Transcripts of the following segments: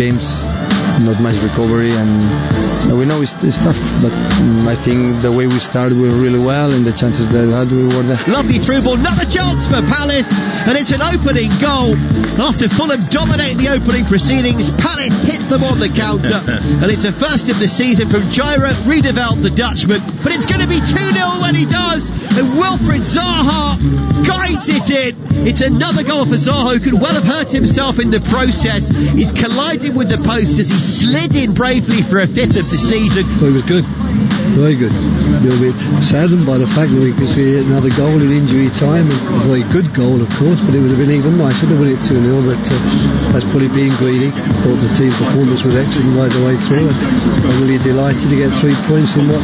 games, not much recovery, and we know it's tough, but I think the way we started, we were really well, and the chances that we had, we were there. Lovely through ball, another chance for Palace, and it's an opening goal. After Fulham dominated the opening proceedings, Palace hit them on the counter, and it's a first of the season from Jairo Riedewald, the Dutchman, but it's going to be 2-0 when he does, and Wilfried Zaha guides it in. It's another goal for Zaha, who could well have hurt himself in the process. He's colliding with the post as he slid in bravely for a fifth of the season. Well, it was good, very good. A little bit saddened by the fact that we could see another goal in injury time, a very good goal of course, but it would have been even nicer to win it 2-0, but that's probably being greedy. I thought the team performance was excellent right the way through, and I'm really delighted to get 3 points in what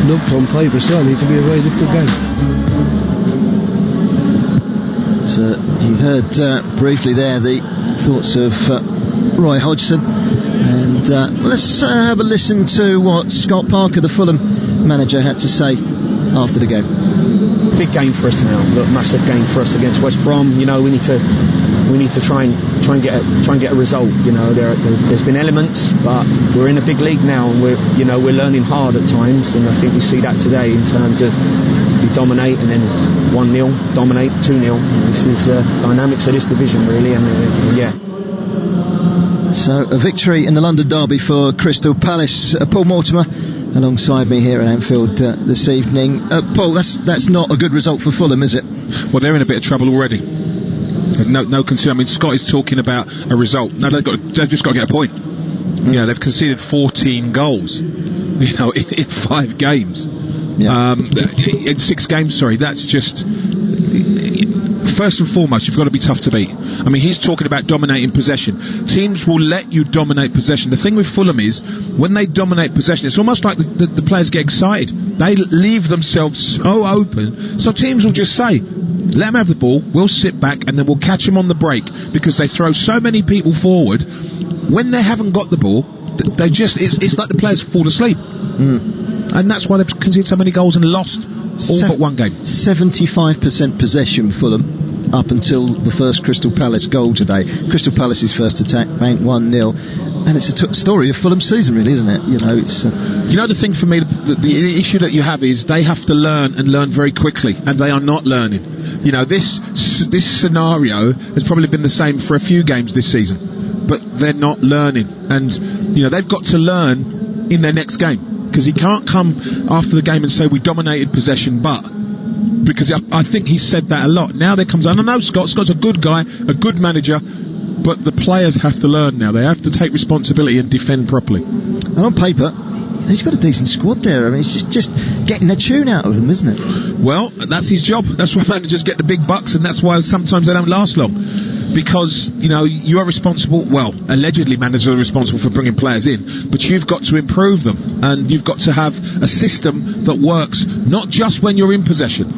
looked on paper certainly to be a very difficult game. So you heard briefly there the thoughts of Roy Hodgson, and let's have a listen to what Scott Parker, the Fulham manager, had to say after the game. Big game for us now, massive game for us against West Brom. You know, we need to try and get a result. You know, there's been elements, but we're in a big league now, and we're learning hard at times, and I think we see that today in terms of we dominate and then 1-0, dominate 2-0. This is dynamics of this division really, and yeah. So a victory in the London derby for Crystal Palace. Paul Mortimer alongside me here at Anfield this evening. Paul, that's not a good result for Fulham, is it? Well, they're in a bit of trouble already. There's no concern. I mean, Scott is talking about a result. No, they've just got to get a point. You know, they've conceded 14 goals, you know, in 5 games. Yeah. In 6 games, sorry. That's just... First and foremost, you've got to be tough to beat. I mean, he's talking about dominating possession. Teams will let you dominate possession. The thing with Fulham is, when they dominate possession, it's almost like the players get excited. They leave themselves so open. So teams will just say, let them have the ball, we'll sit back, and then we'll catch them on the break, because they throw so many people forward. When they haven't got the ball, they just, it's like the players fall asleep. And that's why they've conceded so many goals and lost all but one game. 75% possession, Fulham, up until the first Crystal Palace goal today. Crystal Palace's first attack, banked 1-0, and it's a story of Fulham's season, really, isn't it? You know, it's you know, the thing for me, the issue that you have is they have to learn, and learn very quickly, and they are not learning. You know, this scenario has probably been the same for a few games this season, but they're not learning, and you know, they've got to learn in their next game. Because he can't come after the game and say we dominated possession, but because I think he said that a lot. Now there comes, I don't know, Scott's a good guy, a good manager, but the players have to learn now. They have to take responsibility and defend properly. And on paper, he's got a decent squad there. I mean, it's just getting a tune out of them, isn't it? Well, that's his job. That's why managers get the big bucks, and that's why sometimes they don't last long. Because, you know, you are responsible, well, allegedly managers are responsible for bringing players in, but you've got to improve them, and you've got to have a system that works, not just when you're in possession.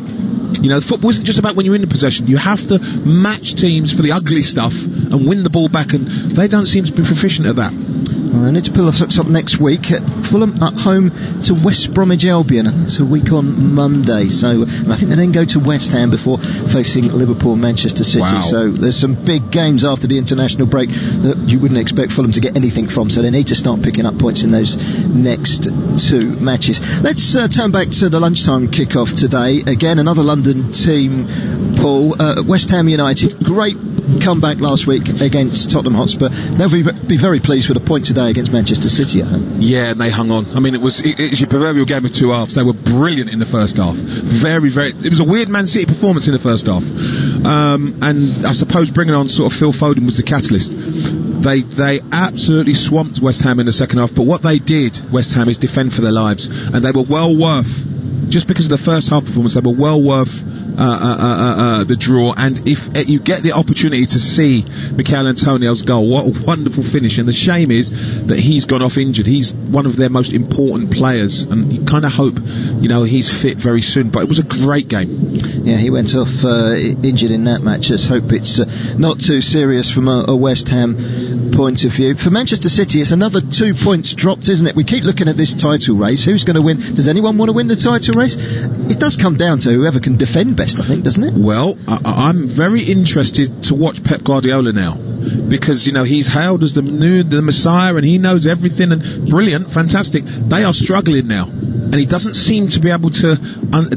You know, football isn't just about when you're in possession. You have to match teams for the ugly stuff and win the ball back, and they don't seem to be proficient at that. Well, they need to pull us up next week. Fulham at home to West Bromwich Albion. It's a week on Monday. So I think they then go to West Ham before facing Liverpool and Manchester City. Wow. So there's some big games after the international break that you wouldn't expect Fulham to get anything from. So they need to start picking up points in those next 2 matches. Let's turn back to the lunchtime kickoff today. Again, another London team, Paul. West Ham United. Great comeback last week against Tottenham Hotspur. They'll be very pleased with a point today against Manchester City at home. Yeah, and they hung on. I mean, it was your proverbial game of 2 halves. They were brilliant in the first half. It was a weird Man City performance in the first half. And I suppose bringing on sort of Phil Foden was the catalyst. They absolutely swamped West Ham in the second half, but what they did, West Ham, is defend for their lives, and they were well worth, just because of the first half performance, they were well worth the draw. And if you get the opportunity to see Mikel Antonio's goal, what a wonderful finish. And the shame is that he's gone off injured. He's one of their most important players, and you kind of hope, you know, he's fit very soon. But it was a great game. Yeah, he went off injured in that match. Let's hope it's not too serious from a West Ham point of view. For Manchester City, it's another 2 points dropped, isn't it? We keep looking at this title race. Who's going to win? Does anyone want to win the title race? It does come down to whoever can defend best, I think, doesn't it? Well, I'm very interested to watch Pep Guardiola now. because, you know, he's hailed as the Messiah, and he knows everything, and brilliant, fantastic. They are struggling now, and he doesn't seem to be able to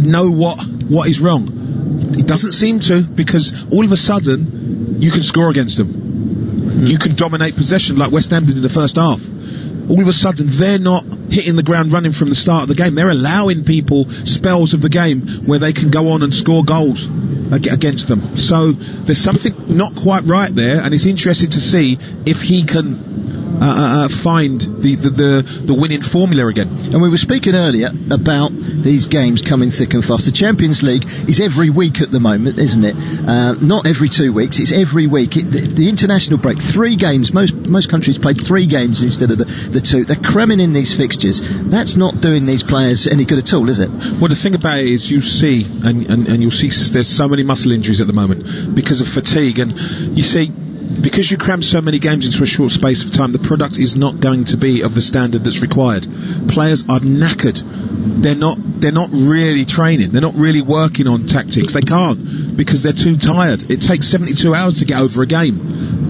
know what is wrong. He doesn't seem to, because all of a sudden you can score against them. You can dominate possession like West Ham did in the first half. All of a sudden they're not hitting the ground running from the start of the game. They're allowing people spells of the game where they can go on and score goals against them. So there's something not quite right there, and it's interesting to see if he can find the winning formula again. And we were speaking earlier about these games coming thick and fast. The Champions League is every week at the moment, isn't it? Not every 2 weeks, it's every week. The international break, 3 games. Most countries played 3 games instead of the 2. They're cramming in these fixtures. That's not doing these players any good at all, is it? Well, the thing about it is, you see, and you'll see there's so many muscle injuries at the moment because of fatigue, and you see, because you cram so many games into a short space of time, the product is not going to be of the standard that's required. Players are knackered. They're not really training. They're not really working on tactics. They can't, because they're too tired. It takes 72 hours to get over a game,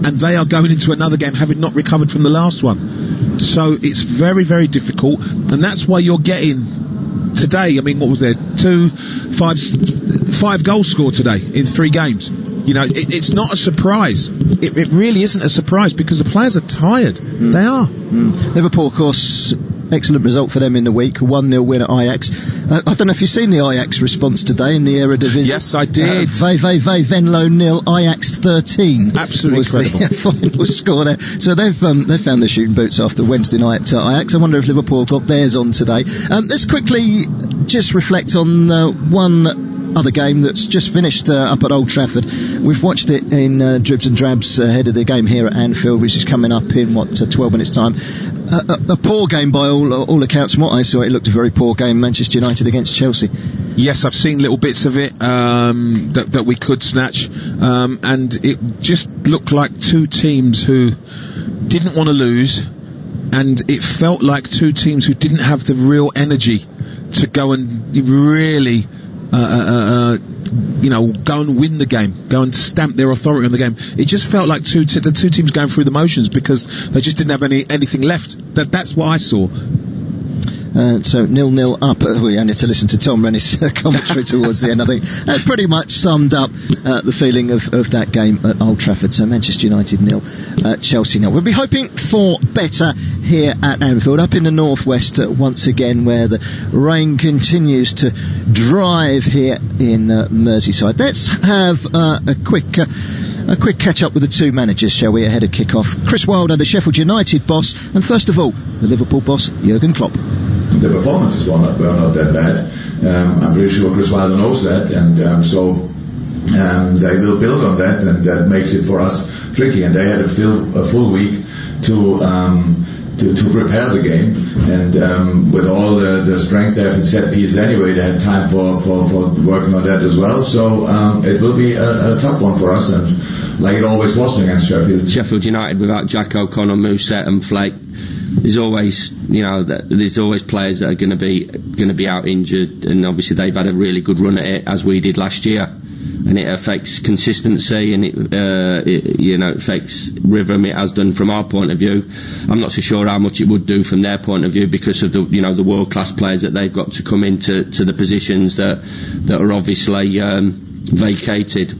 and they are going into another game having not recovered from the last one. So it's very, very difficult, and that's why you're getting today, I mean, what was there? 5 goals scored today in 3 games. You know, it's not a surprise. It really isn't a surprise, because the players are tired. They are. Liverpool, of course, excellent result for them in the week, a 1-0 win at Ajax. I don't know if you've seen the Ajax response today in the Eredivisie. Yes, I did. Venlo 0, Ajax 13. Absolutely incredible. The final score there. So they've found their shooting boots after Wednesday night at Ajax. I wonder if Liverpool got theirs on today. Let's quickly just reflect on one other game that's just finished up at Old Trafford. We've watched it in dribs and drabs ahead of the game here at Anfield, which is coming up in 12 minutes time. A poor game by all accounts. From what I saw, it looked a very poor game. Manchester United against Chelsea. Yes, I've seen little bits of it that we could snatch, and it just looked like 2 teams who didn't want to lose, and it felt like 2 teams who didn't have the real energy to go and really go and win the game, go and stamp their authority on the game. It just felt like the 2 teams going through the motions, because they just didn't have anything left. That's what I saw. So 0-0 up. We only had to listen to Tom Rennie's commentary towards the end. I think that pretty much summed up the feeling of that game at Old Trafford. So Manchester United 0, Chelsea 0. We'll be hoping for better here at Anfield, up in the northwest once again, where the rain continues to drive here in Merseyside. Let's have a quick catch-up with the 2 managers, shall we, ahead of kick-off. Chris Wilder, the Sheffield United boss, and first of all, the Liverpool boss, Jurgen Klopp. The performances were not that bad. I'm pretty sure Chris Wilder knows that, and so they will build on that, and that makes it for us tricky. And they had a full week to prepare the game, and with all the strength they have in set pieces anyway, they had time for working on that as well. So it will be a tough one for us, and like it always was against Sheffield. Sheffield United without Jack O'Connor, Mousset and Flake, there's always players that are going to be out injured, and obviously they've had a really good run at it, as we did last year, and it affects consistency, and it affects rhythm. It has done from our point of view. I'm not so sure how much it would do from their point of view, because of the world class players that they've got to come into the positions that are obviously vacated.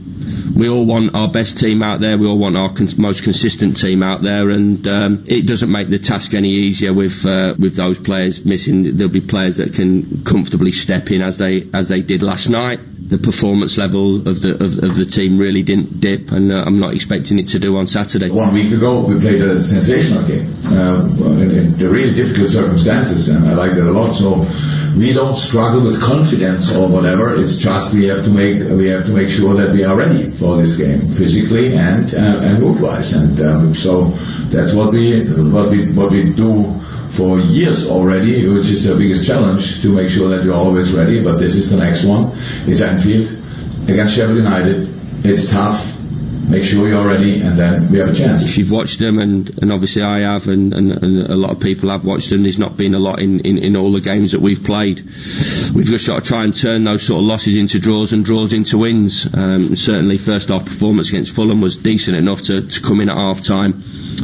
We all want our best team out there. We all want our most consistent team out there, and it doesn't make the task any easier with those players missing. There'll be players that can comfortably step in as they did last night. The performance level of the team really didn't dip, and I'm not expecting it to do on Saturday. 1 week ago we played a sensational game in the really difficult circumstances, and I like that a lot. So we don't struggle with confidence or whatever. It's just we have to make sure that we are ready for this game, physically and mood-wise, and so that's what we do for years already, which is the biggest challenge, to make sure that you're always ready. But this is the next one. It's Anfield against Sheffield United. It's tough. make sure you're ready, and then we have a chance. If you've watched them, and obviously I have, and a lot of people have watched them, there's not been a lot in all the games that we've played. We've just got to try and turn those sort of losses into draws and draws into wins. Certainly first half performance against Fulham was decent enough to come in at half time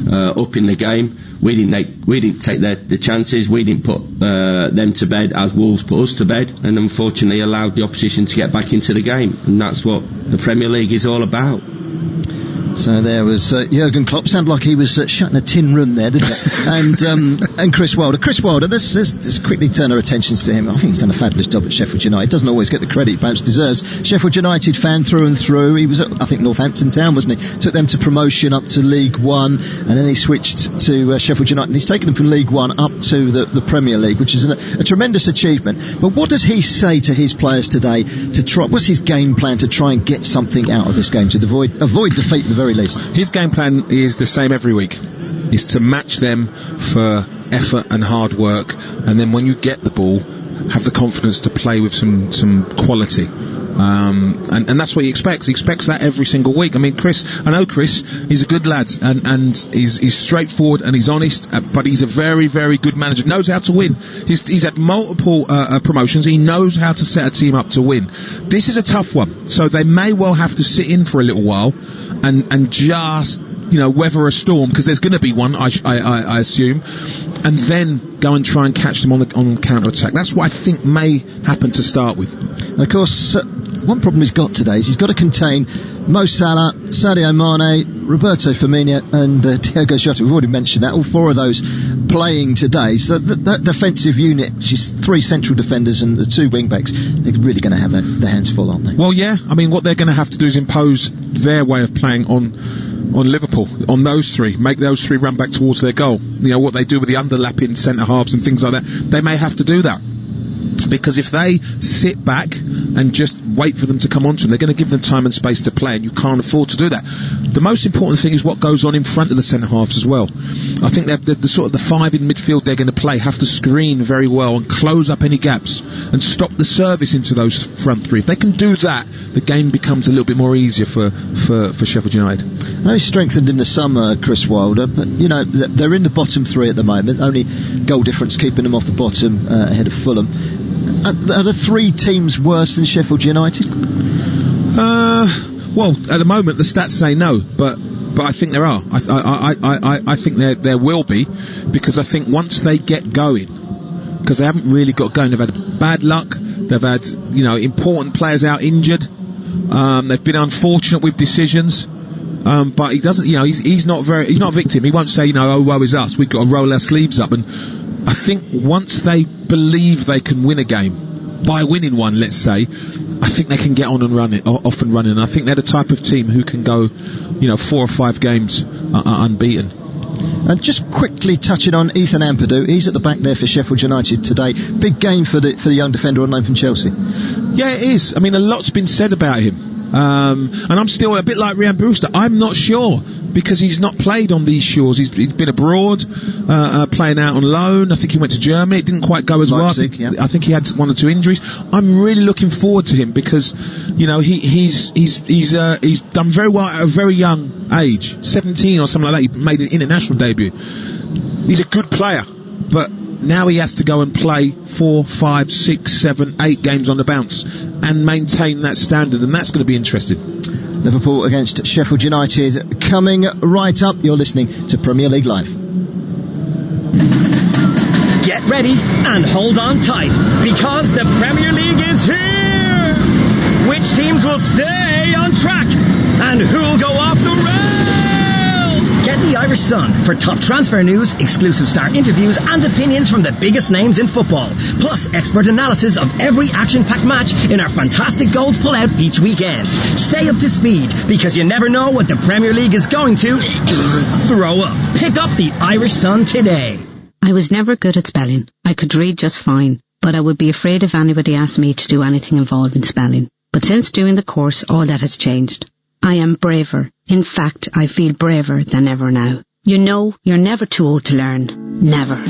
up in the game. We didn't take the chances. We didn't put them to bed as Wolves put us to bed, and unfortunately allowed the opposition to get back into the game. And that's what the Premier League is all about. So there was Jurgen Klopp. Sounded like he was shut in a tin room there, didn't it? And Chris Wilder. Chris Wilder, let's quickly turn our attentions to him. I think he's done a fabulous job at Sheffield United. Doesn't always get the credit he perhaps deserves. Sheffield United fan through and through. He was at, I think, Northampton Town, wasn't he? Took them to promotion up to League One, and then he switched to Sheffield United. And he's taken them from League One up to the Premier League, which is a tremendous achievement. But what does he say to his players today to try? What's his game plan to try and get something out of this game, to avoid defeat at the very least? His game plan is the same every week, is to match them for effort and hard work, and then when you get the ball, have the confidence to play with some quality. And that's what he expects. He expects that every single week. I mean, I know Chris, he's a good lad, and he's straightforward and he's honest, but he's a very, very good manager. Knows how to win. He's had multiple promotions. He knows how to set a team up to win. This is a tough one, so they may well have to sit in for a little while and just, weather a storm, because there's going to be one, I assume, and then go and try and catch them on counter-attack. That's what I think may happen to start with. And of course, one problem he's got today is he's got to contain Mo Salah, Sadio Mane, Roberto Firmino and Thiago Jota. We've already mentioned that, all four of those playing today. So that defensive unit, which is three central defenders and the two wing-backs, they're really going to have their hands full, aren't they? Well, yeah. I mean, what they're going to have to do is impose their way of playing on Liverpool, on those three, make those three run back towards their goal. What they do with the underlapping centre halves and things like that, they may have to do that. Because if they sit back and just wait for them to come onto them, they're going to give them time and space to play, and you can't afford to do that. The most important thing is what goes on in front of the centre halves as well. I think the sort of the five in midfield they're going to play have to screen very well and close up any gaps and stop the service into those front three. If they can do that, the game becomes a little bit more easier for Sheffield United. I know he's strengthened in the summer, Chris Wilder, but they're in the bottom three at the moment. Only goal difference keeping them off the bottom ahead of Fulham. Are the three teams worse than Sheffield United? Well, at the moment the stats say no, but I think there are. I think there will be, because I think once they get going, because they haven't really got going, they've had bad luck, they've had important players out injured, they've been unfortunate with decisions. But he doesn't, he's not a victim. He won't say, oh, woe is us, we've got to roll our sleeves up. And I think once they believe they can win a game, by winning one, let's say, I think they can get on and off and running. And I think they're the type of team who can go, 4 or 5 games unbeaten. And just quickly touching on Ethan Ampadu, he's at the back there for Sheffield United today. Big game for the young defender on loan from Chelsea. Yeah, it is. I mean, a lot's been said about him. And I'm still a bit like Ryan Brewster. I'm not sure, because he's not played on these shores. He's been abroad, playing out on loan. I think he went to Germany. It didn't quite go as Leipzig, well. I think he had 1 or 2 injuries. I'm really looking forward to him, because he's done very well at a very young age, 17 or something like that. He made an international debut. He's a good player, but now he has to go and play 4, 5, 6, 7, 8 games on the bounce and maintain that standard, and that's going to be interesting. Liverpool against Sheffield United coming right up. You're listening to Premier League Live. Get ready and hold on tight, because the Premier League is here! Which teams will stay on track and who'll go off the rails? Get the Irish Sun for top transfer news, exclusive star interviews and opinions from the biggest names in football, plus expert analysis of every action-packed match in our fantastic goals pull-out each weekend. Stay up to speed, because you never know what the Premier League is going to throw up. Pick up the Irish Sun today. I was never good at spelling. I could read just fine, but I would be afraid if anybody asked me to do anything involving spelling. But since doing the course, all that has changed. I am braver. In fact, I feel braver than ever now. You know you're never too old to learn. Never.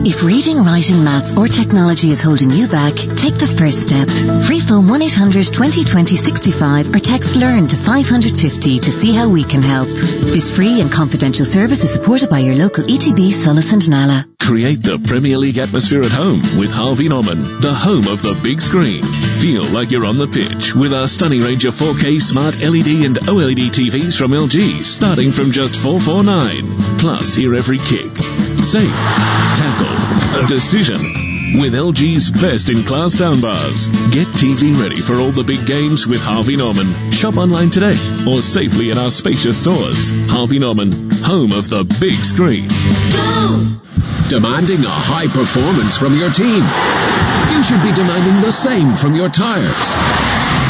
If reading, writing, maths or technology is holding you back, take the first step. Free phone 1-800-2020-65 or text LEARN to 550 to see how we can help. This free and confidential service is supported by your local ETB, Solis and Nala. Create the Premier League atmosphere at home with Harvey Norman, the home of the big screen. Feel like you're on the pitch with our stunning range of 4K smart LED and OLED TVs from LG, starting from just $449. Plus, hear every kick, save, tackle, decision with LG's best-in-class soundbars. Get TV ready for all the big games with Harvey Norman. Shop online today or safely in our spacious stores. Harvey Norman, home of the big screen. Go! Demanding a high performance from your team? You should be demanding the same from your tires.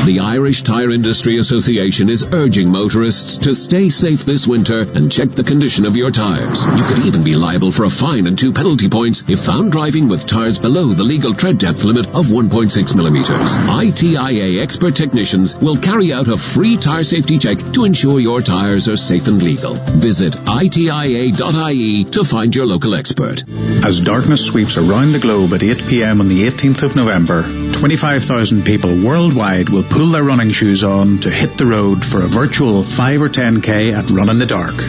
The Irish Tyre Industry Association is urging motorists to stay safe this winter and check the condition of your tyres. You could even be liable for a fine and 2 penalty points if found driving with tyres below the legal tread depth limit of 1.6 millimeters. ITIA expert technicians will carry out a free tyre safety check to ensure your tyres are safe and legal. Visit itia.ie to find your local expert. As darkness sweeps around the globe at 8 p.m. on the 18th of November, 25,000 people worldwide will pull their running shoes on to hit the road for a virtual 5 or 10k at Run in the Dark.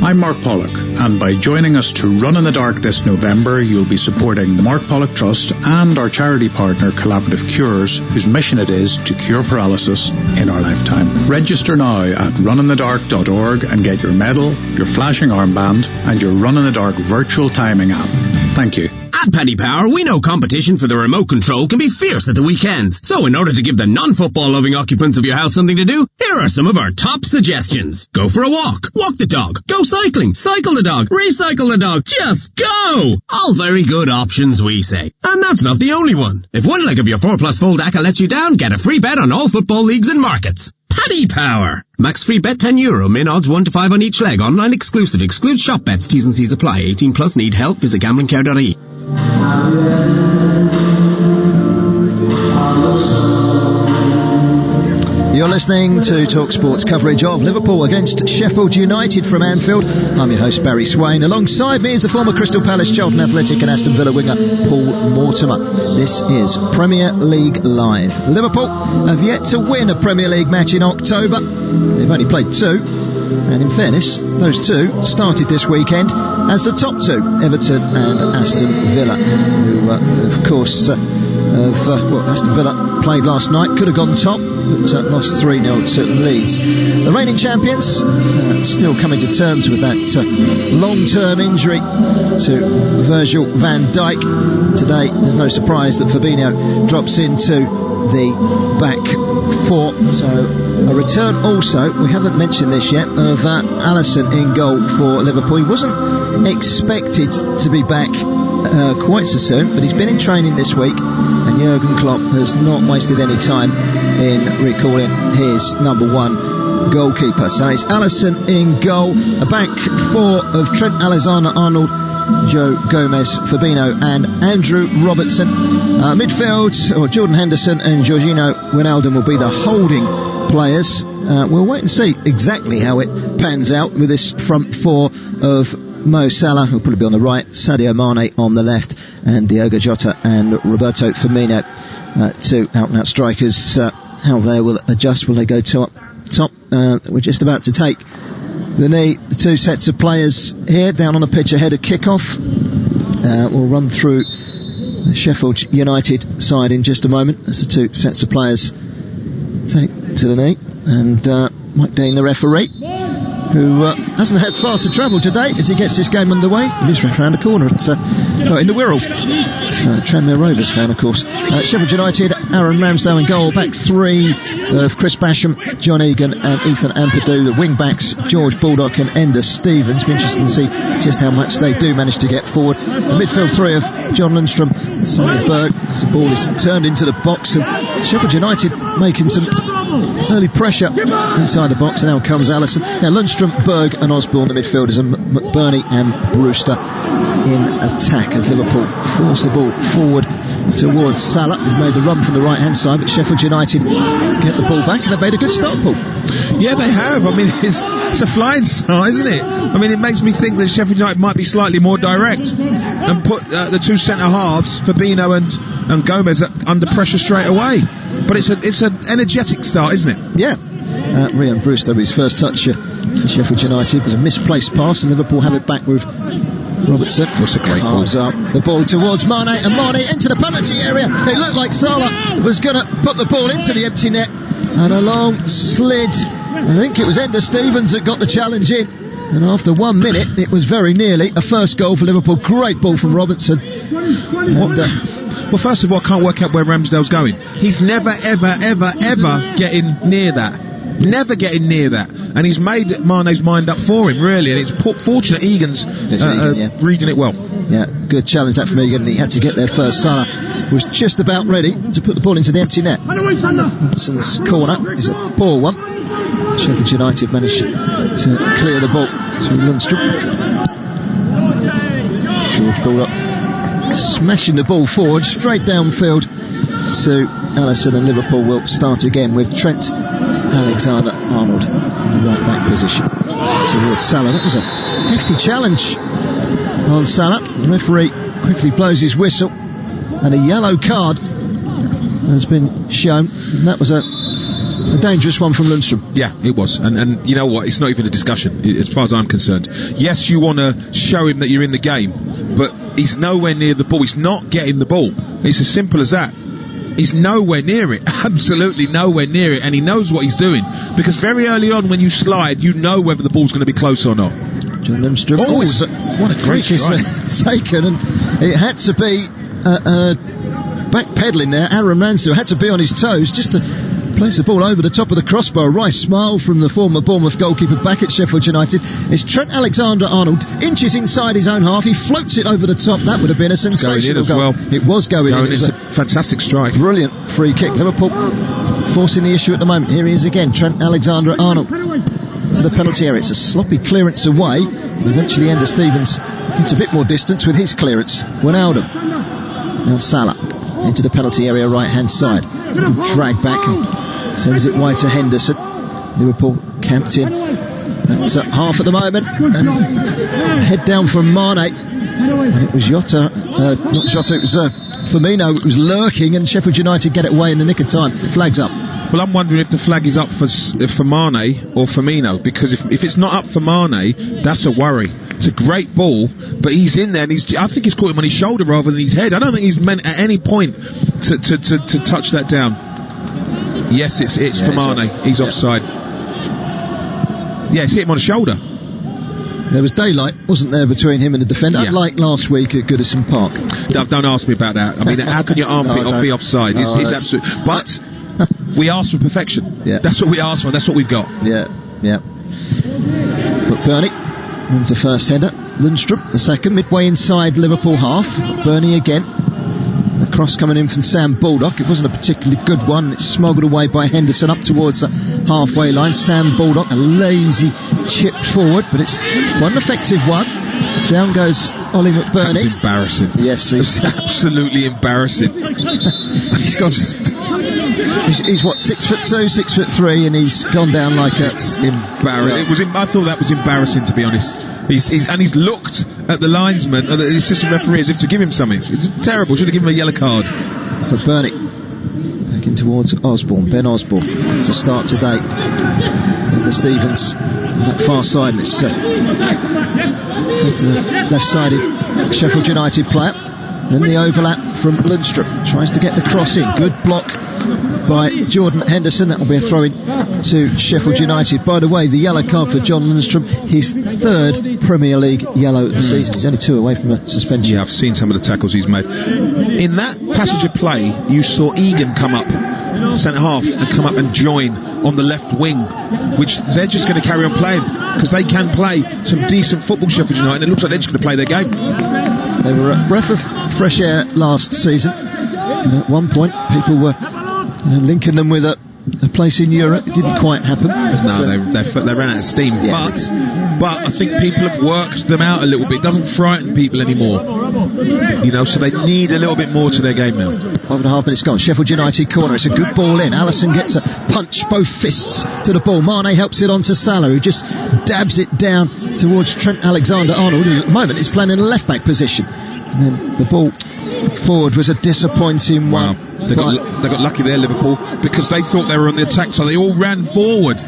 I'm Mark Pollock, and by joining us to Run in the Dark this November, you'll be supporting the Mark Pollock Trust and our charity partner Collaborative Cures, whose mission it is to cure paralysis in our lifetime. Register now at runinthedark.org and get your medal, your flashing armband, and your Run in the Dark virtual timing app. Thank you. At Paddy Power, we know competition for the remote control can be fierce at the weekends. So in order to give the non-football loving occupants of your house something to do, here are some of our top suggestions. Go for a walk. Walk the dog. Go cycling. Cycle the dog. Recycle the dog. Just go! All very good options, we say. And that's not the only one. If one leg of your 4+ fold ACCA lets you down, get a free bet on all football leagues and markets. Paddy Power. Max free bet €10. Min odds 1 to 5 on each leg. Online exclusive. Excludes shop bets. T's and C's apply. 18 plus. Need help? Visit gamblingcare.ie. You're listening to TalkSport's coverage of Liverpool against Sheffield United from Anfield. I'm your host, Barry Swain. Alongside me is the former Crystal Palace, Charlton Athletic and Aston Villa winger, Paul Mortimer. This is Premier League Live. Liverpool have yet to win a Premier League match in October. They've only played 2. And in fairness, those 2 started this weekend as the top 2, Everton and Aston Villa, who, of course, Aston Villa played last night, could have gone top, but lost 3-0 to Leeds. The reigning champions still coming to terms with that long-term injury to Virgil van Dijk. Today, there's no surprise that Fabinho drops into the back 4. So a return also, we haven't mentioned this yet, of Alisson in goal for Liverpool. He wasn't expected to be back quite so soon, but he's been in training this week, and Jurgen Klopp has not wasted any time in recalling his number 1 goalkeeper. So it's Alisson in goal, a back 4 of Trent Alexander-Arnold, Joe Gomez, Fabinho and Andrew Robertson. Midfield, Jordan Henderson and Jorginho Wijnaldum will be the holding players. We'll wait and see exactly how it pans out with this front 4 of Mo Salah, who'll probably be on the right, Sadio Mane on the left, and Diogo Jota and Roberto Firmino, 2 out-and-out strikers. How they will adjust, will they go top? We're just about to take the 2 sets of players here down on the pitch ahead of kick-off. We'll run through the Sheffield United side in just a moment as the 2 sets of players take to the knee, and Mike Dean, the referee, who hasn't had far to travel today as he gets this game underway. He lives right around the corner in the Wirral. Tranmere Rovers fan, of course. Sheffield United, Aaron Ramsdale in goal. Back 3 of Chris Basham, John Egan and Ethan Ampadu. The wing backs, George Baldock and Ender Stevens. Be interesting to see just how much they do manage to get forward. The midfield 3 of John Lundstrom, Simon Berg, as the ball is turned into the box. And Sheffield United making some Early pressure inside the box. Now comes Alisson. Now Lundstram, Berg and Osborne, the midfielders, and McBurney and Brewster in attack as Liverpool force the ball forward towards Salah, who made the run from the right hand side, but Sheffield United get the ball back and they've made a good start, Paul. Yeah, they have. I mean, it's a flying start, isn't it? I mean, it makes me think that Sheffield United might be slightly more direct and put the two centre halves, Fabinho and Gomez, under pressure straight away. But it's an energetic start, isn't it? Yeah. Ryan Brewster, his first touch for Sheffield United, was a misplaced pass, and Liverpool have it back with Robertson. What's a great ball? Up the ball towards Mane, and Mane into the penalty area. It looked like Salah was going to put the ball into the empty net, and a long slid. I think it was Ender Stevens that got the challenge in, and after 1 minute it was very nearly a first goal for Liverpool. Great ball from Robertson. Well, first of all, I can't work out where Ramsdale's going. He's never, ever, ever, ever getting near that. Never getting near that. And he's made Mane's mind up for him, really. And it's fortunate Egan's reading it well. Yeah, good challenge that from Egan. He had to get there first. Salah was just about ready to put the ball into the empty net. Robertson's corner is a poor one. Sheffield United managed to clear the ball to Lundstram. George Bullock smashing the ball forward, straight downfield to Alisson, and Liverpool will start again with Trent Alexander-Arnold in the right back position towards Salah. That was a hefty challenge on Salah. The referee quickly blows his whistle, and a yellow card has been shown, and that was a dangerous one from Lundstram. Yeah, it was, and you know what, it's not even a discussion as far as I'm concerned. Yes, you want to show him that you're in the game, but he's nowhere near the ball. He's not getting the ball. It's as simple as that. He's nowhere near it, absolutely nowhere near it, and he knows what he's doing, because very early on when you slide, you know whether the ball's going to be close or not. John Lundstram, what a great strike taken, and it had to be backpedaling there. Aaron Ramsdale had to be on his toes just to place the ball over the top of the crossbar. Right smile from the former Bournemouth goalkeeper back at Sheffield United. It's Trent Alexander-Arnold, inches inside his own half. He floats it over the top. That would have been a sensational goal. Well. It was going in. It's a fantastic strike. Brilliant free kick. Liverpool forcing the issue at the moment. Here he is again, Trent Alexander-Arnold to the penalty area. It's a sloppy clearance away. Eventually Ender Stevens gets a bit more distance with his clearance. Wijnaldum. Now Salah into the penalty area, right hand side. Drag back and sends it wide to Henderson. Liverpool camped in. That's at half at the moment, and head down from Mane, and it was Jota, not Jota, it was Firmino. It was lurking, and Sheffield United get it away in the nick of time. Flags up. Well, I'm wondering if the flag is up for Mane or Firmino, because if it's not up for Mane, that's a worry. It's a great ball, but he's in there, and I think he's caught him on his shoulder rather than his head. I don't think he's meant at any point to touch that down. Yes, it's for Mane. He's offside. Yeah, it's hit him on the shoulder. There was daylight, wasn't there, between him and the defender, unlike last week at Goodison Park. Don't ask me about that. I mean, how can your armpit be offside? It's absolute. But we asked for perfection. Yeah. That's what we asked for. That's what we've got. Yeah. But Bernie wins the first header. Lundstram the second, midway inside Liverpool half. Bernie again. The cross coming in from Sam Baldock. It wasn't a particularly good one. It's smuggled away by Henderson up towards the halfway line. Sam Baldock, a lazy chip forward, but it's quite an effective one. Down goes Ollie McBurney. That was embarrassing. Yes, it's absolutely embarrassing. He's gone. He's what, 6'2", 6'3", and he's gone down like that's embarrassing. I thought that was embarrassing, to be honest. He's looked at the linesman, the assistant referee, as if to give him something. It's terrible. Should have given him a yellow card. But Bernie back in towards Osborne. Ben Osborne. It's a start today. Ender Stevens on that far side, and it's fed to the left-sided Sheffield United player. Then the overlap from Lundstram. Tries to get the cross in. Good block by Jordan Henderson. That will be a throw-in to Sheffield United. By the way, the yellow card for John Lundstram, his third Premier League yellow of the season. He's only 2 away from a suspension. Yeah, I've seen some of the tackles he's made. In that passage of play, you saw Egan come up, centre half, and come up and join on the left wing, which they're just going to carry on playing, because they can play some decent football, Sheffield United, and it looks like they're just going to play their game. They were a breath of fresh air last season. And at one point, people were linking them with a a place in Europe. It didn't quite happen. No, they ran out of steam. Yeah. But I think people have worked them out a little bit. It doesn't frighten people anymore. You know, so they need a little bit more to their game now. 5.5 minutes gone. Sheffield United corner. It's a good ball in. Alisson gets a punch, both fists to the ball. Mane helps it on to Salah, who just dabs it down towards Trent Alexander-Arnold, who at the moment is playing in a left-back position. And then the ball forward was a disappointing one. They got lucky there, Liverpool, because they thought they were on the attack, so they all ran forward.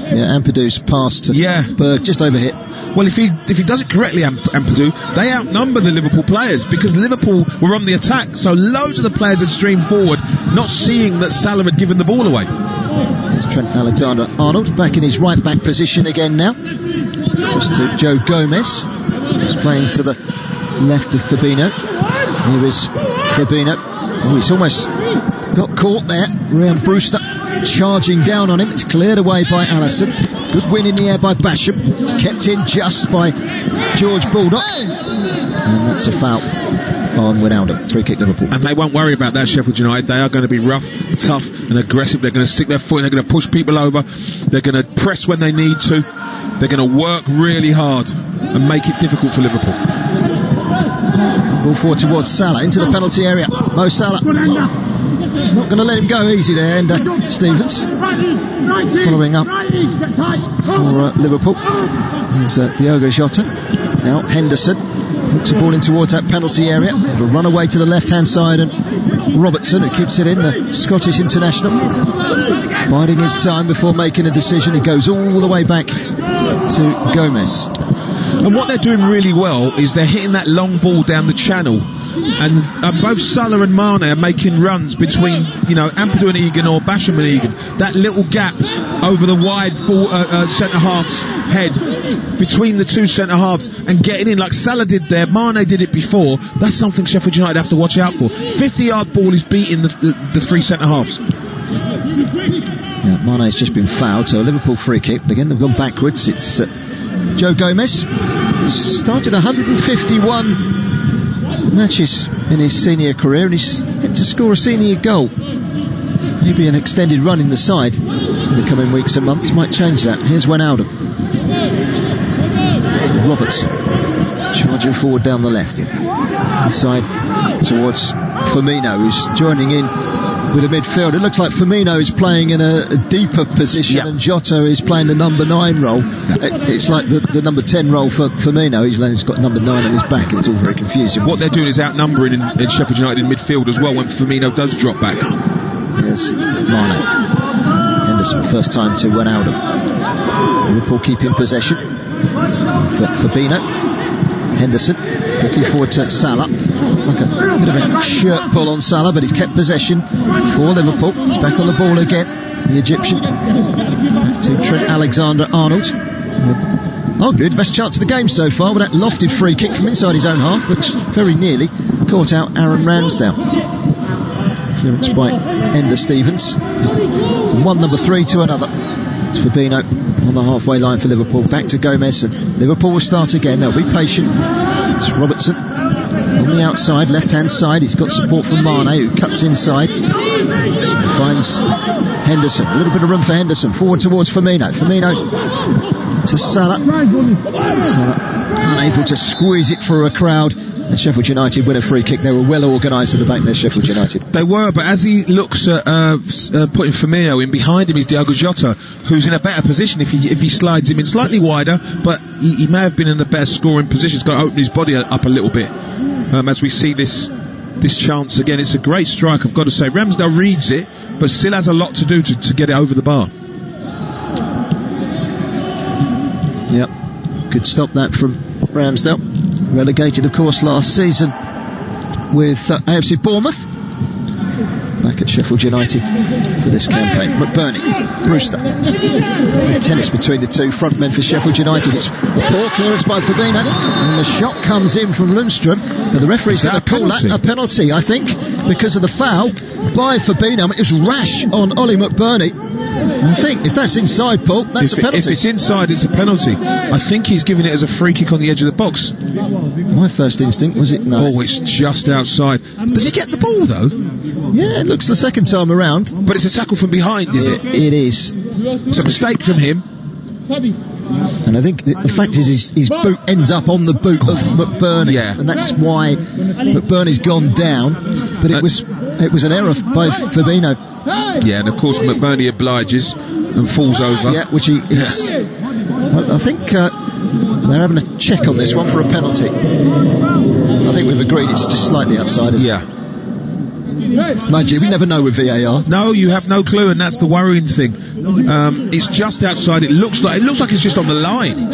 Yeah, Ampadu's pass to Berg, just overhit. Well, if he does it correctly, Ampadu, they outnumber the Liverpool players, because Liverpool were on the attack, so loads of the players had streamed forward, not seeing that Salah had given the ball away. There's Trent Alexander-Arnold back in his right-back position again now. Just to Joe Gomez, who's playing to the left of Fabinho. Here is Fabinho. Oh, he's almost got caught there. Ryan Brewster charging down on him. It's cleared away by Alisson. Good win in the air by Basham. It's kept in just by George Baldock. And that's a foul on Wijnaldum. Free kick Liverpool. And they won't worry about that, Sheffield United. They are going to be rough, tough and aggressive. They're going to stick their foot in. They're going to push people over. They're going to press when they need to. They're going to work really hard and make it difficult for Liverpool. Ball forward towards Salah, into the penalty area. Mo Salah. He's not going to let him go easy there, and Stevens following up for Liverpool. There's Diogo Jota. Now Henderson hooks the ball in towards that penalty area. It'll run away to the left-hand side, and Robertson, who keeps it in, the Scottish international, biding his time before making a decision. It goes all the way back to Gomez. And what they're doing really well is they're hitting that long ball down the channel, and both Salah and Mane are making runs between, Ampadu and Egan or Basham and Egan. That little gap over the wide centre-half's head between the two centre-halves and getting in like Salah did there. Mane did it before. That's something Sheffield United have to watch out for. 50-yard ball is beating the three centre-halves. Yeah, Mane's just been fouled, so a Liverpool free kick. Again, they've gone backwards. It's Joe Gomez. Started 151 matches in his senior career, and he's yet to score a senior goal. Maybe an extended run in the side in the coming weeks and months might change that. Here's Wijnaldum. Robertson charging forward down the left. Inside towards Firmino, who's joining in with a midfield. It looks like Firmino is playing in a deeper position, and Jota is playing the number 9 role. It's like the number 10 role for Firmino. He's got number 9 on his back, and it's all very confusing. What they're doing is outnumbering in Sheffield United in midfield as well when Firmino does drop back. Yes, Mane. Henderson, first time to Wijnaldum. Liverpool keeping possession. Fabinho. Henderson quickly forward to Salah. Like a bit of a shirt pull on Salah, but he's kept possession for Liverpool. He's back on the ball again, the Egyptian. Back to Trent Alexander-Arnold. Arguably the best chance of the game so far with that lofted free kick from inside his own half, which very nearly caught out Aaron Ramsdale. Clearance by Ender Stevens. From one number 3 to another. It's Fabinho on the halfway line for Liverpool. Back to Gomez, and Liverpool will start again. They'll be patient. It's Robertson on the outside, left-hand side. He's got support from Mane, who cuts inside. Finds Henderson. A little bit of room for Henderson. Forward towards Firmino. Firmino to Salah. Salah unable to squeeze it for a crowd. And Sheffield United win a free kick. They were well organised at the back there, Sheffield United. They were, but as he looks at putting Firmino in, behind him is Diogo Jota, who's in a better position if he slides him in slightly wider, but he may have been in a better scoring position. He's got to open his body up a little bit as we see this chance again. It's a great strike, I've got to say. Ramsdale reads it, but still has a lot to do to get it over the bar. Yep, good stop that from Ramsdale. Relegated, of course, last season with AFC Bournemouth. Back at Sheffield United for this campaign. McBurney, Brewster. Tennis between the two front men for Sheffield United. It's a poor clearance by Fabinho, and the shot comes in from Lundstrom, but the referee's going to call that a penalty, I think, because of the foul by Fabinho. It was rash on Ollie McBurney. I think if that's inside, Paul, that's a penalty. If it's inside, it's a penalty. I think he's giving it as a free kick on the edge of the box. My first instinct was it no. Oh, it's just outside. Does he get the ball though? Yeah, it looks the second time around. But it's a tackle from behind, is it? It is. It's a mistake from him. And I think the fact is his boot ends up on the boot of McBurney, and that's why McBurney's gone down. But it was an error by Fabinho. Yeah, and of course McBurney obliges and falls over. Yeah, which he is. Well, I think they're having a check on this one for a penalty. I think we've agreed it's just slightly outside, isn't it? Mind you, we never know with VAR. No, you have no clue, and that's the worrying thing. It's just outside. It looks like it's just on the line,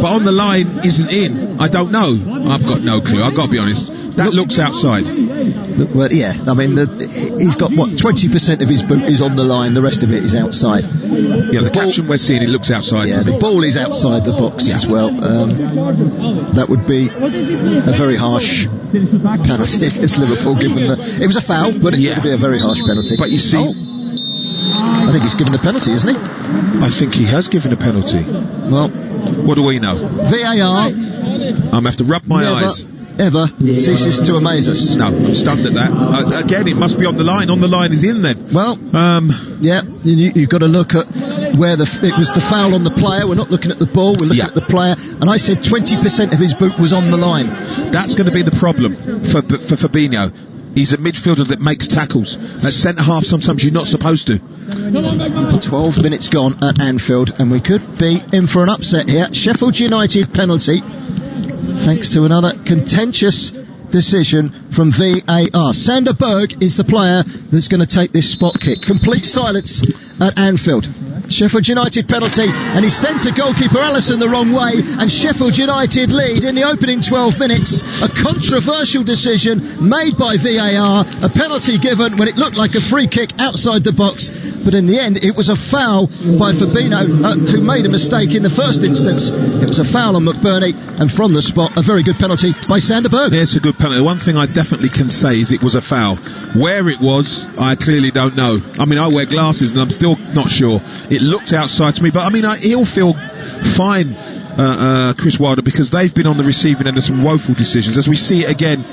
but on the line isn't in. I don't know. I've got no clue. I've got to be honest. That looks outside. Well, yeah. I mean, he's got 20% of his boot is on the line. The rest of it is outside. Yeah, the caption we're seeing, it looks outside. Yeah, the ball is outside the box as well. That would be a very harsh penalty against Liverpool, given it was a foul, but it would be a very harsh penalty. But you see, I think he's given a penalty, isn't he? I think he has given a penalty. Well, what do we know? VAR. I'm going to have to rub my eyes. Ever ceases to amaze us. No, I'm stunned at that. Again, it must be on the line. On the line is in then. Well, yeah, you've got to look at where it was the foul on the player. We're not looking at the ball, we're looking at the player. And I said 20% of his boot was on the line. That's going to be the problem for Fabinho. He's a midfielder that makes tackles. At centre-half, sometimes you're not supposed to. 12 minutes gone at Anfield, and we could be in for an upset here. Sheffield United penalty, thanks to another contentious decision from VAR. Sander Berg is the player that's going to take this spot kick. Complete silence at Anfield. Sheffield United penalty, and he sends a goalkeeper Alisson the wrong way, and Sheffield United lead in the opening 12 minutes. A controversial decision made by VAR, a penalty given when it looked like a free kick outside the box, but in the end it was a foul by Fabinho, who made a mistake in the first instance. It was a foul on McBurney, and from the spot a very good penalty by Sander Berg. Yeah, it's a good penalty. The one thing I definitely can say is it was a foul. Where it was, I clearly don't know. I mean, I wear glasses and I'm still not sure. It looked outside to me, but I mean, he'll feel fine, Chris Wilder, because they've been on the receiving end of some woeful decisions, as we see it again.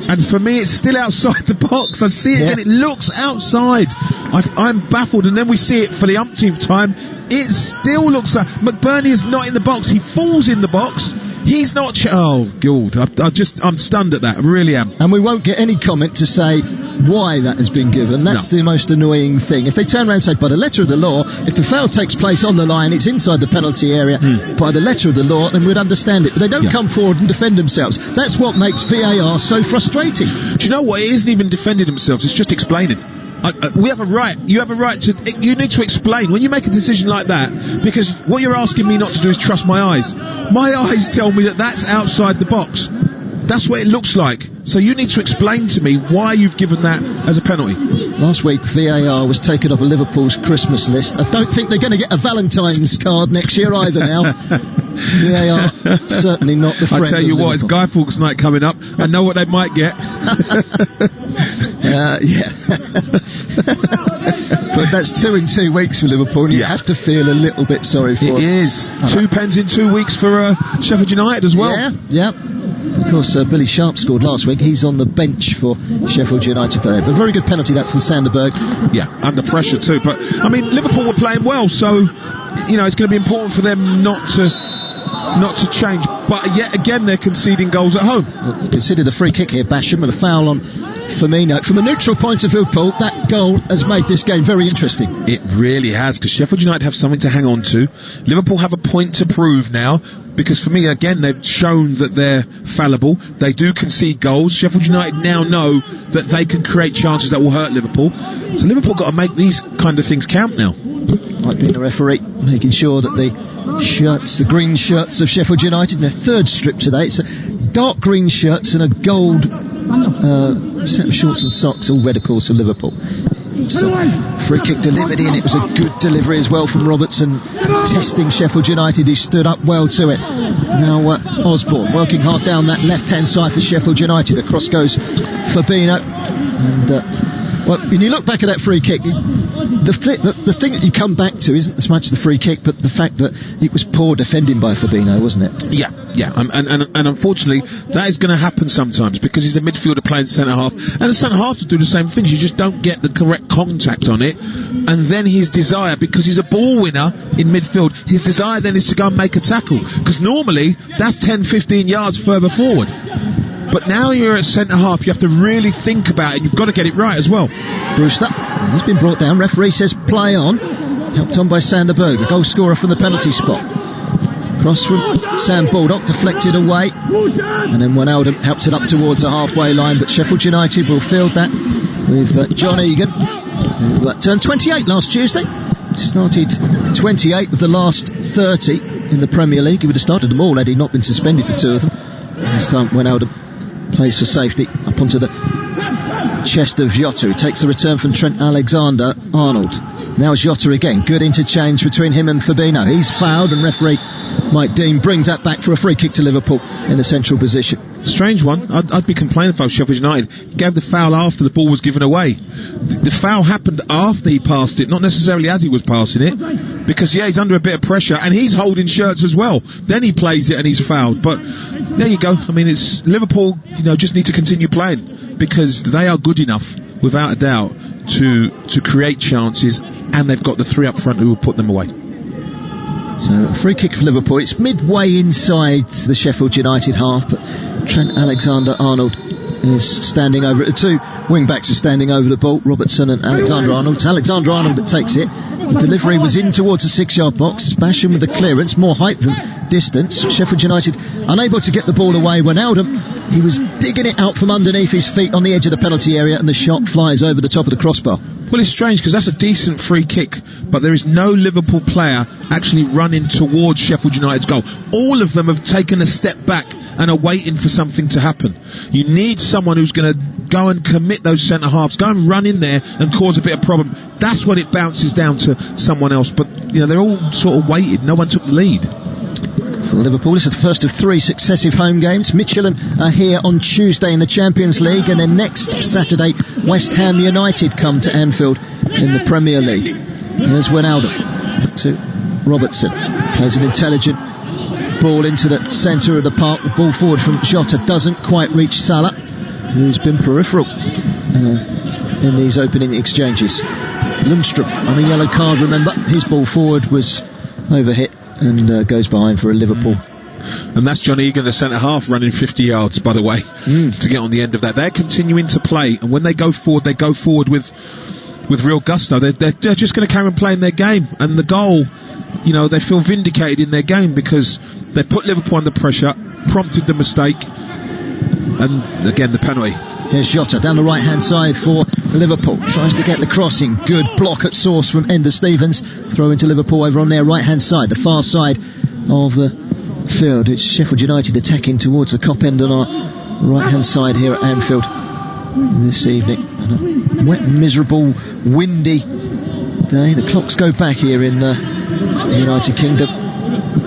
And for me, it's still outside the box. I see it again. It looks outside. I'm baffled. And then we see it for the umpteenth time. It still looks like McBurney is not in the box. He falls in the box. He's not. Oh, God. I'm stunned at that. I really am. And we won't get any comment to say why that has been given. That's the most annoying thing. If they turn around and say, by the letter of the law, if the foul takes place on the line, it's inside the penalty area, by the letter of the law, then we'd understand it. But they don't come forward and defend themselves. That's what makes VAR so frustrating. Do you know what? It isn't even defending themselves. It's just explaining. We have a right. You have a right to. You need to explain when you make a decision like that, because what you're asking me not to do is trust my eyes. My eyes tell me that that's outside the box. That's what it looks like. So you need to explain to me why you've given that as a penalty. Last week, VAR was taken off of Liverpool's Christmas list. I don't think they're going to get a Valentine's card next year either now. VAR, certainly not the friend. I tell you what, it's Guy Fawkes night coming up. I know what they might get. But that's 2 in 2 weeks for Liverpool, and you have to feel a little bit sorry for it. It is. 2 pens in 2 weeks for Sheffield United as well. Yeah. Of course, Billy Sharp scored last week. He's on the bench for Sheffield United today. But a very good penalty that from Sander Berg. Yeah, under pressure too. But, I mean, Liverpool were playing well, so, you know, it's going to be important for them not to change. But yet again, they're conceding goals at home. Well, consider the free kick here, Basham, with a foul on Firmino. From a neutral point of view, Paul, that goal has made this game very interesting. It really has, because Sheffield United have something to hang on to. Liverpool have a point to prove now, because for me, again, they've shown that they're fallible. They do concede goals. Sheffield United now know that they can create chances that will hurt Liverpool. So Liverpool got to make these kind of things count now. Like being the referee, making sure that the green shirts of Sheffield United in their third strip today. It's dark green shirts and a gold set of shorts and socks, all red, of course, for Liverpool. It's a free kick delivered in. It was a good delivery as well from Robertson, testing Sheffield United. He stood up well to it. Now Osborne working hard down that left-hand side for Sheffield United. Across goes Fabinho, and Well, when you look back at that free kick, the thing that you come back to isn't as much the free kick, but the fact that it was poor defending by Fabinho, wasn't it? Yeah. And unfortunately, that is going to happen sometimes because he's a midfielder playing centre half, and the centre half will do the same things. You just don't get the correct contact on it, and then his desire, because he's a ball winner in midfield, his desire then is to go and make a tackle, because normally that's 10-15 yards further forward. But now you're at centre half, you have to really think about it. You've got to get it right as well. Brewster, he's been brought down. Referee says play on. Helped on by Sander Berg, the goal scorer from the penalty spot. Cross from Sam Baldock, deflected away. And then Wijnaldum helps it up towards the halfway line. But Sheffield United will field that with John Egan, who turned 28 last Tuesday. Started 28 of the last 30 in the Premier League. He would have started them all had he not been suspended for 2 of them. And this time Wijnaldum plays for safety up onto the chest of Jota, who takes the return from Trent Alexander-Arnold. Now Jota again, good interchange between him and Fabinho. He's fouled, and referee Mike Dean brings that back for a free kick to Liverpool in a central position. Strange one. I'd be complaining if I was Sheffield United. He gave the foul after the ball was given away. The foul happened after he passed it, not necessarily as he was passing it, because he's under a bit of pressure and he's holding shirts as well. Then he plays it and he's fouled. But there you go. I mean, it's Liverpool, just need to continue playing, because they are good enough, without a doubt, to create chances, and they've got the 3 up front who will put them away. So a free kick for Liverpool. It's midway inside the Sheffield United half, but Trent Alexander-Arnold is standing over it. The 2 wing-backs are standing over the ball, Robertson and Alexander-Arnold. It's Alexander-Arnold that takes it. The delivery was in towards the 6-yard box. Basham with the clearance, more height than distance. Sheffield United unable to get the ball away. Wijnaldum, he was digging it out from underneath his feet on the edge of the penalty area, and the shot flies over the top of the crossbar. Well, it's strange because that's a decent free kick, but there is no Liverpool player actually running towards Sheffield United's goal. All of them have taken a step back and are waiting for something to happen. You need someone who's going to go and commit those centre halves, go and run in there and cause a bit of problem. That's when it bounces down to someone else. But they're all sort of waited. No one took the lead. For Liverpool, this is the first of 3 successive home games. Midtjylland are here on Tuesday in the Champions League, and then next Saturday West Ham United come to Anfield in the Premier League. Here's Wijnaldum to Robertson, plays an intelligent ball into the centre of the park. The ball forward from Jota doesn't quite reach Salah, who's been peripheral in these opening exchanges. Lundstram on a yellow card, remember. His ball forward was overhit and goes behind for a Liverpool. And that's John Egan, the centre half, running 50 yards, by the way, to get on the end of that. They're continuing to play, and when they go forward with real gusto. They're just going to carry on playing their game, and the goal, they feel vindicated in their game because they put Liverpool under pressure, prompted the mistake, and again the penalty. Here's Jota down the right hand side for Liverpool, tries to get the crossing, good block at source from Ender Stevens, throw into Liverpool over on their right hand side, the far side of the field. It's Sheffield United attacking towards the Cop End on our right hand side here at Anfield this evening. On a wet, miserable, windy day. The clocks go back here in the United Kingdom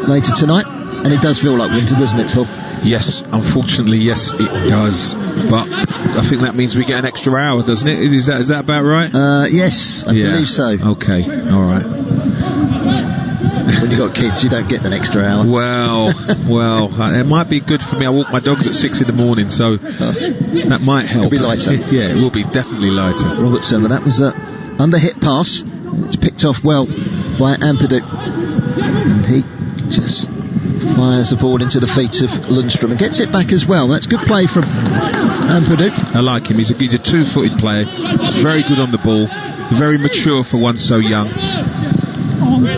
later tonight, and it does feel like winter, doesn't it, Phil? Yes, unfortunately, yes, it does. But I think that means we get an extra hour, doesn't it? Is that about right? Yes, I believe so. Okay, all right. When you've got kids, you don't get an extra hour. Well, it might be good for me. I walk my dogs at 6 in the morning, so that might help. It'll be lighter. Yeah, it will be definitely lighter. Robertson, but that was an under-hit pass. It's picked off well by Ampadu, and he just fires the ball into the feet of Lundstram and gets it back as well. That's good play from Ampadu. I like him. He's a 2-footed player. Very good on the ball. Very mature for one so young.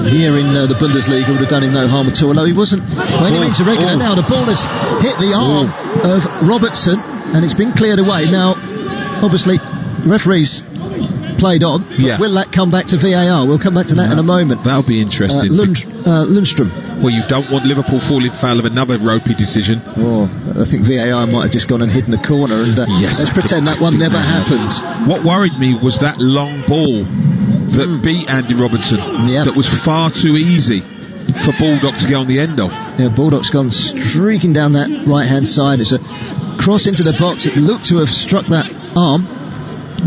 Here in the Bundesliga would have done him no harm at all, although he wasn't by any means irregular. Now the ball has hit the arm of Robertson and it's been cleared away. Now, obviously, referees played on. Yeah. Will that come back to VAR? We'll come back to that in a moment. That'll be interesting. Lundstram. Well, you don't want Liverpool falling foul of another ropey decision. Oh, I think VAR might have just gone and hidden the corner, and let's pretend that one never happened. What worried me was that long ball that beat Andy Robertson. That was far too easy for Baldock to get on the end of. Yeah, Baldock's gone streaking down that right hand side. It's a cross into the box. It looked to have struck that arm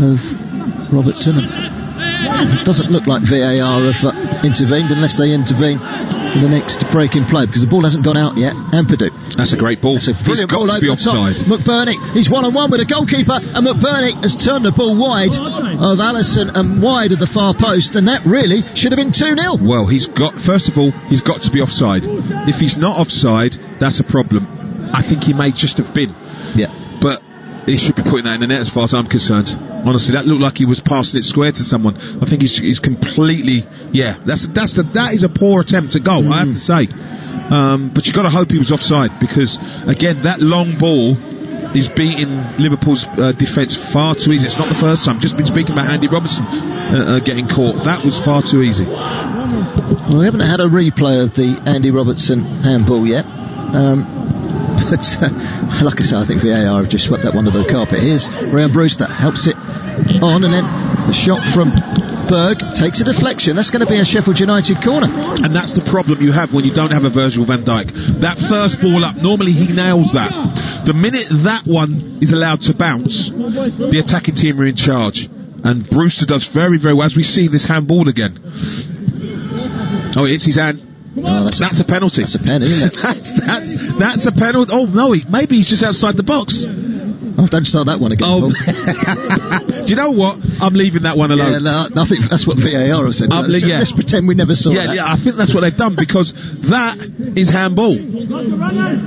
of Robertson. It doesn't look like VAR have intervened unless they intervene in the next break in play, because the ball hasn't gone out yet. Ampadu. That's a great ball. That's a brilliant ball to be over the top. offside. McBurney, he's one-on-one with a goalkeeper, and McBurney has turned the ball wide of Alisson and wide of the far post, and that really should have been 2-0. Well, first of all, he's got to be offside. If he's not offside, that's a problem. I think he may just have been. Yeah. But he should be putting that in the net as far as I'm concerned. Honestly, that looked like he was passing it square to someone. I think he's completely, that is a poor attempt at goal, I have to say. But you've got to hope he was offside, because again, that long ball is beating Liverpool's defence far too easy. It's not the first time. Just been speaking about Andy Robertson getting caught. That was far too easy. Well, we haven't had a replay of the Andy Robertson handball yet. But like I said, I think VAR have just swept that one under the carpet. Here's Ryan Brewster, helps it on, and then the shot from Berg takes a deflection. That's going to be a Sheffield United corner. And that's the problem you have when you don't have a Virgil van Dijk. That first ball up, normally he nails that. The minute that one is allowed to bounce, the attacking team are in charge. And Brewster does very, very well, as we see this handball again. Oh, it's his hand. Oh, that's a penalty. That's a pen, isn't it? that's a penalty. Oh no, maybe he's just outside the box. Oh, don't start that one again. Oh. Do you know what? I'm leaving that one alone. Yeah, no, I think that's what VAR have said. Let's pretend we never saw that. Yeah, I think that's what they've done, because that is handball.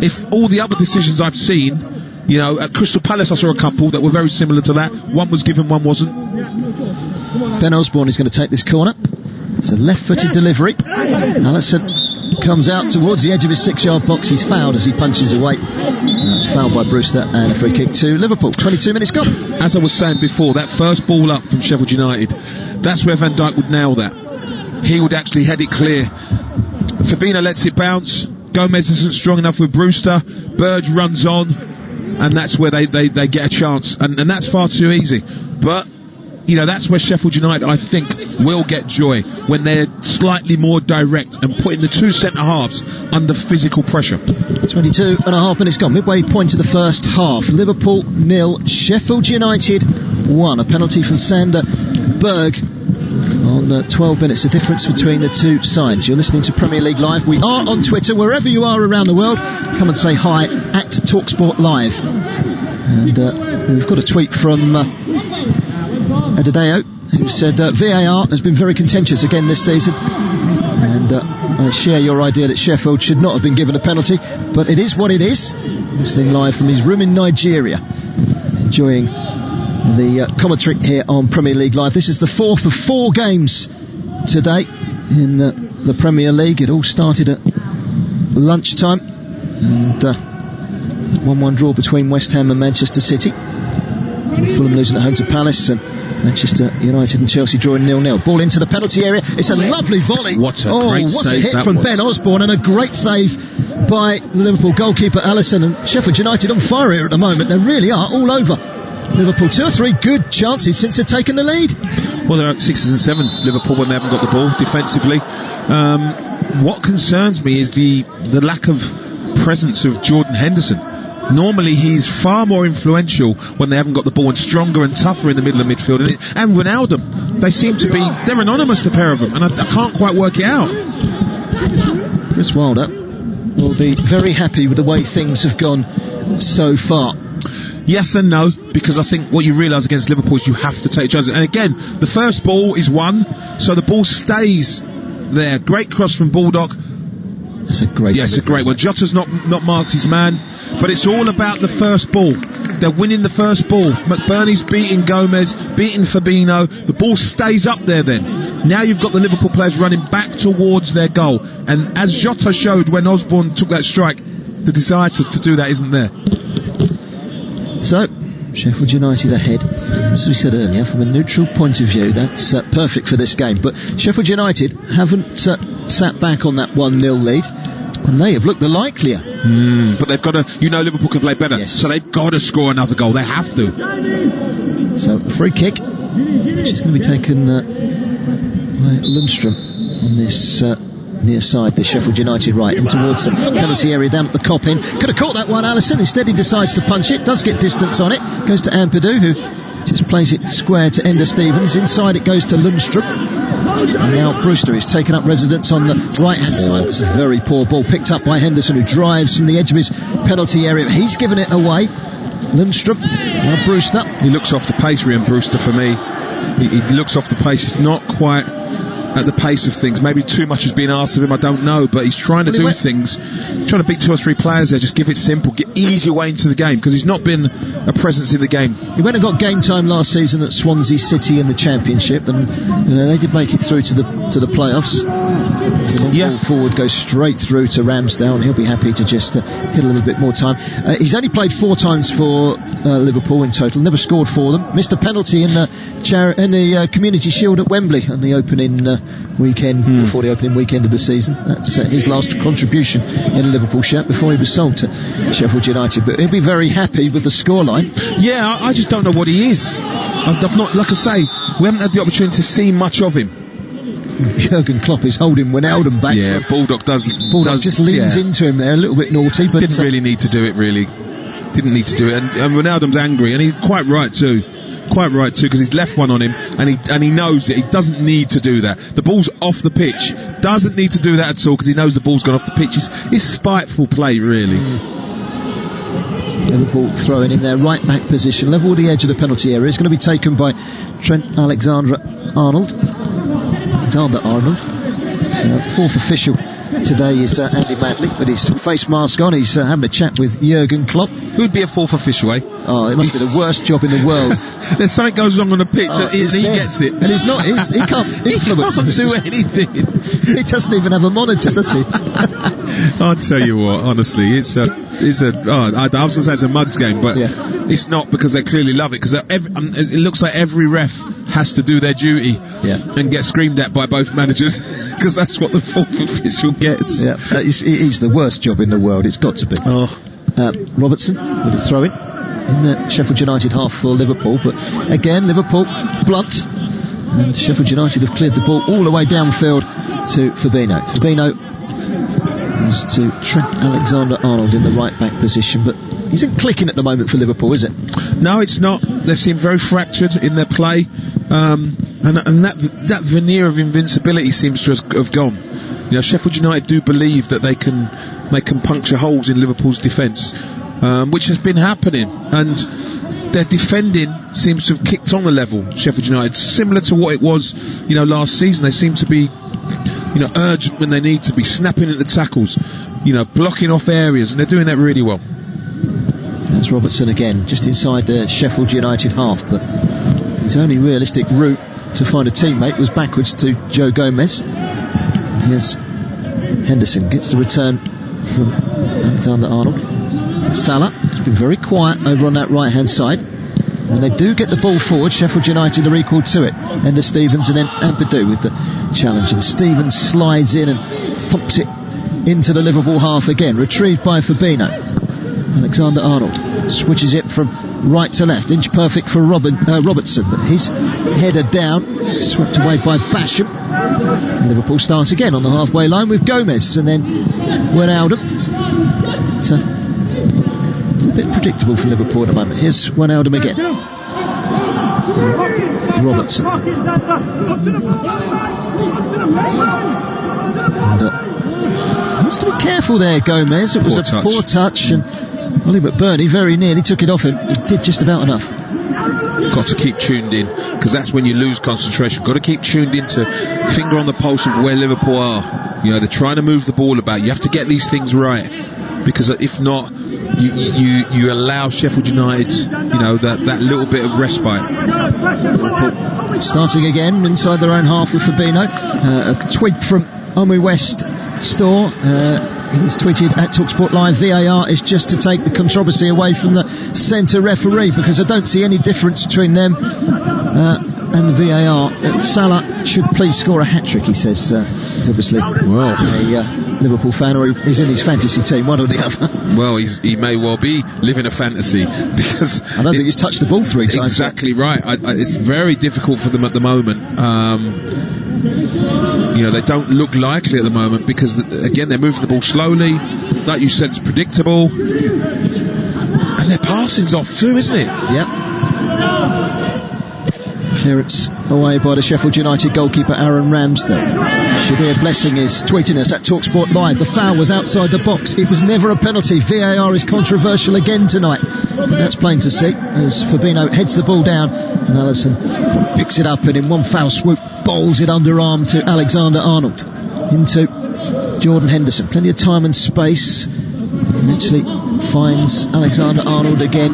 If all the other decisions I've seen, at Crystal Palace I saw a couple that were very similar to that. One was given, one wasn't. Ben Osborne is going to take this corner. It's a left-footed delivery. Alisson comes out towards the edge of his 6-yard box. He's fouled as he punches away. Fouled by Brewster, and a free kick to Liverpool. 22 minutes gone. As I was saying before, that first ball up from Sheffield United, that's where Van Dijk would nail that. He would actually head it clear. Fabinho lets it bounce. Gomez isn't strong enough with Brewster. Burge runs on, and that's where they get a chance. And that's far too easy. But that's where Sheffield United, I think, will get joy, when they're slightly more direct and putting the two centre-halves under physical pressure. 22 and a half minutes gone. Midway point of the first half. Liverpool 0, Sheffield United 1. A penalty from Sander Berg on 12 minutes. The difference between the two sides. You're listening to Premier League Live. We are on Twitter. Wherever you are around the world, come and say hi at TalkSport Live. And we've got a tweet from Adedeo, who said VAR has been very contentious again this season, and I share your idea that Sheffield should not have been given a penalty, but it is what it is. Listening live from his room in Nigeria, enjoying the commentary here on Premier League Live. This is the fourth of 4 games today in the Premier League. It all started at lunchtime, and 1-1 draw between West Ham and Manchester City. Fulham losing at home to Palace, and Manchester United and Chelsea drawing 0-0. Ball into the penalty area. It's a lovely volley. What a hit from Ben Osborne, and a great save by the Liverpool goalkeeper Alisson. And Sheffield United on fire here at the moment. They really are all over Liverpool. 2 or 3 good chances since they've taken the lead. Well, they're at 6s and 7s, Liverpool, when they haven't got the ball defensively. What concerns me is the lack of presence of Jordan Henderson. Normally he's far more influential when they haven't got the ball, and stronger and tougher in the middle of midfield. And Wijnaldum, they seem to be, they're anonymous, the pair of them, and I can't quite work it out. Chris Wilder will be very happy with the way things have gone so far. Yes and no, because I think what you realise against Liverpool is you have to take chances. And again, the first ball is won, so the ball stays there. Great cross from Baldock. That's a great Yes, a great one. Jota's not marked his man, but it's all about the first ball. They're winning the first ball. McBurney's beating Gomez, beating Fabinho. The ball stays up there then. Now you've got the Liverpool players running back towards their goal. And as Jota showed when Osborne took that strike, the desire to do that isn't there. So, Sheffield United ahead. As we said earlier, from a neutral point of view, that's perfect for this game. But Sheffield United haven't sat back on that 1-0 lead, and they have looked the likelier. But they've got to, Liverpool can play better, so they've got to score another goal. They have to. So, a free kick, which is going to be taken by Lundstrom on this near side, the Sheffield United right, in towards the penalty area down at the Kop in. Could have caught that one, Alisson. Instead he decides to punch it, does get distance on it, goes to Ampadu, who just plays it square to Ender Stevens. Inside it goes to Lundstrom, and now Brewster is taken up residence on the right hand side. It's a very poor ball picked up by Henderson, who drives from the edge of his penalty area. He's given it away. Lundstrom, now Brewster. He looks off the pace, Ryan Brewster, for me. He looks off the pace. It's not quite at the pace of things. Maybe too much has been asked of him, I don't know, but he's trying to do things, trying to beat 2 or 3 players there. Just give it simple, get easy way into the game, because he's not been a presence in the game. He went and got game time last season at Swansea City in the Championship, and they did make it through to the playoffs. So ball forward goes straight through to Ramsdale, and he'll be happy to just get a little bit more time. He's only played 4 times for Liverpool in total, never scored for them. Missed a penalty in the Community Shield at Wembley on the opening weekend, before the opening weekend of the season. That's his last contribution in a Liverpool shirt before he was sold to Sheffield United. But he'll be very happy with the scoreline. Yeah, I just don't know what he is. I've not, like I say, we haven't had the opportunity to see much of him. Jurgen Klopp is holding Wijnaldum back. Yeah, Bulldog just leans into him there, a little bit naughty, but didn't really need to do it. Didn't need to do it, and Wijnaldum's angry, and he's quite right too. Because he's left one on him, and he knows it. He doesn't need to do that. The ball's off the pitch. Doesn't need to do that at all, because he knows the ball's gone off the pitch. It's spiteful play, really. Liverpool throwing in their right back position, level with the edge of the penalty area. It's going to be taken by Trent Alexander-Arnold. Fourth official today is Andy Madley, with his face mask on. He's having a chat with Jurgen Klopp. Who'd be a 4th official, eh? Oh, it must be the worst job in the world. There's something goes wrong on the pitch, and he gets it. And he's not. He can't influence. He can't do anything. He doesn't even have a monitor, does he? I'll tell you what, honestly, I was going to say it's a mugs game, but it's not, because they clearly love it, because it looks like every ref has to do their duty and get screamed at by both managers, because that's what the 4th official gets. Yeah, he's the worst job in the world. It's got to be. Robertson with a throw in the Sheffield United half for Liverpool, but again Liverpool blunt, and Sheffield United have cleared the ball all the way downfield to Fabinho. Fabinho goes to Trent Alexander-Arnold in the right back position, but isn't clicking at the moment for Liverpool, is it? No, it's not. They seem very fractured in their play, and that veneer of invincibility seems to have gone. Sheffield United do believe that they can puncture holes in Liverpool's defence, which has been happening, and their defending seems to have kicked on a level. Sheffield United, similar to what it was, last season. They seem to be, urgent when they need to be, snapping at the tackles, blocking off areas, and they're doing that really well. There's Robertson again, just inside the Sheffield United half, but his only realistic route to find a teammate was backwards to Joe Gomez. Here's Henderson, gets the return from Alexander-Arnold. Salah has been very quiet over on that right hand side. When they do get the ball forward, Sheffield United are equal to it. Ender Stevens and then Ampadu with the challenge, and Stevens slides in and thumps it into the Liverpool half again, retrieved by Fabinho. Alexander-Arnold switches it from right to left, inch perfect for Robertson, but his header down, swept away by Basham. And Liverpool starts again on the halfway line with Gomez, and then Wijnaldum. It's a little bit predictable for Liverpool at the moment. Here's Wijnaldum again. Robertson. And, wants to be careful there, Gomez. It was a poor touch, and Ollie McBurney very nearly took it off him. He did just about enough. Got to keep tuned in, because that's when you lose concentration. Got to keep tuned in to finger on the pulse of where Liverpool are. They're trying to move the ball about. You have to get these things right, because if not, you allow Sheffield United, that little bit of respite. Starting again inside their own half with Fabinho. A tweet from Omu West Store. He's tweeted at TalkSport Live, VAR is just to take the controversy away from the centre referee, because I don't see any difference between them and the VAR. Salah should please score a hat-trick, he says. He's obviously a Liverpool fan, or he's in his fantasy team, one or the other. Well, he may well be living a fantasy, because I don't think he's touched the ball 3 times. Exactly right. It's very difficult for them at the moment. You know, they don't look likely at the moment because, again, they're moving the ball slowly. Like you said, it's predictable. And their passing's off too, isn't it? Yep. Clearance away by the Sheffield United goalkeeper Aaron Ramsdale. Shadir Blessing is tweeting us at TalkSport Live. The foul was outside the box. It was never a penalty. VAR is controversial again tonight. But that's plain to see as Fabinho heads the ball down and Alisson picks it up and in one foul swoop bowls it underarm to Alexander-Arnold into Jordan Henderson. Plenty of time and space. Eventually finds Alexander-Arnold again.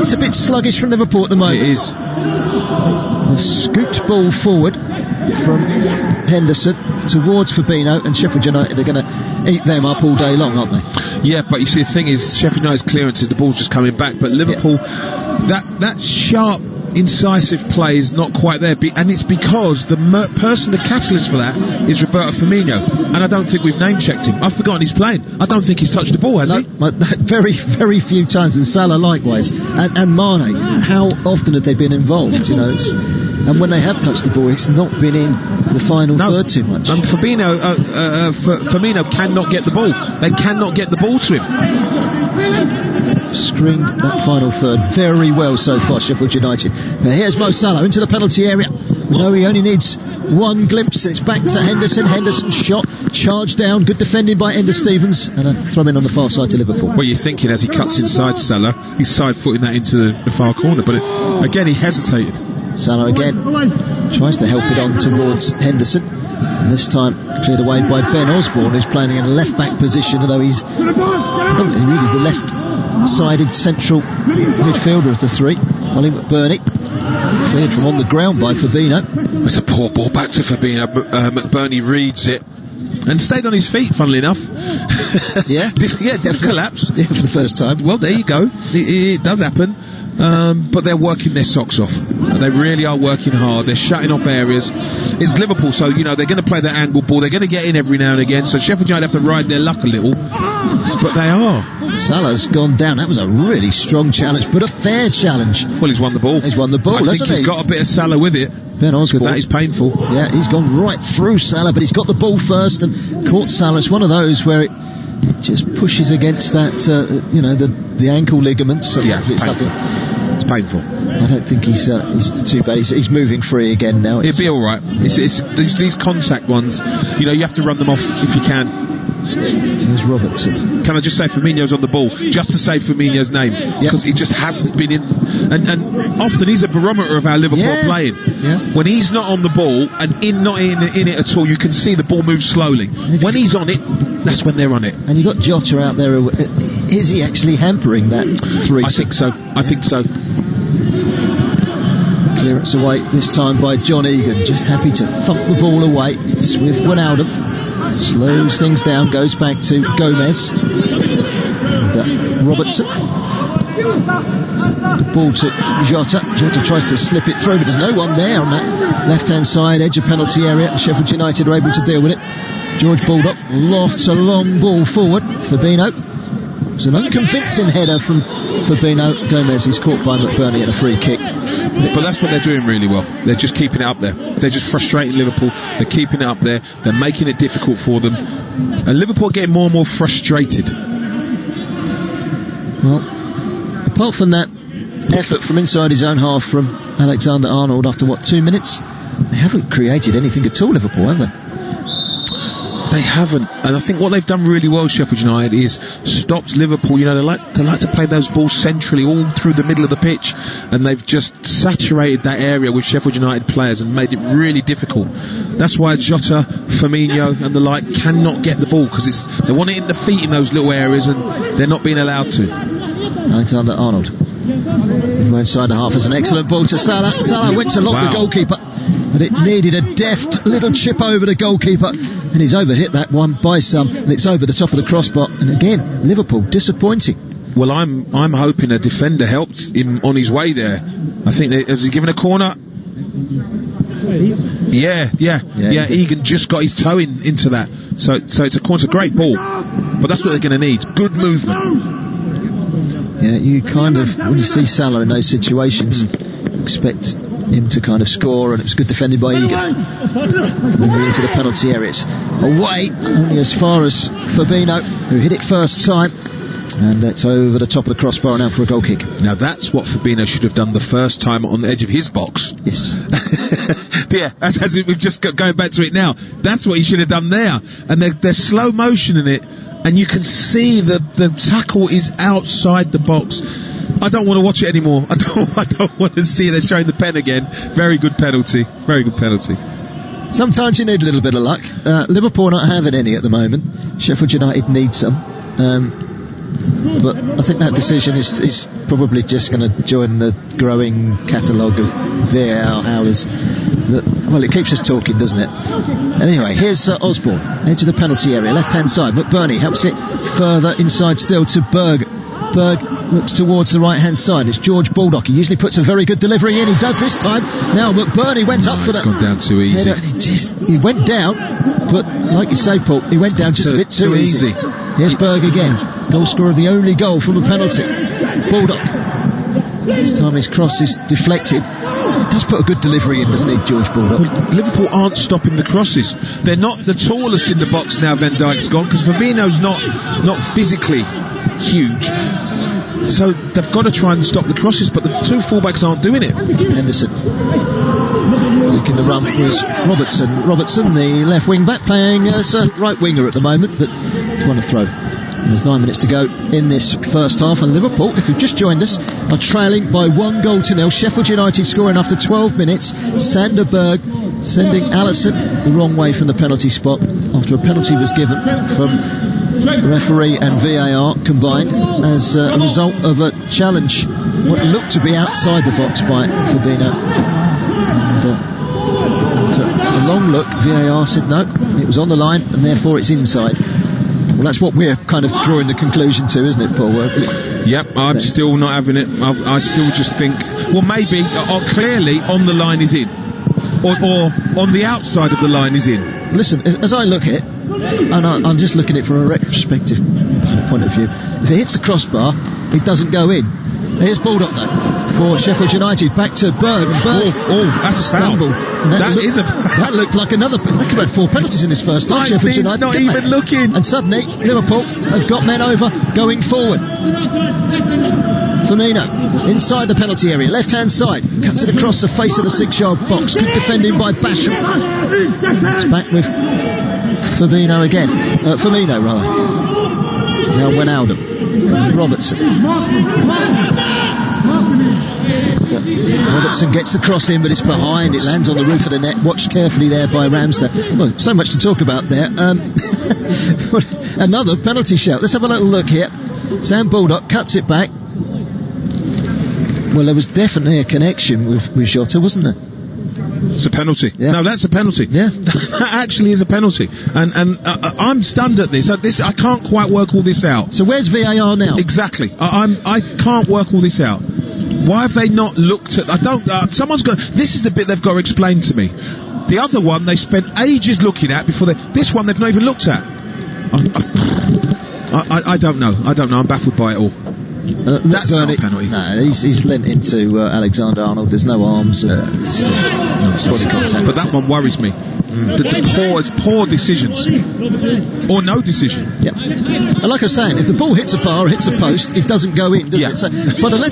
It's a bit sluggish from Liverpool at the moment. It is. A scooped ball forward from Henderson towards Fabinho, and Sheffield United are going to eat them up all day long, aren't they? Yeah, but you see, the thing is, Sheffield United's clearances, the ball's just coming back, but Liverpool, that sharp, incisive play is not quite there, and it's because the catalyst for that is Roberto Firmino, and I don't think we've name-checked him. I've forgotten he's playing. I don't think he's touched the ball, has he? Very, very few times, and Salah likewise, and Mane. How often have they been involved? You know, and when they have touched the ball, it's not been in the final third too much. And Firmino cannot get the ball. They cannot get the ball to him. Screened that final third very well so far, Sheffield United. But here's Mo Salah into the penalty area. No, he only needs one glimpse. It's back to Henderson. Henderson's shot, charged down, good defending by Ender Stevens, and a throw in on the far side to Liverpool. Well, you're thinking as he cuts inside Salah, he's side-footing that into the far corner, but again he hesitated. Salah again tries to help it on towards Henderson, and this time cleared away by Ben Osborne, who's playing in a left-back position, although he's really the left-sided central midfielder of the three. Ollie McBurney cleared from on the ground by Fabinho. It's a poor ball back to Fabinho. McBurney reads it and stayed on his feet, funnily enough. Didn't collapse. Yeah, for the first time. Well, there you go. It does happen. But they're working their socks off. They really are working hard. They're shutting off areas. It's Liverpool, so you know they're going to play their angle ball. They're going to get in every now and again. So Sheffield United have to ride their luck a little, but they are. Salah's gone down. That was a really strong challenge, but a fair challenge. Well, he's won the ball. He's won the ball. I think he's got a bit of Salah with it. Ben Osborne. That is painful. Yeah, he's gone right through Salah, but he's got the ball first and caught Salah. It's one of those where it just pushes against that, the ankle ligaments. Yeah, it's painful. It's painful. I don't think he's too bad. He's moving free again now. He'll be all right. It's these contact ones. You know, you have to run them off if you can. There's Robertson. Can I just say Firmino's on the ball just to say Firmino's name because he just hasn't been in, and often he's a barometer of how Liverpool are playing. Yeah. When he's not on the ball and not in it at all, you can see the ball move slowly. When he's on it, that's when they're on it. And you got Jota out there. Is he actually hampering that 3? I think so. Clearance away this time by John Egan, just happy to thump the ball away. It's with Wijnaldum. Slows things down, goes back to Gomez and Robertson. The ball to Jota. Jota tries to slip it through, but there's no one there on that left-hand side edge of penalty area. Sheffield United are able to deal with it. George Baldock lofts a long ball forward. Fabinho. It's an unconvincing header from Fabinho. Gomez is caught by McBurney at a free kick. But that's what they're doing really well. They're just keeping it up there. They're just frustrating Liverpool. They're keeping it up there. They're making it difficult for them. And Liverpool are getting more and more frustrated. Well, apart from that effort from inside his own half from Alexander-Arnold after 2 minutes, they haven't created anything at all, Liverpool, have they? They haven't, and I think what they've done really well, Sheffield United, is stopped Liverpool. You know, they like to play those balls centrally, all through the middle of the pitch, and they've just saturated that area with Sheffield United players and made it really difficult. That's why Jota, Firmino, and the like cannot get the ball because they want it in the feet in those little areas, and they're not being allowed to. Alexander-Arnold. Inside the half is an excellent ball to Salah. Salah went to lock the goalkeeper, but it needed a deft little chip over the goalkeeper, and he's overhit that one by some, and it's over the top of the crossbar. And again, Liverpool disappointing. Well, I'm hoping a defender helped him on his way there. I think has he given a corner? Yeah. Egan just got his toe into that, so it's a corner. It's a great ball, but that's what they're going to need. Good movement. Yeah, you kind of, when you see Salah in those situations, expect him to kind of score, and it was good defending by Egan. Moving into the penalty areas. Away, only as far as Fabinho, who hit it first time. And it's over the top of the crossbar now for a goal kick. Now that's what Fabinho should have done the first time on the edge of his box. Yes. Yeah, as we've just got going back to it now. That's what he should have done there. And they're slow motion in it, and you can see the tackle is outside the box. I don't want to watch it anymore. I don't want to see it. They're showing the pen again. Very good penalty. Very good penalty. Sometimes you need a little bit of luck. Liverpool are not having any at the moment. Sheffield United need some. But I think that decision is probably just going to join the growing catalogue of VAR howlers. Well, it keeps us talking, doesn't it? Anyway, here's Osborne, edge of the penalty area, left-hand side. McBurney helps it further inside still to Berg. Berg looks towards the right-hand side. It's George Baldock. He usually puts a very good delivery in. He does this time. Now McBurney went up for that. It's gone down too easy. He went down, but like you say, Paul, he went down just a bit too easy. Here's Berg again. Goal scorer of the only goal from a penalty. Baldock. This time his cross is deflected. He does put a good delivery in, doesn't he, George Baldock? Well, Liverpool aren't stopping the crosses. They're not the tallest in the box now. Van Dijk's gone because Firmino's not physically huge. So they've got to try and stop the crosses, but the two fullbacks aren't doing it. Henderson. Making the run was Robertson. Robertson, the left wing back, playing as a right winger at the moment, but it's won a throw. And there's 9 minutes to go in this first half, and Liverpool, if you've just joined us, are trailing by 1-0. Sheffield United scoring after 12 minutes. Sander Berg sending Alisson the wrong way from the penalty spot after a penalty was given from referee and VAR combined as a result of a challenge, what looked to be outside the box by Fabinho. And after a long look, VAR said no, it was on the line and therefore it's inside. Well, that's what we're kind of drawing the conclusion to, isn't it, Paul? Yep, I'm still not having it. I still just think, well, maybe, or clearly on the line is in, or on the outside of the line is in. Listen, as I look at it, and I'm just looking at it from a retrospective point of view, if it hits the crossbar, it doesn't go in. Here's Baldock though for Sheffield United, back to Berg. That's a foul. That looked like another. They could have had 4 penalties in this first time. Sheffield United not even looking, and suddenly Liverpool have got men over going forward. Firmino inside the penalty area, left hand side, cuts it across the face of the 6-yard box. Good defending by Basham. It's back with Fabinho again. Firmino rather. Now Wijnaldum. Robertson. Robertson gets the cross in, but it's behind. It lands on the roof of the net. Watched carefully there by Ramsdale. Well, so much to talk about there. Another penalty shout. Let's have a little look here. Sam Baldock cuts it back. Well, there was definitely a connection with Jota, wasn't there? It's a penalty. Yeah. No, that's a penalty. Yeah. That actually is a penalty. And I'm stunned at this. I can't quite work all this out. So where's VAR now? Exactly. I can't work all this out. Why have they not looked at... someone's got... This is the bit they've got to explain to me. The other one they spent ages looking at before they... This one they've not even looked at. I don't know. I'm baffled by it all. That's not a penalty. No, he's lent into Alexander-Arnold. There's no arms. It's body contact. But that one worries me. The poor decisions. Or no decision. Yeah. And like I was saying, if the ball hits a bar or hits a post, it doesn't go in, does it? So, but I'm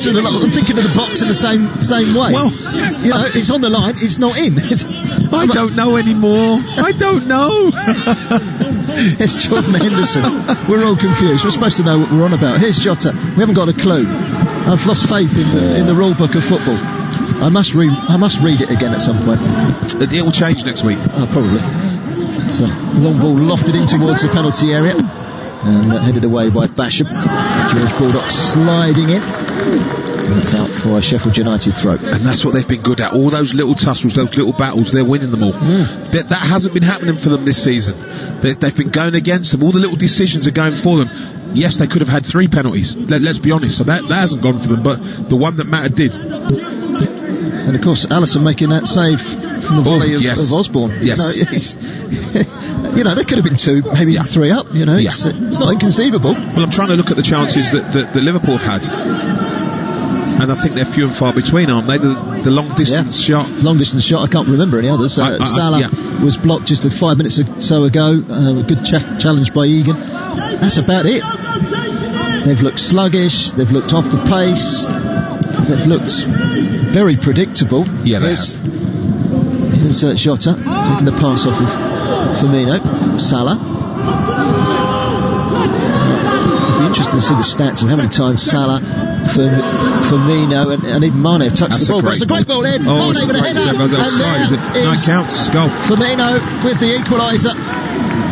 thinking of the box in the same way. Well, it's on the line, it's not in. I don't know anymore. I don't know. It's Jordan Henderson. We're all confused. We're supposed to know what we're on about. Here's Jota. We haven't got a clue. I've lost faith in the rule book of football. I must read it again at some point. It will change next week. Probably. So long ball lofted in towards the penalty area and headed away by Basham. George Baldock sliding in. That's out for a Sheffield United throw. And that's what they've been good at. All those little tussles, those little battles, they're winning them all. That hasn't been happening for them this season. They've been going against them. All the little decisions are going for them. Yes, they could have had 3 penalties. Let's be honest. So that hasn't gone for them, but the one that mattered did. And of course, Alisson making that save from the volley of Osborne. Yes. There could have been 2, maybe 3 up. It's not inconceivable. Well, I'm trying to look at the chances that Liverpool have had. And I think they're few and far between, aren't they? The long distance shot. Long distance shot, I can't remember any others. Salah was blocked just 5 minutes or so ago. A good challenge by Egan. That's about it. They've looked sluggish, they've looked off the pace, they've looked very predictable. Yeah, they have. Here's Jota taking the pass off of Firmino. Salah. It'd be interesting to see the stats of how many times Salah, Firmino and even Mane have touched the ball. But it's a great ball in. Oh, Mane with a header. Nice counts, goal. Firmino with the equaliser.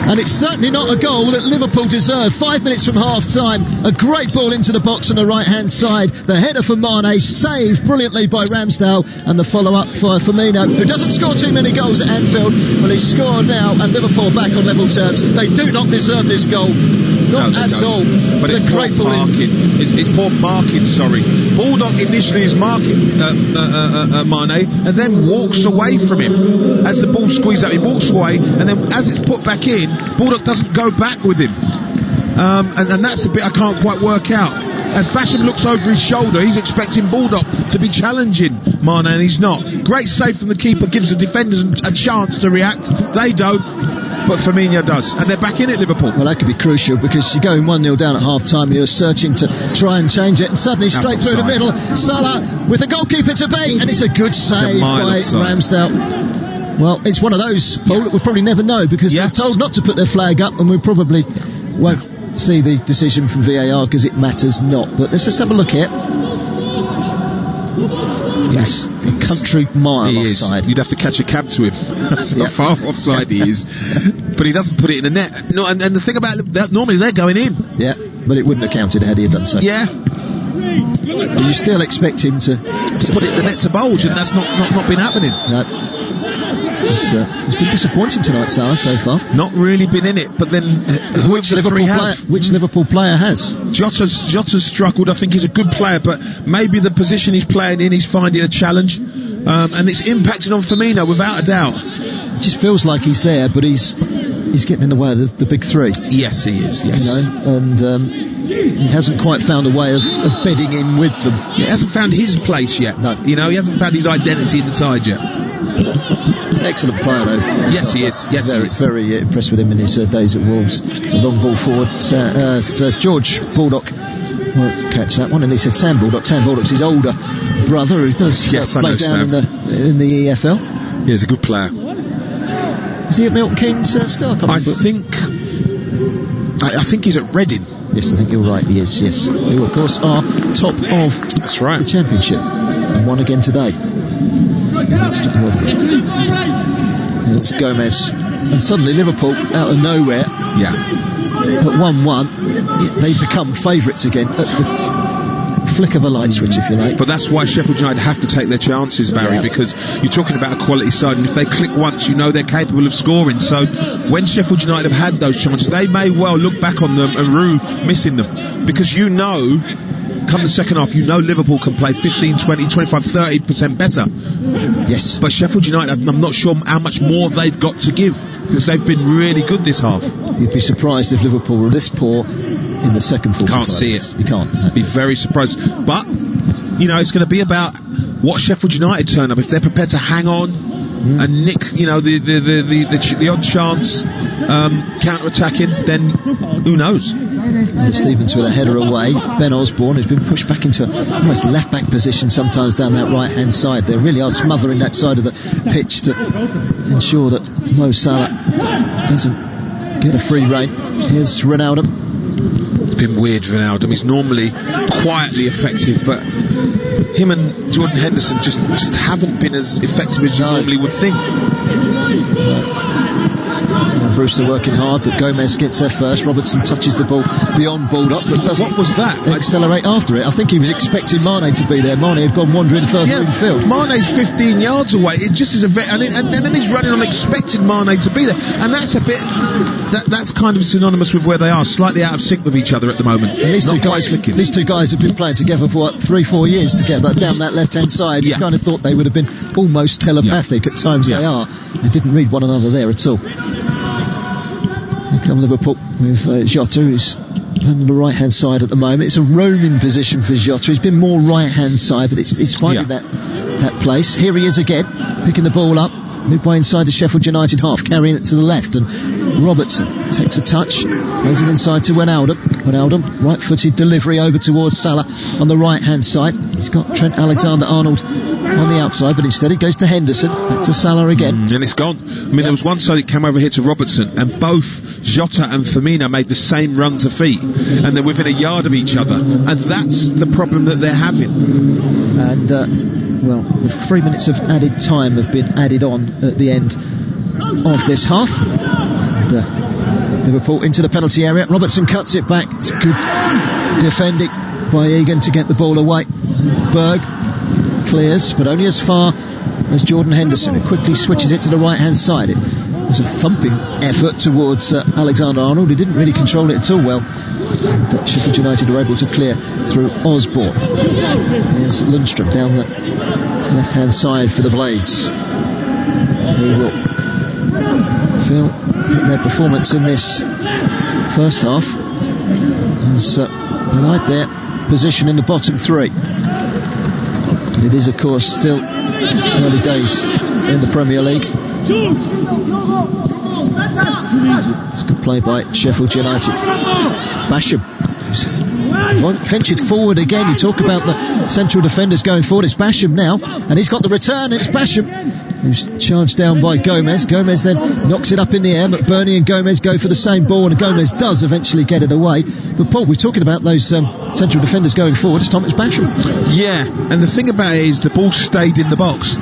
And it's certainly not a goal that Liverpool deserve. 5 minutes from half-time, a great ball into the box on the right-hand side. The header for Mane, saved brilliantly by Ramsdale, and the follow-up for Firmino, who doesn't score too many goals at Anfield. Well, he's scored now, and Liverpool back on level terms. They do not deserve this goal. Not at all. But it's poor marking. It's poor marking, sorry. Baldock initially is marking Mane, and then walks away from him. As the ball squeezes out, he walks away, and then as it's put back in, Baldock doesn't go back with him. And that's the bit I can't quite work out. As Basham looks over his shoulder, he's expecting Baldock to be challenging Mane, and he's not. Great save from the keeper, gives the defenders a chance to react. They don't, but Firmino does. And they're back in it, Liverpool. Well, that could be crucial, because you're going 1-0 down at half-time, you're searching to try and change it, and suddenly straight through the middle, Salah with the goalkeeper to beat, and it's a good save by Ramsdale. Well, it's one of those, Paul, that we'll probably never know, because they're told not to put their flag up, and we probably won't see the decision from VAR because it matters not. But let's just have a look here. He's a country mile offside. You'd have to catch a cab to him. That's how far offside he is. But he doesn't put it in the net. No, and the thing about it, normally they're going in. Yeah, but it wouldn't have counted had he had done so. Yeah. But you still expect him to put it in the net to bulge, and that's not been happening. No. He's been disappointing tonight, Salah, so far. Not really been in it, but then which Liverpool player has? Jota's struggled. I think he's a good player, but maybe the position he's playing in, he's finding a challenge, and it's impacting on Firmino without a doubt. It just feels like he's there, but he's getting in the way of the big three. Yes, he is. Yes, and he hasn't quite found a way of bedding in with them. He hasn't found his place yet. No, he hasn't found his identity in the side yet. Excellent player, though. Yes, he is. Yes, he is. Very impressed with him in his days at Wolves. It's a long ball forward. George Baldock won't catch that one, and he said Sam Baldock. Sam Baldock's his older brother, who does play down in the EFL. Yeah, he's a good player. Is he at Milton Keynes still? I think he's at Reading. Yes, I think you're right. He is. Yes, who of course are top of the Championship and won again today. It's Gomez, and suddenly Liverpool out of nowhere. At 1-1, they become favourites again at the flick of a light switch, if you like. But that's why Sheffield United have to take their chances, Barry, because you're talking about a quality side, and if they click once, they're capable of scoring. So when Sheffield United have had those chances, they may well look back on them and rue missing them, because come the second half, Liverpool can play 15, 20, 25, 30% better. Yes. But Sheffield United, I'm not sure how much more they've got to give, because they've been really good this half. You'd be surprised if Liverpool were this poor in the second 45. Can't see it. You can't. Be very surprised. But, it's going to be about what Sheffield United turn up. If they're prepared to hang on and nick, the odd chance counter-attacking, then who knows? Stevens with a header away. Ben Osborne has been pushed back into almost left-back position sometimes down that right-hand side. They really are smothering that side of the pitch to ensure that Mo Salah doesn't get a free rein. Here's Wijnaldum. Been weird, Wijnaldum. He's normally quietly effective, but him and Jordan Henderson just haven't been as effective as you normally would think. Brewster working hard, but Gomez gets there first. Robertson touches the ball beyond Baldock, but doesn't. What was that? Accelerate after it. I think he was expecting Mane to be there. Mane had gone wandering further infield. Mane's 15 yards away. It just is and then he's running on expecting Mane to be there, and that's a bit. That's kind of synonymous with where they are, slightly out of sync with each other at the moment. And these two guys have been playing together for 3-4 years together down that left-hand side. You kind of thought they would have been almost telepathic at times. They are. They didn't read one another there at all. Here come Liverpool with Jota, who's on the right-hand side at the moment. It's a roaming position for Jota. He's been more right-hand side, but it's finding that place. Here he is again, picking the ball up. Midway inside the Sheffield United half, carrying it to the left, and Robertson takes a touch, plays it inside to Wijnaldum, right-footed delivery over towards Salah on the right-hand side. He's got Trent Alexander-Arnold on the outside, but instead it goes to Henderson, back to Salah again. And it's gone. I mean, there was one side that came over here to Robertson, and both Jota and Firmino made the same run to feet, and they're within a yard of each other, and that's the problem that they're having. And, well, 3 minutes of added time have been added on at the end of this half. Liverpool into the penalty area. Robertson cuts it back. It's good defending by Egan to get the ball away. Berg clears, but only as far as Jordan Henderson, who quickly switches it to the right-hand side. It was a thumping effort towards Alexander-Arnold, who didn't really control it at all well. But Sheffield United were able to clear through Osborne. There's Lundstrom down the left-hand side for the Blades, who will feel their performance in this first half as they like their position in the bottom three. It is, of course, still early days in the Premier League. It's a good play by Sheffield United. Basham ventured forward again. You talk about the central defenders going forward. It's Basham now, and he's got the return. It's Basham who's charged down by Gomez. Gomez then knocks it up in the air. McBurney and Gomez go for the same ball, and Gomez does eventually get it away. But Paul, we're talking about those central defenders going forward. It's Thomas Basham. Yeah, and the thing about it is the ball stayed in the box.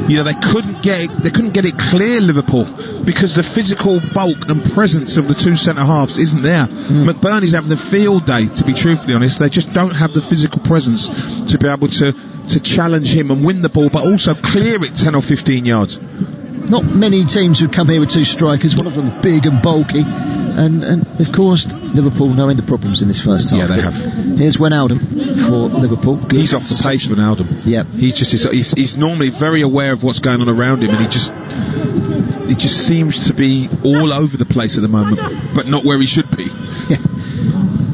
You know, they couldn't get it clear, Liverpool, because the physical bulk and presence of the two centre halves isn't there. McBurney's having the field day, to be truthfully honest. They just don't have the physical presence to be able to challenge him and win the ball, but also clear it 10 or 15 yards. Not many teams would come here with two strikers, one of them big and bulky, and of course Liverpool no end of problems in this first half. Yeah, they have. Here's Wijnaldum for Liverpool. Good. He's off the pace, Wijnaldum. Yeah, he's normally very aware of what's going on around him, and he just seems to be all over the place at the moment, but not where he should be. Yeah.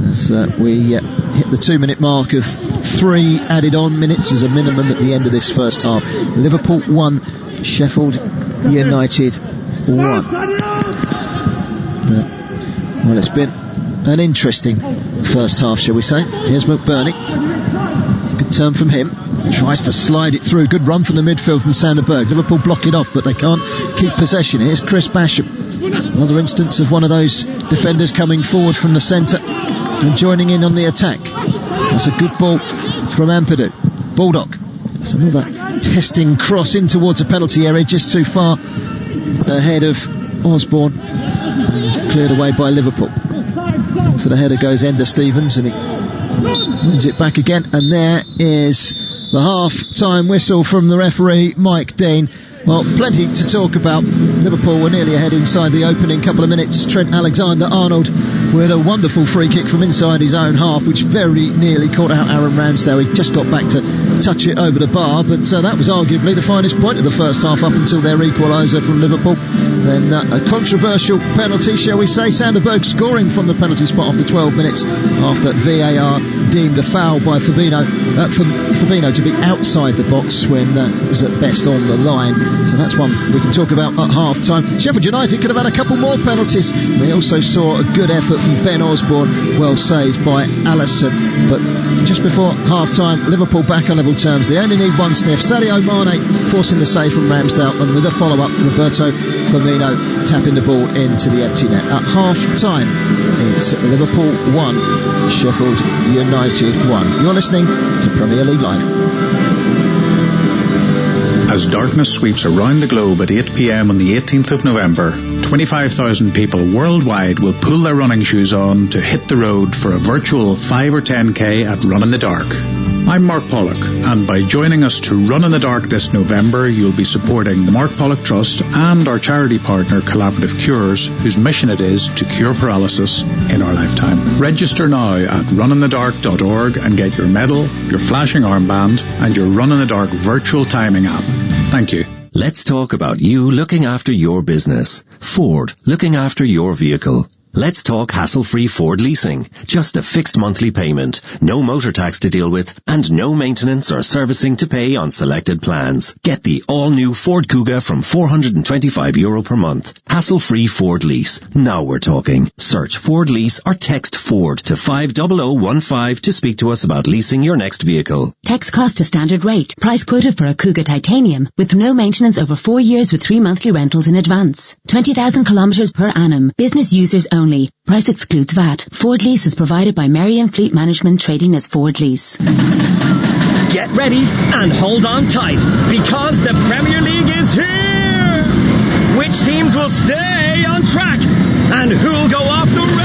As we hit the 2 minute mark of 3 added on minutes as a minimum at the end of this first half. Liverpool 1, Sheffield United 1. Well, it's been an interesting first half, shall we say. Here's McBurney. Good turn from him. Tries to slide it through. Good run from the midfield from Sanderberg. Liverpool block it off, but they can't keep possession. Here's Chris Basham. Another instance of one of those defenders coming forward from the centre and joining in on the attack. That's a good ball from Ampadu. Baldock. That's another testing cross in towards a penalty area, just too far ahead of Osborne, and cleared away by Liverpool. And for the header goes Ender Stevens, and he wins it back again. And there is the half-time whistle from the referee, Mike Dean. Well, plenty to talk about. Liverpool were nearly ahead inside the opening couple of minutes. Trent Alexander-Arnold with a wonderful free kick from inside his own half, which very nearly caught out Aaron Ramsdale. He just got back to touch it over the bar, but that was arguably the finest point of the first half up until their equaliser from Liverpool. Then a controversial penalty, shall we say. Sanderberg scoring from the penalty spot after 12 minutes after VAR deemed a foul by Fabinho to be outside the box when it was at best on the line. So that's one we can talk about at half-time. Sheffield United could have had a couple more penalties. They also saw a good effort from Ben Osborne, well saved by Alisson. But just before half-time, Liverpool back on level terms. They only need one sniff. Sadio Mane forcing the save from Ramsdale, and with a follow-up, Roberto Firmino tapping the ball into the empty net. At half-time, it's Liverpool 1, Sheffield United 1. You're listening to Premier League Live. As darkness sweeps around the globe at 8 p.m. on the 18th of November, 25,000 people worldwide will pull their running shoes on to hit the road for a virtual 5 or 10k at Run in the Dark. I'm Mark Pollock, and by joining us to Run in the Dark this November, you'll be supporting the Mark Pollock Trust and our charity partner Collaborative Cures, whose mission it is to cure paralysis in our lifetime. Register now at runinthedark.org and get your medal, your flashing armband, and your Run in the Dark virtual timing app. Thank you. Let's talk about you looking after your business. Ford, looking after your vehicle. Let's talk hassle-free Ford leasing. Just a fixed monthly payment, no motor tax to deal with, and no maintenance or servicing to pay on selected plans. Get the all-new Ford Kuga from €425 per month. Hassle-free Ford lease. Now we're talking. Search Ford lease or text Ford to 50015 to speak to us about leasing your next vehicle. Text cost to standard rate. Price quoted for a Kuga Titanium with no maintenance over 4 years with 3 monthly rentals in advance. 20,000 kilometres per annum. Business users only. Price excludes VAT. Ford Lease is provided by Merriam Fleet Management, trading as Ford Lease. Get ready and hold on tight, because the Premier League is here! Which teams will stay on track, and who'll go off the rail?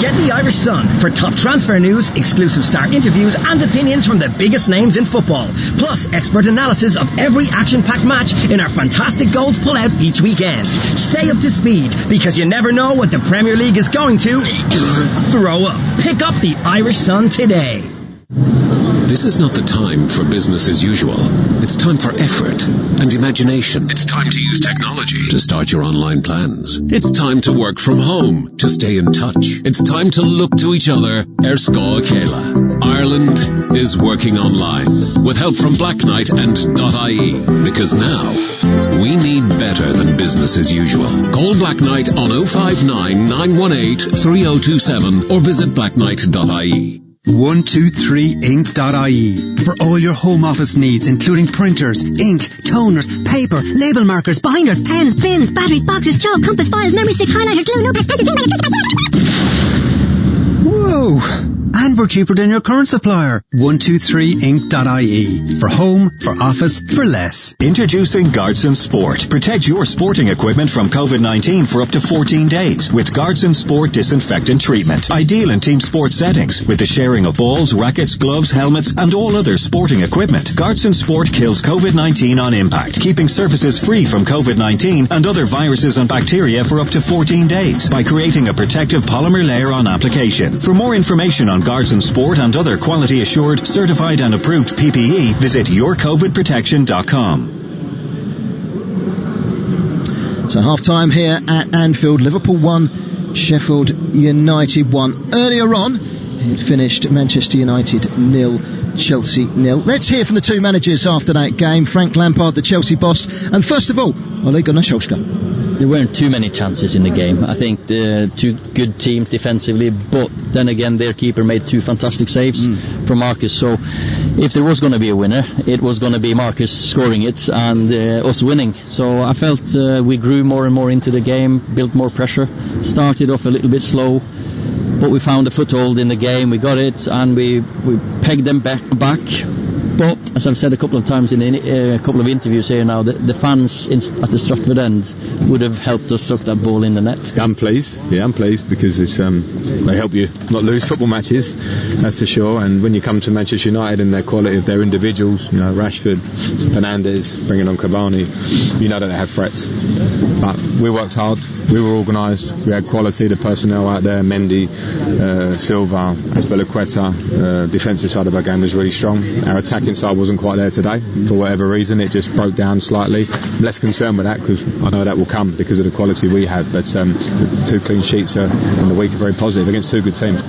Get the Irish Sun for top transfer news, exclusive star interviews and opinions from the biggest names in football, plus expert analysis of every action-packed match in our fantastic goals pull-out each weekend. Stay up to speed, because you never know what the Premier League is going to throw up. Pick up the Irish Sun today. This is not the time for business as usual. It's time for effort and imagination. It's time to use technology to start your online plans. It's time to work from home to stay in touch. It's time to look to each other. Scoil Céile. Ireland is working online with help from Black Knight and .ie, because now we need better than business as usual. Call Black Knight on 059 918 3027 or visit blackknight.ie. 123ink.ie for all your home office needs, including printers, ink, toners, paper, label markers, binders, pens, bins, batteries, boxes, chalk, compass, files, memory sticks, highlighters, glue, notepads, pencils. Whoa! And we're cheaper than your current supplier. 123ink.ie for home, for office, for less. Introducing Guardson Sport. Protect your sporting equipment from COVID-19 for up to 14 days with Guardson Sport disinfectant treatment. Ideal in team sport settings with the sharing of balls, rackets, gloves, helmets, and all other sporting equipment. Guardson Sport kills COVID-19 on impact, keeping surfaces free from COVID-19 and other viruses and bacteria for up to 14 days by creating a protective polymer layer on application. For more information on Guardson Sport and other quality assured, certified and approved PPE, visit yourcovidprotection.com. So half time here at Anfield. Liverpool 1, Sheffield United 1. Earlier on, it finished Manchester United 0, Chelsea 0. Let's hear from the two managers after that game. Frank Lampard, the Chelsea boss, and first of all, Ole Gunnar Solskjaer. There weren't too many chances in the game. I think the two good teams defensively, but then again their keeper made two fantastic saves from Marcus. So if there was going to be a winner, it was going to be Marcus scoring it and us winning. So I felt we grew more and more into the game, built more pressure, started off a little bit slow, but we found a foothold in the game. We got it and we pegged them back. But as I've said a couple of times in a couple of interviews here now, the fans at the Stratford end would have helped us suck that ball in the net. I'm pleased because it's, they help you not lose football matches, that's for sure. And when you come to Manchester United and their quality of their individuals, you know, Rashford, Fernandes, bringing on Cavani, you know that they have threats. But we worked hard, we were organised, we had quality, the personnel out there, Mendy, Silva, Azpilicueta. Defensive side of our game was really strong. Our attacking side wasn't quite there today for whatever reason. It just broke down slightly. I'm less concerned with that because I know that will come because of the quality we had. But the two clean sheets in the week are very positive against two good teams.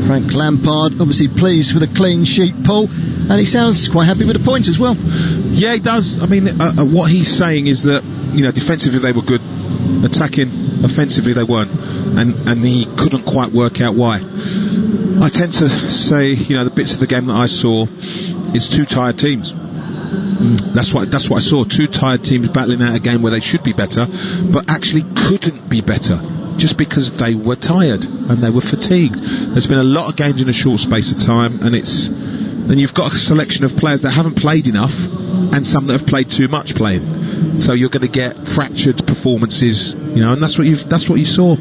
Frank Lampard obviously pleased with a clean sheet, Paul, and he sounds quite happy with the points as well. Yeah, he does. I mean, what he's saying is that, you know, defensively they were good, attacking, offensively they weren't, and he couldn't quite work out why. I tend to say, you know, the bits of the game that I saw, it's two tired teams. That's what I saw. Two tired teams battling out a game where they should be better, but actually couldn't be better just because they were tired and they were fatigued. There's been a lot of games in a short space of time, and you've got a selection of players that haven't played enough and some that have played too much playing. So you're going to get fractured performances, you know, and that's what you saw.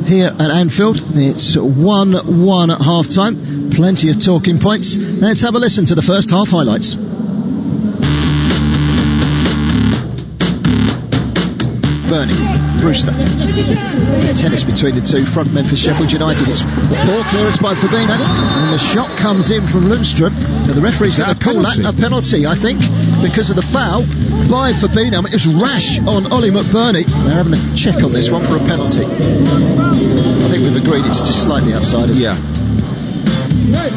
Here at Anfield, it's 1-1 at half-time. Plenty of talking points. Let's have a listen to the first half highlights. Bernie, Brewster. Tennis between the two frontmen for Sheffield United. It's a poor clearance by Fabinho, and the shot comes in from Lundstrom. Now the referee's going to call that a penalty, I think. because of the foul by Fabinho. I mean, it was rash on Ollie McBurney. They're having a check on this one for a penalty. I think we've agreed it's just slightly outside, isn't it?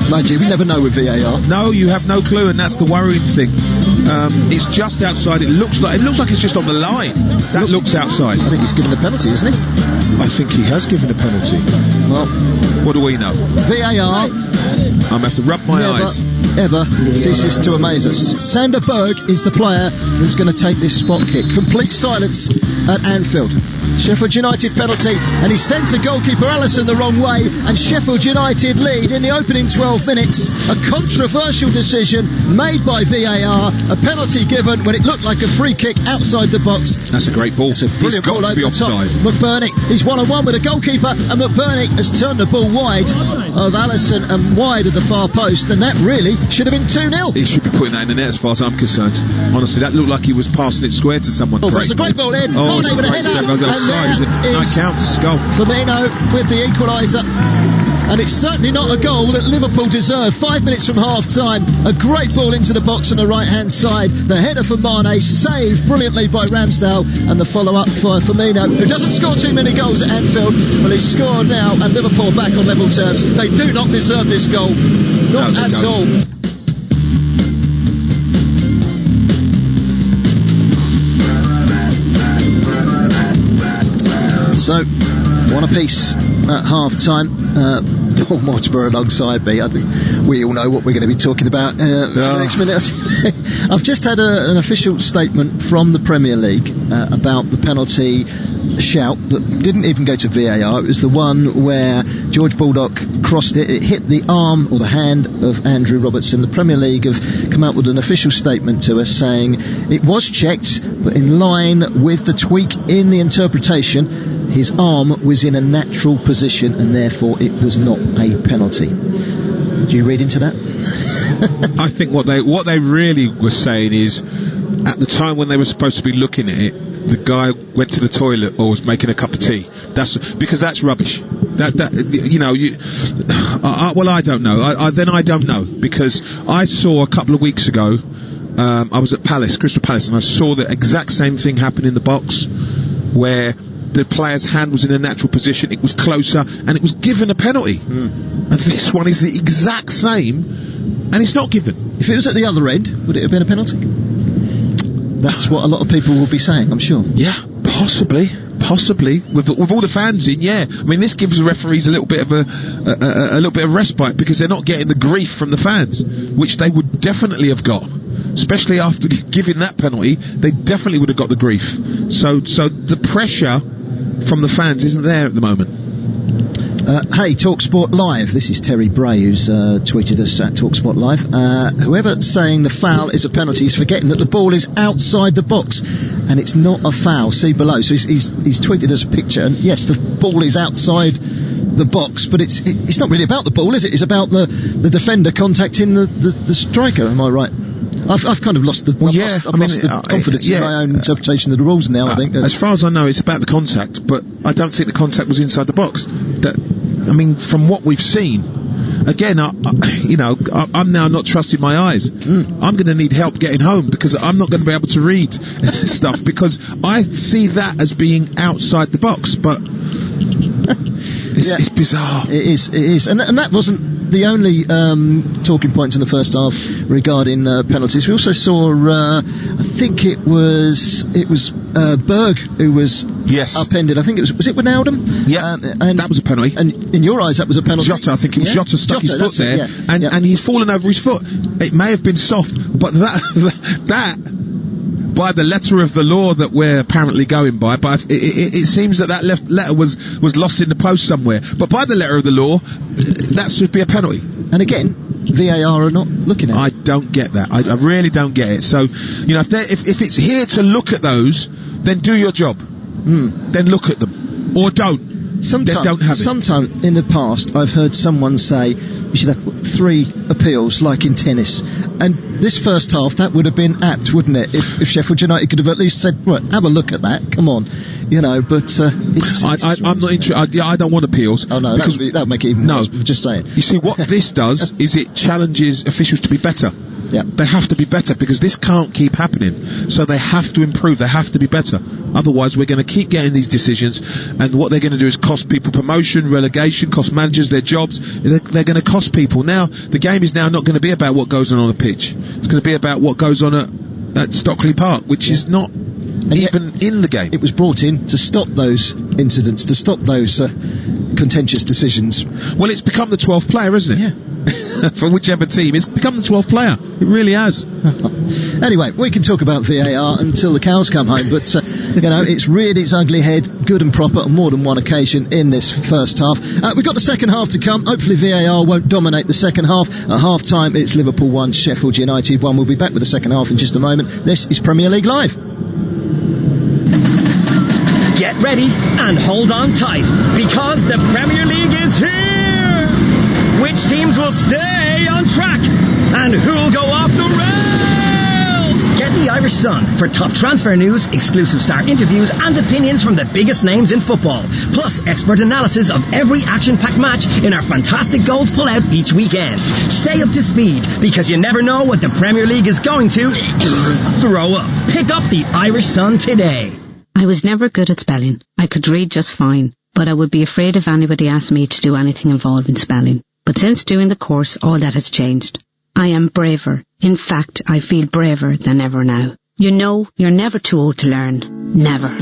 Mind you, we never know with VAR. No, you have no clue, and that's the worrying thing. It's just outside. It looks like it's just on the line. That looks outside. I think he's given a penalty, isn't he? I think he has given a penalty. Well, what do we know? VAR. I'm going to have to rub my eyes. Ever ceases to amaze us. Sander Berg is the player who's going to take this spot kick. Complete silence at Anfield. Sheffield United penalty, and he sends a goalkeeper Alisson the wrong way, and Sheffield United lead in the opening 12 minutes. A controversial decision made by VAR, a penalty given when it looked like a free kick outside the box. That's a great ball. It's a brilliant ball over the top. Offside. McBurney, he's 1-on-1 with a goalkeeper, and McBurney has turned the ball wide of Alisson and wide of the far post, and that really should have been 2-0. He should be putting that in the net as far as I'm concerned. Honestly, that looked like he was passing it square to someone. Oh, that's a great ball in. Oh, it's a with a great header. save. Nice counts, goal. Firmino with the equaliser. And it's certainly not a goal that Liverpool deserve. 5 minutes from half-time, a great ball into the box on the right-hand side. The header for Mane, saved brilliantly by Ramsdale, and the follow-up for Firmino, who doesn't score too many goals at Anfield. Well, he's scored now, and Liverpool back on level terms. They do not deserve this goal. Not at all. So, one apiece at half-time. Paul Mortimer alongside me. I think we all know what we're going to be talking about for the next minute. I've just had an official statement from the Premier League about the penalty shout that didn't even go to VAR. It was the one where George Baldock crossed it. It hit the arm or the hand of Andrew Robertson. The Premier League have come out with an official statement to us saying it was checked, but in line with the tweak in the interpretation, his arm was in a natural position and therefore it was not a penalty. Do you read into that? I think what they really were saying is, at the time when they were supposed to be looking at it, the guy went to the toilet or was making a cup of tea. That's rubbish. Well, I don't know. I don't know, because I saw a couple of weeks ago. I was at Crystal Palace, and I saw the exact same thing happen in the box, where the player's hand was in a natural position, it was closer, and it was given a penalty. And this one is the exact same, and it's not given. If it was at the other end, would it have been a penalty? That's what a lot of people will be saying, I'm sure. Yeah, possibly. With all the fans in, yeah. I mean, this gives the referees a little bit of a little bit of respite, because they're not getting the grief from the fans, which they would definitely have got. Especially after giving that penalty, they definitely would have got the grief. So the pressure from the fans isn't there at the moment. Hey, TalkSport Live. This is Terry Bray, who's tweeted us at TalkSport Live. Whoever's saying the foul is a penalty is forgetting that the ball is outside the box, and it's not a foul. See below. So he's tweeted us a picture, and yes, the ball is outside the box, but it's not really about the ball, is it? It's about the defender contacting the striker. Am I right? I've kind of lost the confidence in my own interpretation of the rules now. I think. As far as I know, it's about the contact, but I don't think the contact was inside the box. From what we've seen, again, I'm now not trusting my eyes. I'm going to need help getting home, because I'm not going to be able to read stuff, because I see that as being outside the box, but it's bizarre. It is, and that wasn't the only talking points in the first half regarding penalties. We also saw, I think it was Berg who was upended. I think was it Wijnaldum? Yeah, and that was a penalty. And in your eyes, that was a penalty. Jota, I think it was Jota stuck his foot there, and he's fallen over his foot. It may have been soft, but that by the letter of the law that we're apparently going by, but it seems that letter was lost in the post somewhere. But by the letter of the law, that should be a penalty. And again, VAR are not looking at it. I don't get that. I really don't get it. So, if it's here to look at those, then do your job. Then look at them, or don't. Sometime in the past, I've heard someone say we should have 3 appeals, like in tennis. And this first half, that would have been apt, wouldn't it? If Sheffield United could have at least said, right, have a look at that. Come on. you know, but I'm not interested. I don't want appeals. Oh no, that would make it even worse. I'm just saying. You see, what this does is it challenges officials to be better. Yeah. They have to be better because this can't keep happening. So they have to improve. They have to be better. Otherwise, we're going to keep getting these decisions, and what they're going to do is cost people promotion, relegation, cost managers their jobs. They're going to cost people. Now, the game is now not going to be about what goes on the pitch. It's going to be about what goes on at Stockley Park, which is not even in the game. It was brought in to stop those incidents, to stop those contentious decisions. Well, it's become the 12th player, isn't it? Yeah. For whichever team, it's become the 12th player. It really has. Anyway, we can talk about VAR until the cows come home, but you know, it's reared its ugly head good and proper on more than one occasion in this first half. We've got the second half to come. Hopefully VAR won't dominate the second half. At half time, it's Liverpool 1, Sheffield United 1. We'll be back with the second half in just a moment. This is Premier League Live. Get ready and hold on tight, because the Premier League is here! Which teams will stay on track, and who'll go off the rail? Get the Irish Sun for top transfer news, exclusive star interviews, and opinions from the biggest names in football, plus expert analysis of every action-packed match in our fantastic goals pull-out each weekend. Stay up to speed, because you never know what the Premier League is going to throw up. Pick up the Irish Sun today. I was never good at spelling. I could read just fine, but I would be afraid if anybody asked me to do anything involving spelling. But since doing the course, all that has changed. I am braver. In fact, I feel braver than ever now. You know, you're never too old to learn. Never.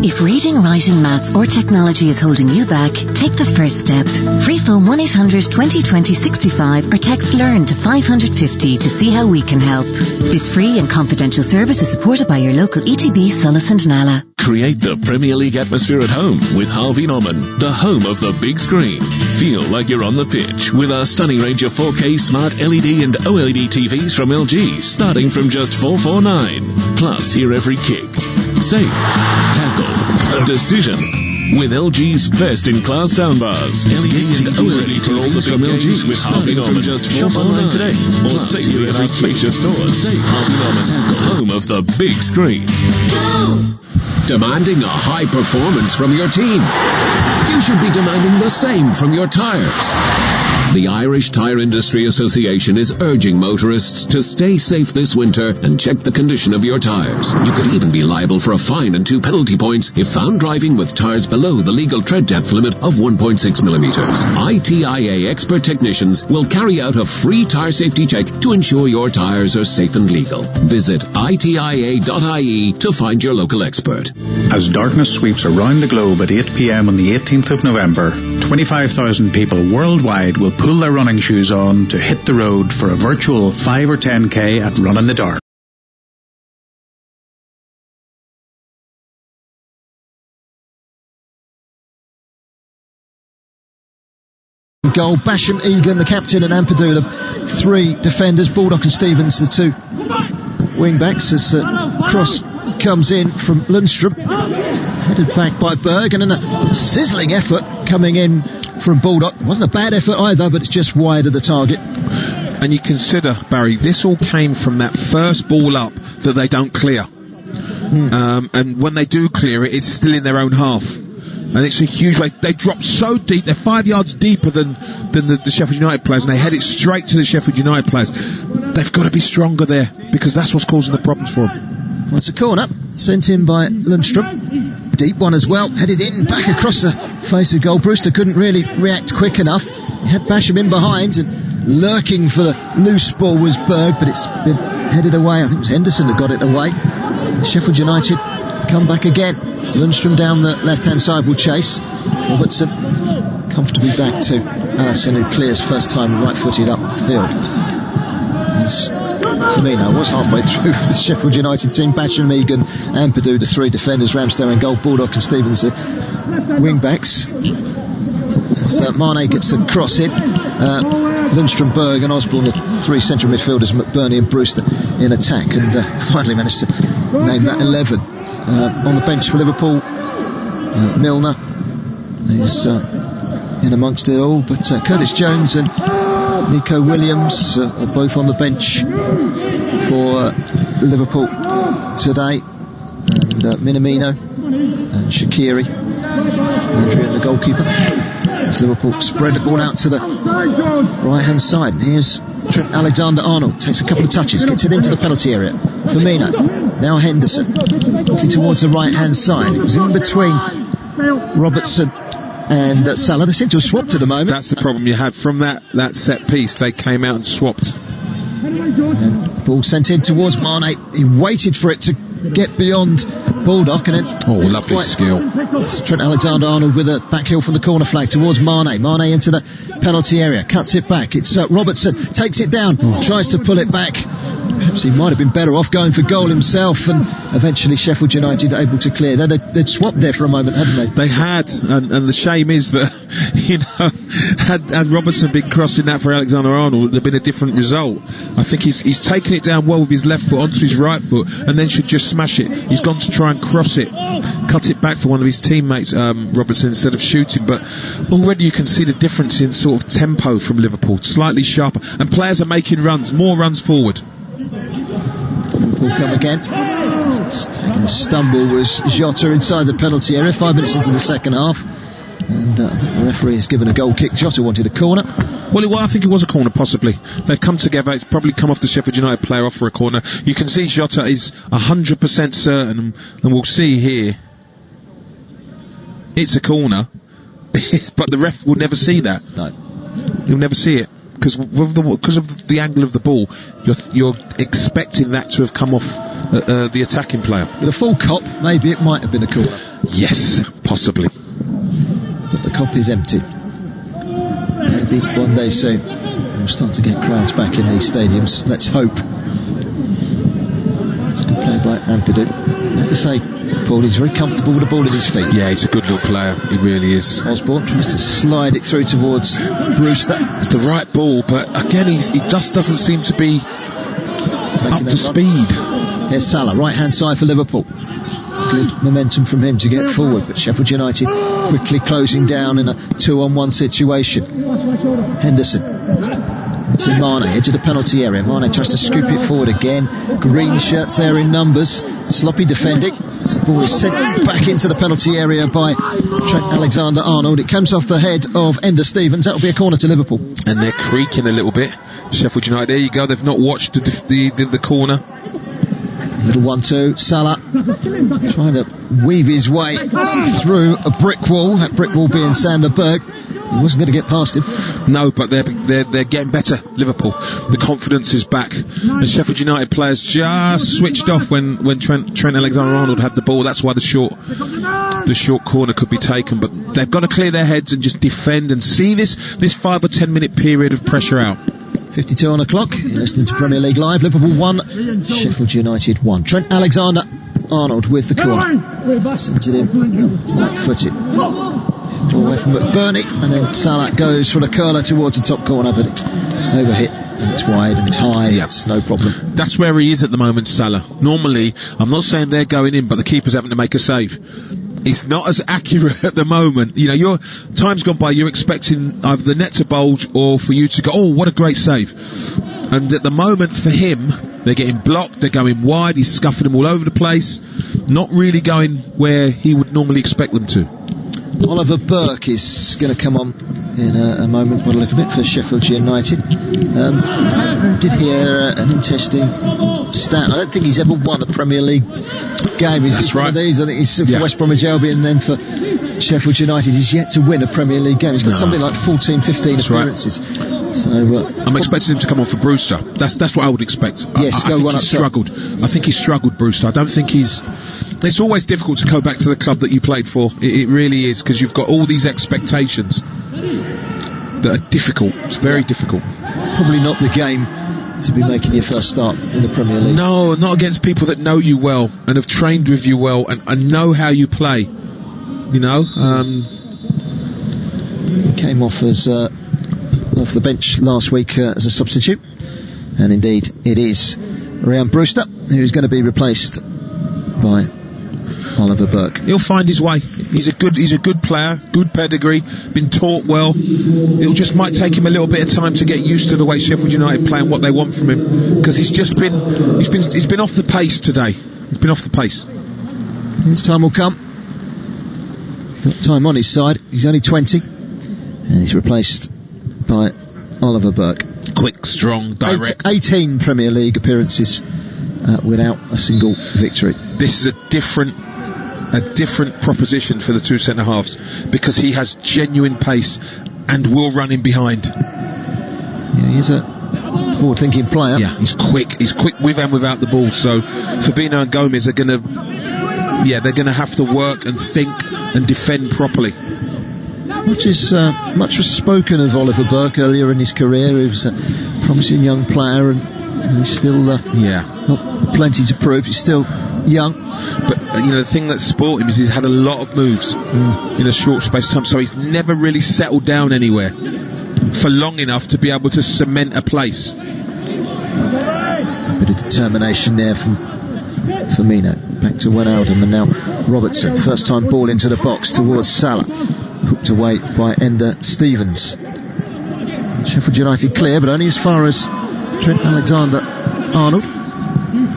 If reading, writing, maths or technology is holding you back, take the first step. Free phone 1-800-2020-65 or text LEARN to 550 to see how we can help. This free and confidential service is supported by your local ETB, Solis and Nala. Create the Premier League atmosphere at home with Harvey Norman, the home of the big screen. Feel like you're on the pitch with a stunning range of 4K smart LED and OLED TVs from LG, starting from just $449. Plus, hear every kick, save, tackle, decision with LG's best-in-class soundbars. LED and OLED for all the from LG with Harvey Norman from just $449 today. Or save in every major store. Save Harvey Norman, the home of the big screen. Go! Demanding a high performance from your team? You should be demanding the same from your tires. The Irish Tyre Industry Association is urging motorists to stay safe this winter and check the condition of your tyres. You could even be liable for a fine and 2 penalty points if found driving with tyres below the legal tread depth limit of 1.6 millimeters. ITIA expert technicians will carry out a free tyre safety check to ensure your tyres are safe and legal. Visit itia.ie to find your local expert. As darkness sweeps around the globe at 8 p.m. on the 18th of November, 25,000 people worldwide will pull their running shoes on to hit the road for a virtual 5 or 10k at Run in the Dark. Goal, Basham, Egan, the captain, and Ampadu, the 3 defenders, Baldock and Stevens, the 2 wing-backs, as cross comes in from Lundstrom, headed back by Berg, and then a sizzling effort coming in from Baldock. It wasn't a bad effort either, but it's just wide of the target. And you consider, Barry, this all came from that first ball up that they don't clear. And when they do clear it, it's still in their own half. And it's a huge way. They drop so deep. They're 5 yards deeper than the Sheffield United players, and they head it straight to the Sheffield United players. They've got to be stronger there, because that's what's causing the problems for them. Well, it's a corner sent in by Lundstrom. Deep one as well, headed in back across the face of goal. Brewster couldn't really react quick enough. He had Basham in behind, and lurking for the loose ball was Berg, but it's been headed away. I think it was Henderson that got it away. Sheffield United come back again. Lundstrom down the left-hand side will chase. Robertson comfortably back to Allison, who clears first time right-footed upfield. Firmino was halfway through the Sheffield United team. Basham, Egan, Ampadu, the 3 defenders, Ramsdale in goal, Baldock and Stevens, the wing-backs. As Mane gets the cross in, Lundstrom, Berg and Osborne, the 3 central midfielders, McBurney and Brewster in attack, and finally managed to name that 11. On the bench for Liverpool, Milner is in amongst it all, but Curtis Jones and Nico Williams are both on the bench for Liverpool today, and Minamino and Shaqiri. Adrian, the goalkeeper. As Liverpool spread the ball out to the right-hand side. And here's Trent Alexander-Arnold. Takes a couple of touches, gets it into the penalty area. Firmino. Now Henderson. Looking towards the right-hand side. It was in between Robertson and Salah. They seem to have swapped at the moment. That's the problem you had from that set piece. They came out and swapped. And ball sent in towards Mane. He waited for it to get beyond Baldock, and then lovely skill. It's Trent Alexander-Arnold with a back heel from the corner flag towards Mane. Mane into the penalty area, cuts it back. It's Robertson, takes it down, tries to pull it back. Perhaps he might have been better off going for goal himself, and eventually Sheffield United able to clear. They'd swapped there for a moment, hadn't they? They had, and the shame is that, had Robertson been crossing that for Alexander-Arnold, it would have been a different result. I think he's taken it down well with his left foot onto his right foot, and then should just smash it. He's gone to try and cross it, cut it back for one of his teammates, Robertson, instead of shooting. But already you can see the difference in sort of tempo from Liverpool, slightly sharper, and players are making runs, more runs forward. Liverpool come again. It's taking a stumble was Jota inside the penalty area, 5 minutes into the second half. And the referee has given a goal kick. Jota wanted a corner. Well, I think it was a corner, possibly. They've come together. It's probably come off the Sheffield United player off for a corner. You can see Jota is 100% certain, and we'll see here. It's a corner, but the ref will never see that. No. He'll never see it. Because of the angle of the ball, you're expecting that to have come off the attacking player. With a full cop, maybe it might have been a corner. Yes, possibly. But the cop is empty. Maybe one day soon we'll start to get crowds back in these stadiums. Let's hope. It's a good play by Ampadu. I have to say, Paul, he's very comfortable with the ball at his feet. Yeah, he's a good little player. He really is. Osborne tries to slide it through towards Brewster. It's the right ball, but again, he just doesn't seem to be up to speed. Here's Salah, right-hand side for Liverpool. Good momentum from him to get forward, but Sheffield United quickly closing down in a 2-on-1 situation. Henderson to Mane, edge of the penalty area. Mane tries to scoop it forward again. Green shirts there in numbers. Sloppy defending. The ball is sent back into the penalty area by Trent Alexander-Arnold. It comes off the head of Ender Stevens. That'll be a corner to Liverpool. And they're creaking a little bit. Sheffield United, there you go. They've not watched the corner. Little 1-2. Salah trying to weave his way through a brick wall. That brick wall being Sander Berg. He wasn't going to get past him. No, but they're getting better, Liverpool. The confidence is back. The Sheffield United players just switched off when Trent Alexander-Arnold had the ball. That's why the short corner could be taken. But they've got to clear their heads and just defend and see this 5 or 10 minute period of pressure out. 52 on the clock. You're listening to Premier League Live. Liverpool 1, Sheffield United 1. Trent Alexander-Arnold with the corner. Sends it in, right-footed. Away from McBurney, and then Salah goes for the curler towards the top corner, but it's overhit, and it's wide, and it's high. It's no problem. That's where he is at the moment, Salah. Normally, I'm not saying they're going in, but the keeper's having to make a save. He's not as accurate at the moment. You know, your time's gone by, you're expecting either the net to bulge or for you to go, oh, what a great save. And at the moment, for him, they're getting blocked, they're going wide, he's scuffing them all over the place, not really going where he would normally expect them to. Oliver Burke is going to come on in a moment by the look of it for Sheffield United. Did hear an interesting stat. I don't think he's ever won a Premier League game. That's right. I think he's for West Bromwich Albion, and then for Sheffield United he's yet to win a Premier League game. He's got something like 14, 15 appearances. Right. So I'm expecting him to come on for Brewster. That's what I would expect. Yes, I think he's struggled. I think he's struggled, Brewster. I don't think he's... It's always difficult to go back to the club that you played for. It really is, because you've got all these expectations that are difficult. It's very difficult. Probably not the game to be making your first start in the Premier League. No, not against people that know you well and have trained with you well and know how you play. You know, he came off as off the bench last week as a substitute, and indeed it is Ryan Brewster who's going to be replaced by Oliver Burke. He'll find his way. He's a good player, good pedigree, been taught well. It might take him a little bit of time to get used to the way Sheffield United play and what they want from him, because he's been off the pace today. He's been off the pace. His time will come. got time on his side. He's only 20, and he's replaced by Oliver Burke. Quick, strong, direct. 18 Premier League appearances without a single victory. This is a different proposition for the two centre halves, because he has genuine pace and will run in behind. Yeah, he's a forward-thinking player. Yeah, he's quick with and without the ball. So Fabinho and Gomez are going to, they're going to have to work and think and defend properly. Much was spoken of Oliver Burke earlier in his career. He was a promising young player, and he's still got plenty to prove. He's still young. But the thing that spoiled him is he's had a lot of moves in a short space of time, so he's never really settled down anywhere for long enough to be able to cement a place. A bit of determination there from Firmino. Back to Wijnaldum, and now Robertson. First time ball into the box towards Salah. Hooked away by Ender Stevens. Sheffield United clear, but only as far as Trent Alexander-Arnold.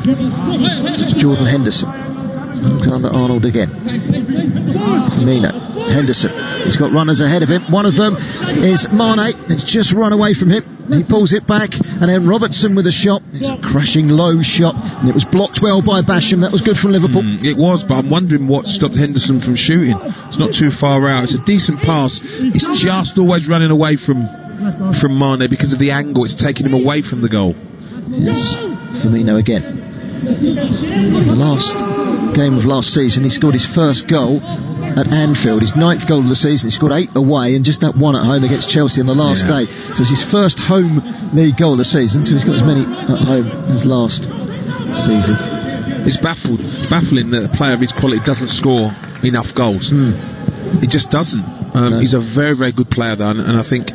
It's Jordan Henderson. Alexander-Arnold again. Firmino. Henderson. He's got runners ahead of him. One of them is Mane. It's just run away from him. He pulls it back, and then Robertson with a shot. It's a crashing low shot, and it was blocked well by Basham. That was good from Liverpool. It was, but I'm wondering what stopped Henderson from shooting. It's not too far out. It's a decent pass. It's just always running away from Mane because of the angle. It's taking him away from the goal. Yes, Firmino again. In the last game of last season, he scored his first goal at Anfield, his 9th goal of the season. He scored 8 away and just that one at home against Chelsea on the last day. So it's his first home league goal of the season, so he's got as many at home as last season. It's baffling that a player of his quality doesn't score enough goals. He just doesn't. He's a very, very good player, though, and I think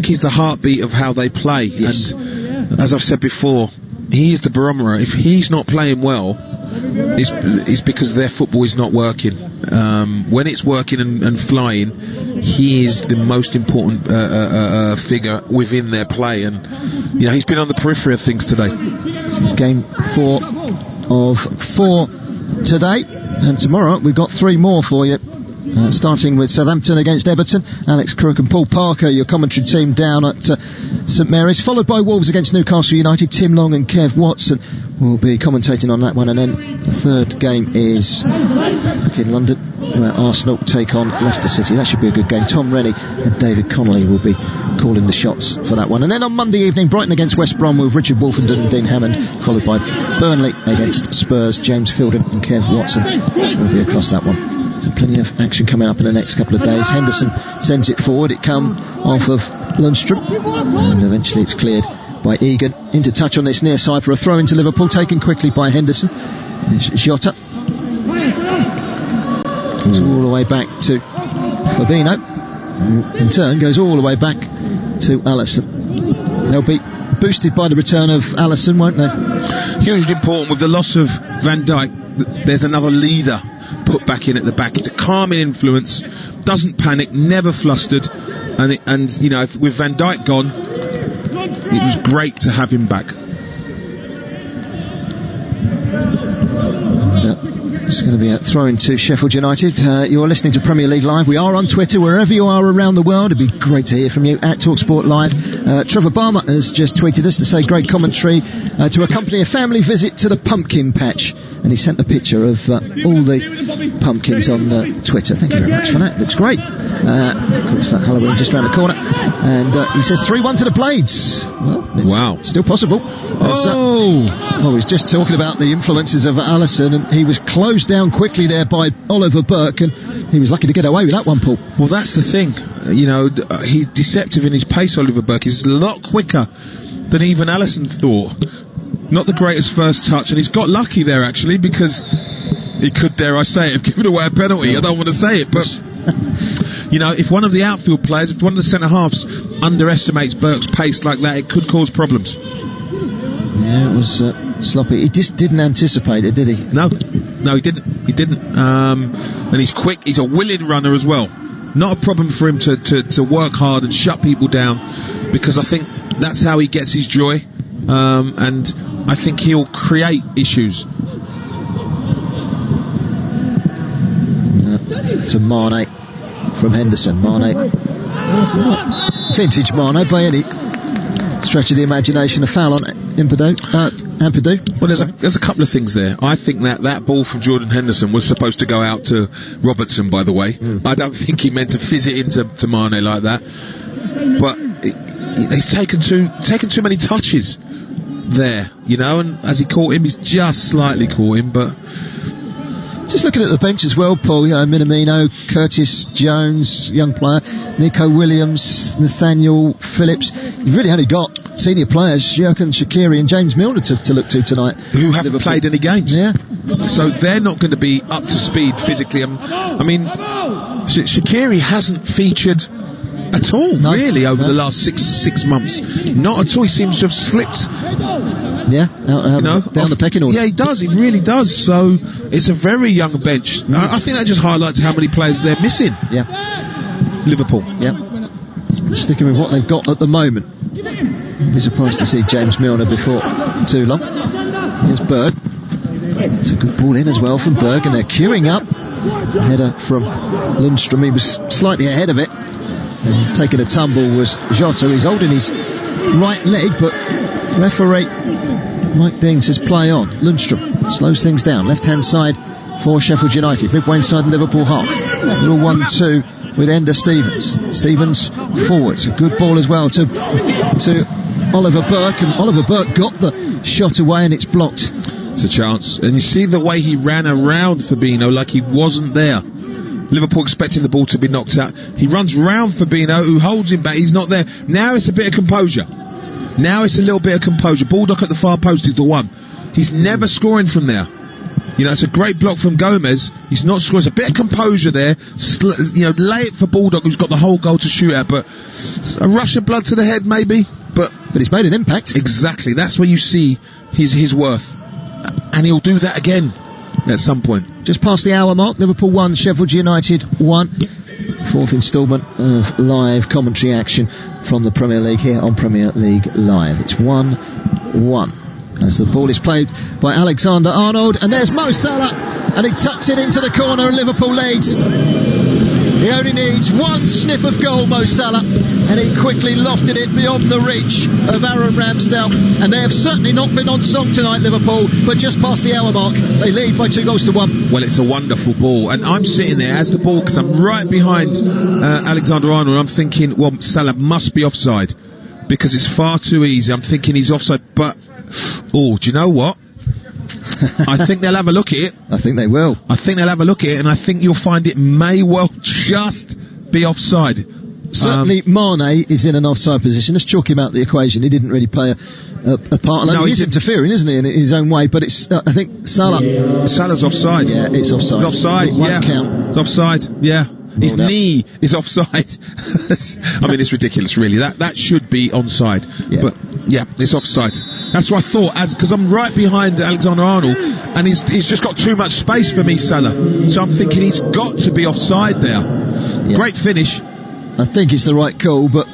he's the heartbeat of how they play. Yes. And as I've said before, he is the barometer. If he's not playing well, it's because their football is not working. When it's working and flying, he is the most important figure within their play, and he's been on the periphery of things today. It's game 4 of 4 today, and tomorrow we've got 3 more for you. Starting with Southampton against Everton. Alex Crook and Paul Parker, your commentary team down at St Mary's, followed by Wolves against Newcastle United. Tim Long and Kev Watson will be commentating on that one, and then the third game is back in London, where Arsenal take on Leicester City. That should be a good game. Tom Rennie and David Connolly will be calling the shots for that one. And then on Monday evening, Brighton against West Brom with Richard Wolfenden and Dean Hammond, followed by Burnley against Spurs. James Fielden and Kev Watson will be across that one. So plenty of action coming up in the next couple of days. Henderson sends it forward. It come off of Lundstrom, and eventually it's cleared by Egan. Into touch on this near side for a throw into Liverpool, taken quickly by Henderson. Jota goes all the way back to Fabinho, who in turn goes all the way back to Alisson. They'll be boosted by the return of Alisson, won't they? Hugely important. With the loss of Van Dijk, there's another leader put back in at the back. It's a calming influence, doesn't panic, never flustered, and with Van Dijk gone, it was great to have him back. It's going to be a throw-in to Sheffield United. You're listening to Premier League Live. We are on Twitter, wherever you are around the world. It'd be great to hear from you at TalkSport Live. Trevor Barmer has just tweeted us to say great commentary to accompany a family visit to the pumpkin patch, and he sent a picture of all the pumpkins on Twitter. Thank you very much for that. Looks great. Of course, that Halloween just around the corner, and he says 3-1 to the Blades. Well, it's still possible. He's just talking about the influences of Alisson, and he was closed down quickly there by Oliver Burke, and he was lucky to get away with that one, Paul. Well, that's the thing. He's deceptive in his pace. Oliver Burke is a lot quicker than even Alisson thought. Not the greatest first touch, and he's got lucky there actually, because he could, dare I say it, have given away a penalty. I don't want to say it, but if one of the outfield players, if one of the centre halves underestimates Burke's pace like that, it could cause problems. Yeah, it was sloppy. He just didn't anticipate it, did he? No, he didn't. And he's quick. He's a willing runner as well. Not a problem for him to work hard and shut people down, because I think that's how he gets his joy. And I think he'll create issues. to Mane from Henderson. Mane, vintage Mane by any stretch of the imagination. A foul on Ampadu. Well, there's a couple of things there. I think that ball from Jordan Henderson was supposed to go out to Robertson, by the way. I don't think he meant to fizz it into Mane like that. But he's taken too many touches there, you know, and as he caught him, he's just slightly caught him, but... Just looking at the bench as well, Paul, you know, Minamino, Curtis Jones, young player, Nico Williams, Nathaniel Phillips. You've really only got senior players, Jurgen Shaqiri and James Milner to look to tonight. Who haven't played any games. Yeah. So they're not going to be up to speed physically. I mean, Shaqiri hasn't featured at all, really, over the last six months. Not at all. He seems to have slipped. Yeah, down the pecking order. Yeah, he does. He really does. So it's a very young bench. I think that just highlights how many players they're missing. Yeah. Liverpool. Yeah. Sticking with what they've got at the moment. I'd be surprised to see James Milner before too long. Here's Berg. It's a good ball in as well from Berg, and they're queuing up. Header from Lundstrom. He was slightly ahead of it. And taking a tumble was Jota. He's holding his right leg, but referee Mike Dean says play on. Lundstrom slows things down. Left hand side for Sheffield United. Midway inside the Liverpool half. Little 1-2 with Ender Stevens. Stevens forward. A good ball as well to Oliver Burke, and Oliver Burke got the shot away, and it's blocked. It's a chance. And you see the way he ran around Fabinho like he wasn't there. Liverpool expecting the ball to be knocked out. He runs round Fabinho, who holds him back. He's not there. Now it's a bit of composure. Now it's a little bit of composure. Baldock at the far post is the one. He's never scoring from there. You know, it's a great block from Gomez. He's not scoring. It's a bit of composure there. Lay it for Baldock, who's got the whole goal to shoot at. But a rush of blood to the head, maybe. But he's made an impact. Exactly. That's where you see his worth. And he'll do that again at some point. Just past the hour mark, Liverpool 1, Sheffield United 1. Fourth instalment of live commentary action from the Premier League here on Premier League Live. It's 1-1 as the ball is played by Alexander-Arnold, and there's Mo Salah, and he tucks it into the corner, and Liverpool leads. He only needs one sniff of goal, Mo Salah, and he quickly lofted it beyond the reach of Aaron Ramsdale. And they have certainly not been on song tonight, Liverpool, but just past the hour mark, they lead by 2-1. Well, it's a wonderful ball, and I'm sitting there as the ball, because I'm right behind Alexander-Arnold, I'm thinking, well, Salah must be offside, because it's far too easy. I'm thinking he's offside, but, do you know what? I think they'll have a look at it. I think they will. I think they'll have a look at it, and I think you'll find it may well just be offside. Certainly Mane is in an offside position. Let's chalk him out the equation. He didn't really play a part. No, he is interfering, isn't he, in his own way, but it's I think Salah's offside. Yeah, it's offside. It's offside, it count. It's offside, yeah. His knee is offside. I mean, it's ridiculous, really. That should be onside. Yeah. But, yeah, it's offside. That's what I thought, because I'm right behind Alexander-Arnold, and he's just got too much space for me, Salah. So I'm thinking he's got to be offside there. Yeah. Great finish. I think it's the right call, but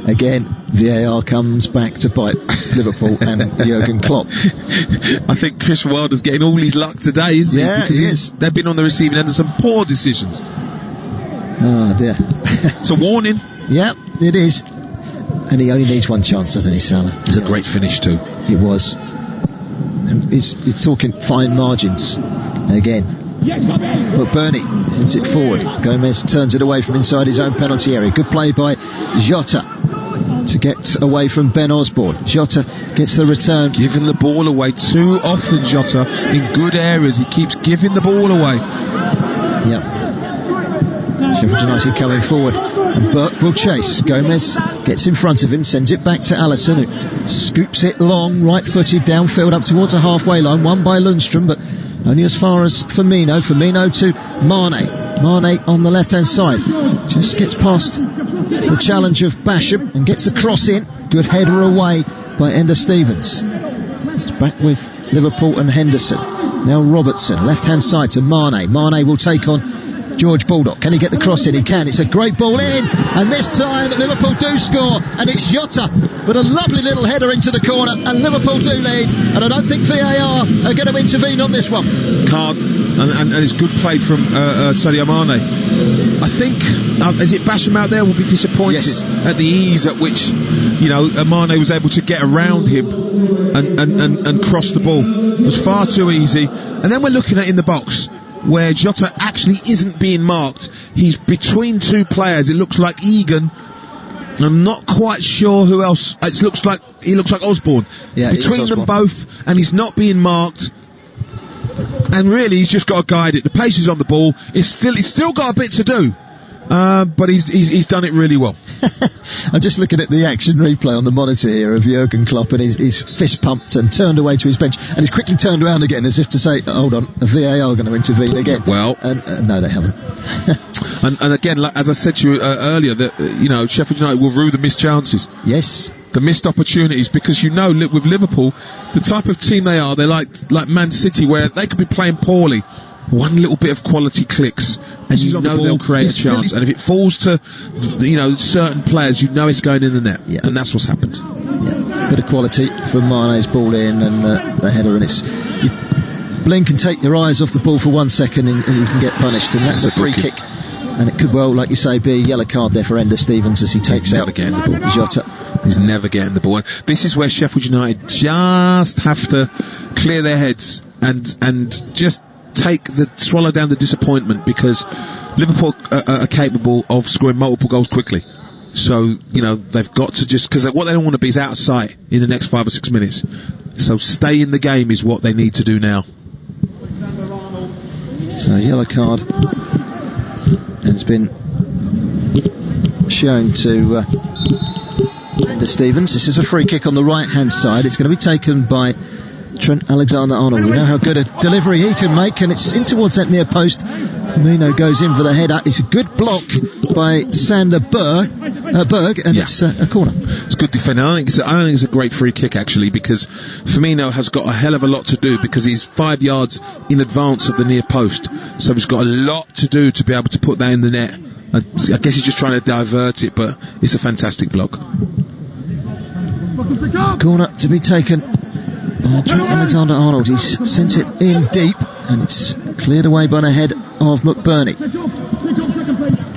again, VAR comes back to bite Liverpool and Jurgen Klopp. I think Chris Wilder's getting all his luck today, isn't he? Yeah, because he is. They've been on the receiving end of some poor decisions. Oh dear. It's a warning. Yeah, it is. And he only needs one chance, doesn't he, Salah? It's a great finish too. It was. He's talking fine margins again. But Bernie hits it forward. Gomez turns it away from inside his own penalty area. Good play by Jota to get away from Ben Osborne. Jota gets the return. Giving the ball away too often, Jota. In good areas, he keeps giving the ball away. Yep. Sheffield United coming forward, and Burke will chase. Gomez gets in front of him, sends it back to Alisson, who scoops it long, right-footed downfield up towards a halfway line, won by Lundstrom, but only as far as Firmino. Firmino to Mane. Mane on the left-hand side, just gets past the challenge of Basham and gets the cross in. Good header away by Ender Stevens. It's back with Liverpool and Henderson. Now Robertson, left-hand side to Mane. Mane will take on George Baldock. Can he get the cross in? He can. It's a great ball in, and this time Liverpool do score, and it's Jota, but a lovely little header into the corner, and Liverpool do lead, and I don't think VAR are going to intervene on this one. Can't, and it's good play from Sadio Mane. I think, is it Basham out there will be disappointed at the ease at which, Mane was able to get around him and cross the ball. It was far too easy. And then we're looking at in the box where Jota actually isn't being marked. He's between two players. It looks like Egan. I'm not quite sure who else. He looks like Osborne. Yeah, between them both, and he's not being marked. And really, he's just got to guide it. The pace is on the ball. He's still got a bit to do. But he's done it really well. I'm just looking at the action replay on the monitor here of Jurgen Klopp, and he's fist pumped and turned away to his bench, and he's quickly turned around again as if to say, hold on, a VAR are going to intervene again. Well, and no, they haven't. and again, like, as I said to you earlier, that Sheffield United will rue the missed chances. Yes. The missed opportunities, because with Liverpool, the type of team they are, they're like Man City, where they could be playing poorly. One little bit of quality clicks, and they'll create a chance. And if it falls to, certain players, it's going in the net, and that's what's happened. Yeah, bit of quality for Mane's ball in, and the header, and you blink and take your eyes off the ball for 1 second, and you can get punished, and that's a free kick. And it could well, like you say, be a yellow card there for Ender Stevens as he takes out the ball. Jota. He's never getting the ball. This is where Sheffield United just have to clear their heads and just swallow down the disappointment, because Liverpool are capable of scoring multiple goals quickly. So, they've got to because what they don't want to be is out of sight in the next 5 or 6 minutes. So stay in the game is what they need to do now. So yellow card has been shown to Ender Stevens. This is a free kick on the right hand side. It's going to be taken by Trent Alexander-Arnold. We know how good a delivery he can make, and it's in towards that near post. Firmino goes in for the header. It's a good block by Sander Berg, and it's a corner. It's good defending. I don't think it's a great free kick, actually, because Firmino has got a hell of a lot to do, because he's 5 yards in advance of the near post, so he's got a lot to do to be able to put that in the net. I guess he's just trying to divert it, but it's a fantastic block. Corner to be taken by Trent Alexander-Arnold. He's sent it in deep, and it's cleared away by the head of McBurney.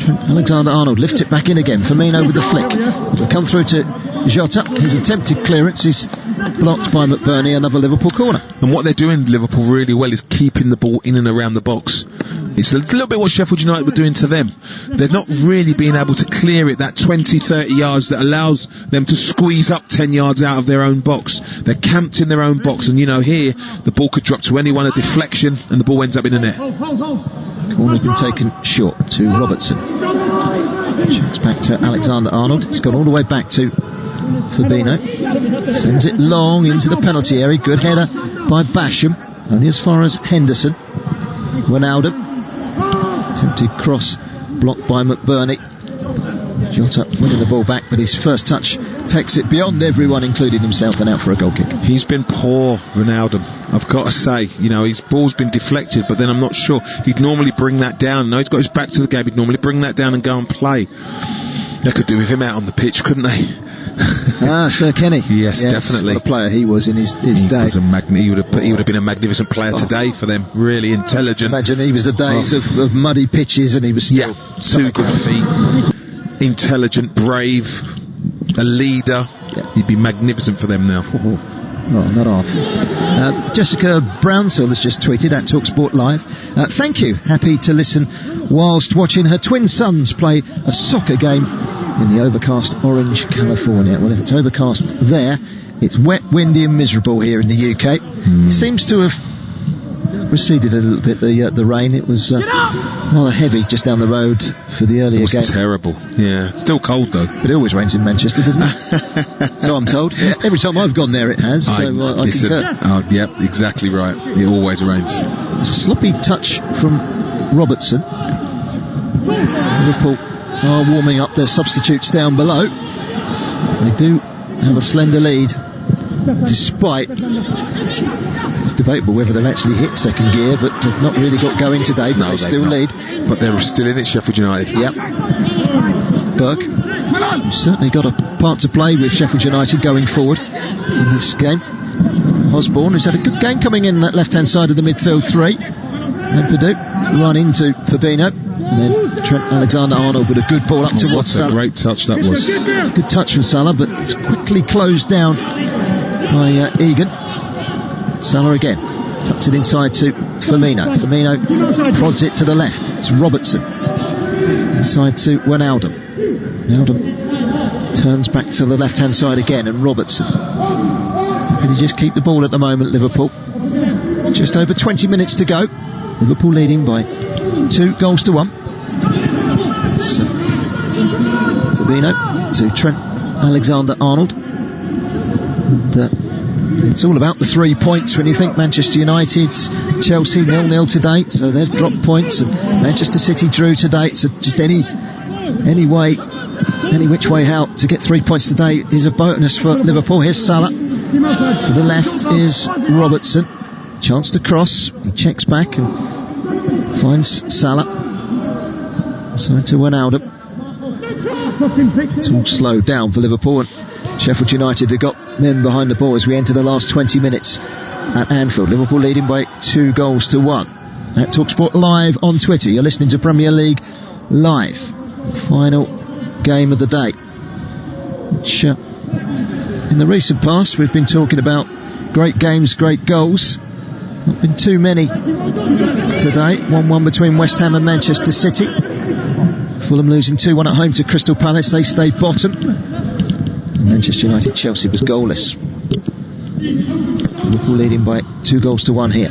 Trent Alexander-Arnold lifts it back in again. Firmino with the flick. It'll come through to Jota. His attempted clearance is blocked by McBurney. Another Liverpool corner. And what they're doing, Liverpool, really well is keeping the ball in and around the box. It's a little bit what Sheffield United were doing to them. They're not really being able to clear it that 20-30 yards that allows them to squeeze up 10 yards out of their own box. They're camped in their own box, and here the ball could drop to anyone, a deflection, and the ball ends up in the net. Corner's been taken short to Robertson. It's back to Alexander-Arnold. It's gone all the way back to Fabinho. Sends it long into the penalty area. Good header by Basham. Only as far as Henderson. Wijnaldum. Attempted cross blocked by McBurney. Jota winning the ball back, but his first touch takes it beyond everyone, including himself, and out for a goal kick. He's been poor, Wijnaldum, I've got to say. His ball's been deflected, but then I'm not sure. He'd normally bring that down. Now he's got his back to the game. He'd normally bring that down and go and play. They could do with him out on the pitch, couldn't they? Sir Kenny. Yes, definitely. What a player he was in his day. He would have been a magnificent player today for them. Really intelligent. Imagine he was the days of muddy pitches, and he was still two good feet. Intelligent, brave, a leader. He'd be magnificent for them now. Well, not half. Jessica Brownsill has just tweeted at TalkSport Live. Thank you. Happy to listen whilst watching her twin sons play a soccer game in the overcast Orange, California. Well, if it's overcast there, it's wet, windy and miserable here in the UK. It seems to have receded a little bit, the rain. It was rather heavy just down the road for the earlier game. It was terrible. Yeah, still cold though. But it always rains in Manchester, doesn't it? So I'm told. Every time I've gone there it has. I concur. Yep, exactly right. It always rains. A sloppy touch from Robertson. Liverpool are warming up their substitutes down below. They do have a slender lead, despite it's debatable whether they've actually hit second gear, but they've not really got going today, but they still lead. But they're still in it, Sheffield United. Yep. Berg, who's certainly got a part to play with Sheffield United going forward in this game. Osborne, who's had a good game coming in that left-hand side of the midfield three. And Purdue run into Fabinho, and then Trent Alexander-Arnold with a good ball up towards Salah. What a great touch that was. Good touch from Salah, but it's quickly closed down by Egan. Salah again tucks it inside to Firmino. Firmino prods it to the left. It's Robertson inside to Wijnaldum. Wijnaldum turns back to the left-hand side again, and Robertson. Can they just keep the ball at the moment, Liverpool? Just over 20 minutes to go. Liverpool leading by 2-1. So, Fabinho to Trent Alexander-Arnold. And, it's all about the 3 points when you think Manchester United, Chelsea 0-0 today, so they've dropped points, and Manchester City drew today. So just any which way out to get 3 points today is a bonus for Liverpool. Here's Salah. To the left is Robertson. Chance to cross. He checks back and finds Salah. Inside to Wijnaldum. It's all slowed down for Liverpool, and Sheffield United have got men behind the ball as we enter the last 20 minutes at Anfield. Liverpool leading by 2-1. At TalkSport Live on Twitter, you're listening to Premier League Live. The final game of the day. Which, in the recent past, we've been talking about great games, great goals. Not been too many today. 1-1 between West Ham and Manchester City. Fulham losing 2-1 at home to Crystal Palace. They stayed bottom. Manchester United Chelsea was goalless. Liverpool leading by 2-1 here.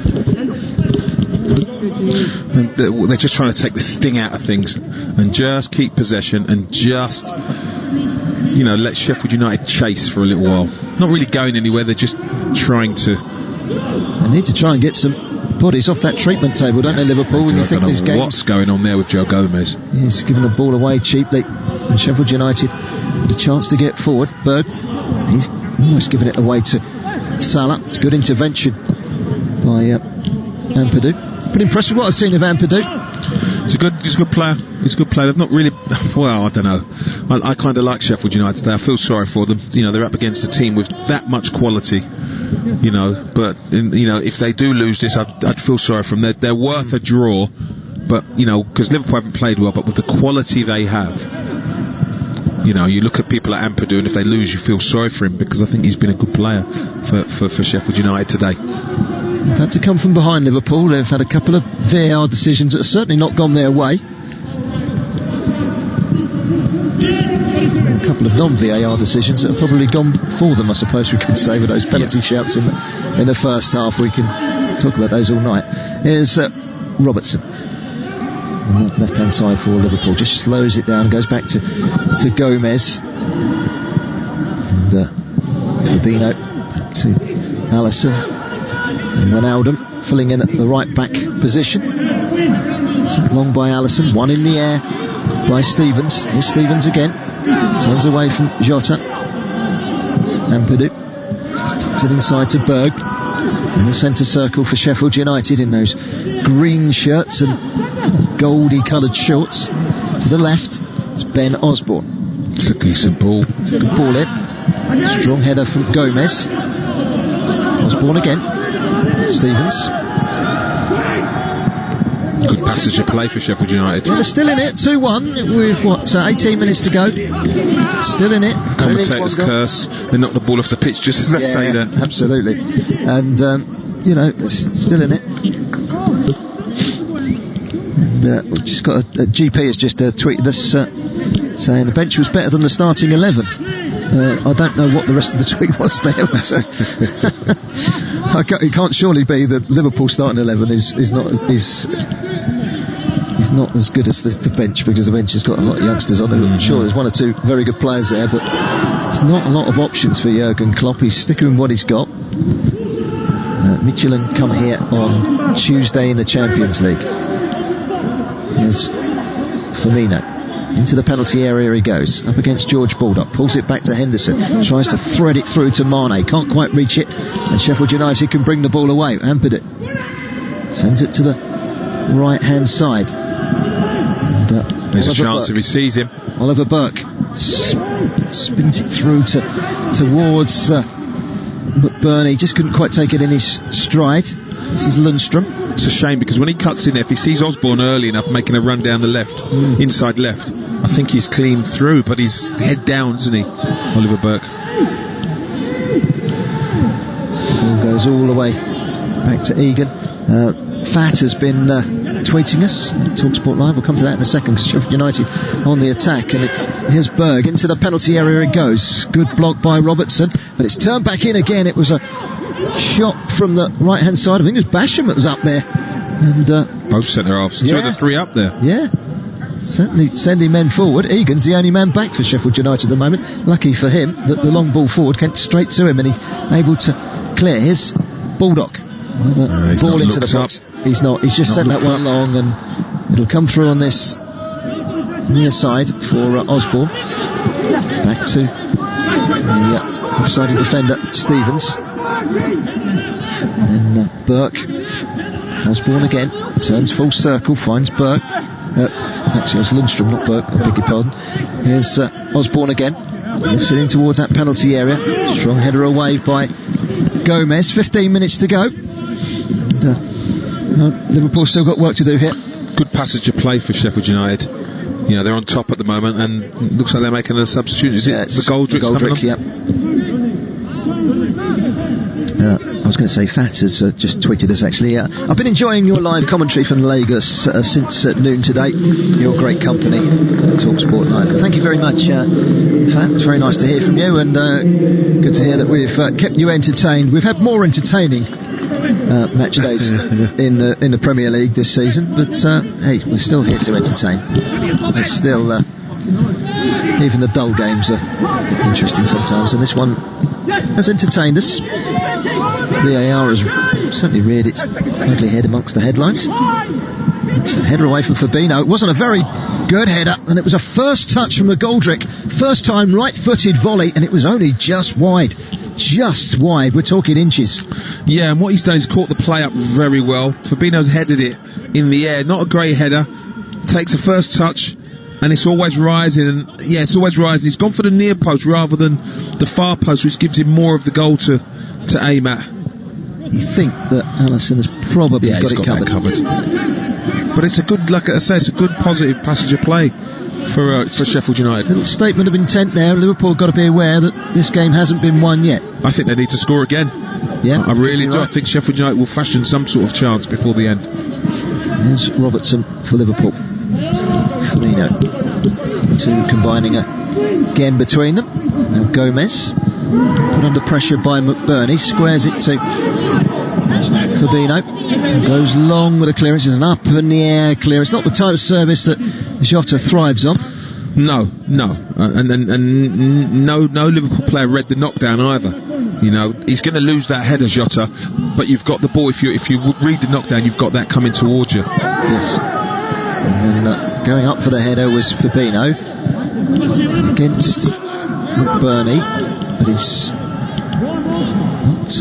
They're just trying to take the sting out of things and just keep possession and just, let Sheffield United chase for a little while. Not really going anywhere. They're just trying to. They need to try and get some bodies off that treatment table, don't they, Liverpool? When you think these games, what's going on there with Joe Gomez? He's given the ball away cheaply, and Sheffield United had a chance to get forward. Berg, he's almost given it away to Salah. It's a good intervention by Ampadu. Pretty impressed with what I've seen of Ampadu. He's a good player. He's a good player. They've not really, I don't know. I kind of like Sheffield United today. I feel sorry for them. They're up against a team with that much quality. But if they do lose this, I'd feel sorry for them. They're worth a draw, but because Liverpool haven't played well, but with the quality they have, you look at people like Ampadu, and if they lose, you feel sorry for him, because I think he's been a good player for Sheffield United today. They've had to come from behind, Liverpool. They've had a couple of VAR decisions that have certainly not gone their way. And a couple of non-VAR decisions that have probably gone for them, I suppose we could say, with those penalty shouts in the first half. We can talk about those all night. Here's Robertson on the left-hand side for Liverpool. Just slows it down, goes back to Gomez. And Fabinho to Alisson. And Wijnaldum filling in at the right back position. Sent long by Alisson, one in the air by Stevens. Here's Stevens again, turns away from Jota. Ampadu just tucks it inside to Berg in the centre circle for Sheffield United in those green shirts and goldy coloured shorts. To the left, it's Ben Osborne. It's a decent ball. It's a good ball in. Strong header from Gomez. Osborne again. Stevens. Good passage of play for Sheffield United. Yeah, they're still in it, 2-1 with 18 minutes to go. Still in it. Commentators curse. They knock the ball off the pitch just as they say that. Absolutely. And they're still in it. And we've just got a GP has just tweeted us saying the bench was better than the starting 11. I don't know what the rest of the tweet was there, but it can't surely be that Liverpool starting 11 is not as good as the bench, because the bench has got a lot of youngsters on it. I'm sure there's one or two very good players there, but there's not a lot of options for Jurgen Klopp. He's sticking with what he's got. Michelin come here on Tuesday in the Champions League. Here's Firmino. Into the penalty area he goes, up against George Baldock, pulls it back to Henderson, tries to thread it through to Mane, can't quite reach it, and Sheffield United can bring the ball away. Ampadu sends it to the right hand side. And, there's a chance if he sees him. Oliver Burke spins it through towards McBurney. Just couldn't quite take it in his stride. This is Lundstrom. It's a shame because when he cuts in there, if he sees Osborne early enough making a run down the left, inside left, I think he's clean through, but he's head down, isn't he, Oliver Burke? Ball goes all the way back to Egan. Fat has been tweeting us at TalkSport Live. We'll come to that in a second because Sheffield United on the attack. And here's Berg into the penalty area. It goes. Good block by Robertson, but it's turned back in again. It was a shot from the right hand side. I think it was Basham that was up there. And both centre halves. Yeah. 2 of the 3 up there. Yeah. Certainly sending men forward. Egan's the only man back for Sheffield United at the moment. Lucky for him that the long ball forward came straight to him and he's able to clear. Here's Baldock. Another ball into the box. He's not. He's just sent that one long, and it'll come through on this near side for Osborne. Back to the offside defender Stevens. And then Burke. Osborne again turns full circle, finds Burke. Actually, it's Lundstrom, not Burke. I beg your pardon. Here's Osborne again. Lifts it in towards that penalty area. Strong header away by Gomez. 15 minutes to go. Liverpool still got work to do here. Good passage of play for Sheffield United. You know, they're on top at the moment, and it looks like they're making a substitute. Is it the Goldrick? Yeah. I was going to say Fat has just tweeted us actually. I've been enjoying your live commentary from Lagos since noon today. Your great company, TalkSport Live. Thank you very much, Fat. It's very nice to hear from you, and good to hear that we've kept you entertained. We've had more entertaining match days in the Premier League this season, but hey, we're still here to entertain. It's still even the dull games are interesting sometimes, and this one has entertained us. VAR has certainly reared its ugly head amongst the headlines. It's a header away from Fabinho. It wasn't a very good header, and it was a first touch from McGoldrick. First time right-footed volley, and it was only just wide. Just wide. We're talking inches. Yeah, and what he's done is caught the play up very well. Fabinho's headed it in the air. Not a great header. Takes a first touch, and it's always rising. And yeah, it's always rising. He's gone for the near post rather than the far post, which gives him more of the goal to aim at. You think that Alisson has probably got it covered. But it's a good, like I say, it's a good positive passage of play for Sheffield United. Little statement of intent there. Liverpool got to be aware that this game hasn't been won yet. I think they need to score again. Yeah, I really do. Right. I think Sheffield United will fashion some sort of chance before the end. Here's Robertson for Liverpool. Firmino. Two combining again between them. Now Gomez. Put under pressure by McBurney. Squares it to Fabinho. Goes long with a clearance. It's an up in the air clearance. Not the type of service that Jota thrives on. No. And no Liverpool player read the knockdown either. You know, he's going to lose that header, Jota, but you've got the ball. If you read the knockdown, you've got that coming towards you. Yes. And then going up for the header was Fabinho against McBurney, but he's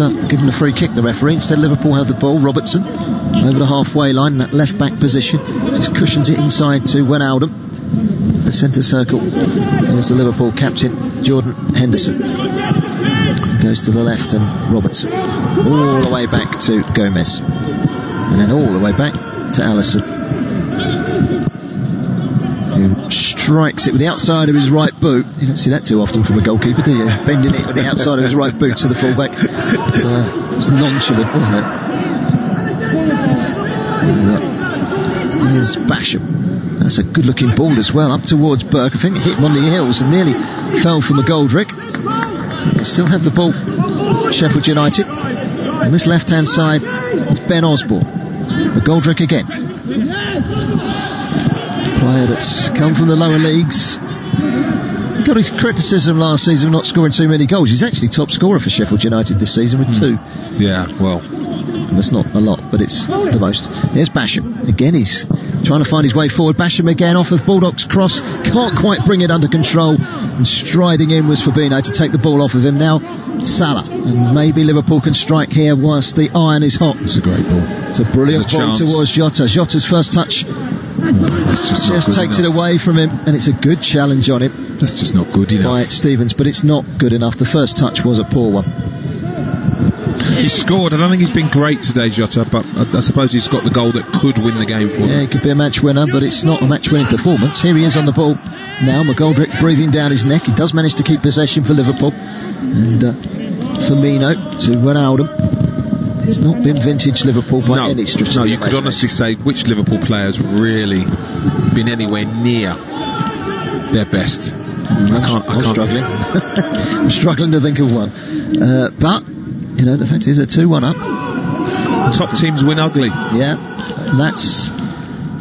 not given a free kick, the referee. Instead, Liverpool have the ball. Robertson over the halfway line, that left back position, just cushions it inside to Wijnaldum. The centre circle. There's the Liverpool captain, Jordan Henderson. Goes to the left, and Robertson all the way back to Gomez, and then all the way back to Alisson, who strikes it with the outside of his right boot. You don't see that too often from a goalkeeper, do you? Bending it with the outside of his right boot to the fullback. It was nonchalant, wasn't it? Here's Basham. That's a good looking ball as well, up towards Burke. I think it hit him on the heels and nearly fell for McGoldrick. They still have the ball, Sheffield United. On this left hand side, it's Ben Osborne. McGoldrick again. Player that's come from the lower leagues. Got his criticism last season not scoring too many goals. He's actually top scorer for Sheffield United this season with 2. Yeah, well, that's not a lot, but it's the most. Here's Basham. Again, he's trying to find his way forward. Basham again off of Baldock's cross. Can't quite bring it under control. And striding in was Fabinho to take the ball off of him. Now Salah. And maybe Liverpool can strike here whilst the iron is hot. It's a great ball. It's a brilliant ball towards Jota. Jota's first touch It's just takes it away from him, and it's a good challenge on him. That's just not good enough. By Stevens, but it's not good enough. The first touch was a poor one. He scored. I don't think he's been great today, Jota, but I suppose he's got the goal that could win the game for him. Yeah, it could be a match winner, but it's not a match-winning performance. Here he is on the ball now. McGoldrick breathing down his neck. He does manage to keep possession for Liverpool. And Firmino to Wijnaldum. It's not been vintage Liverpool by any stretch of the No, you could honestly say which Liverpool player's really been anywhere near their best. I'm struggling. I'm struggling to think of one. But, you know, the fact is they're 2-1 up. Top teams win ugly. Yeah, that's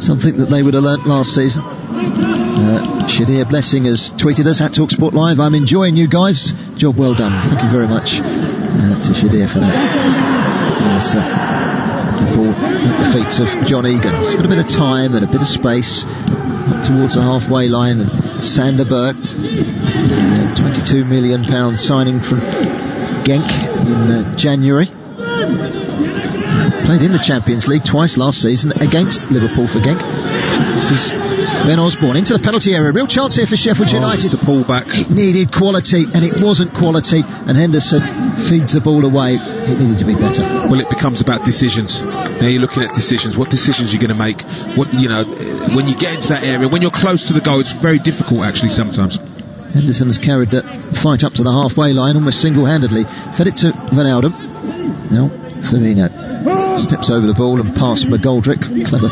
something that they would have learnt last season. Shadir Blessing has tweeted us at TalkSport Live. I'm enjoying you guys. Job well done. Thank you very much to Shadir for that. There's the ball at the feet of John Egan. He's got a bit of time and a bit of space up towards the halfway line. And Sander Berg, £22 million signing from Genk in January. Played in the Champions League twice last season against Liverpool for Genk. This is Ben Osborne into the penalty area. Real chance here for Sheffield United. The pullback. It needed quality, and it wasn't quality. And Henderson feeds the ball away. It needed to be better. Well, it becomes about decisions. Now you're looking at decisions. What decisions you're going to make? What, you know, when you get into that area, when you're close to the goal, it's very difficult actually sometimes. Henderson has carried the fight up to the halfway line almost single-handedly. Fed it to Wijnaldum. Now Firmino steps over the ball and past McGoldrick. Clever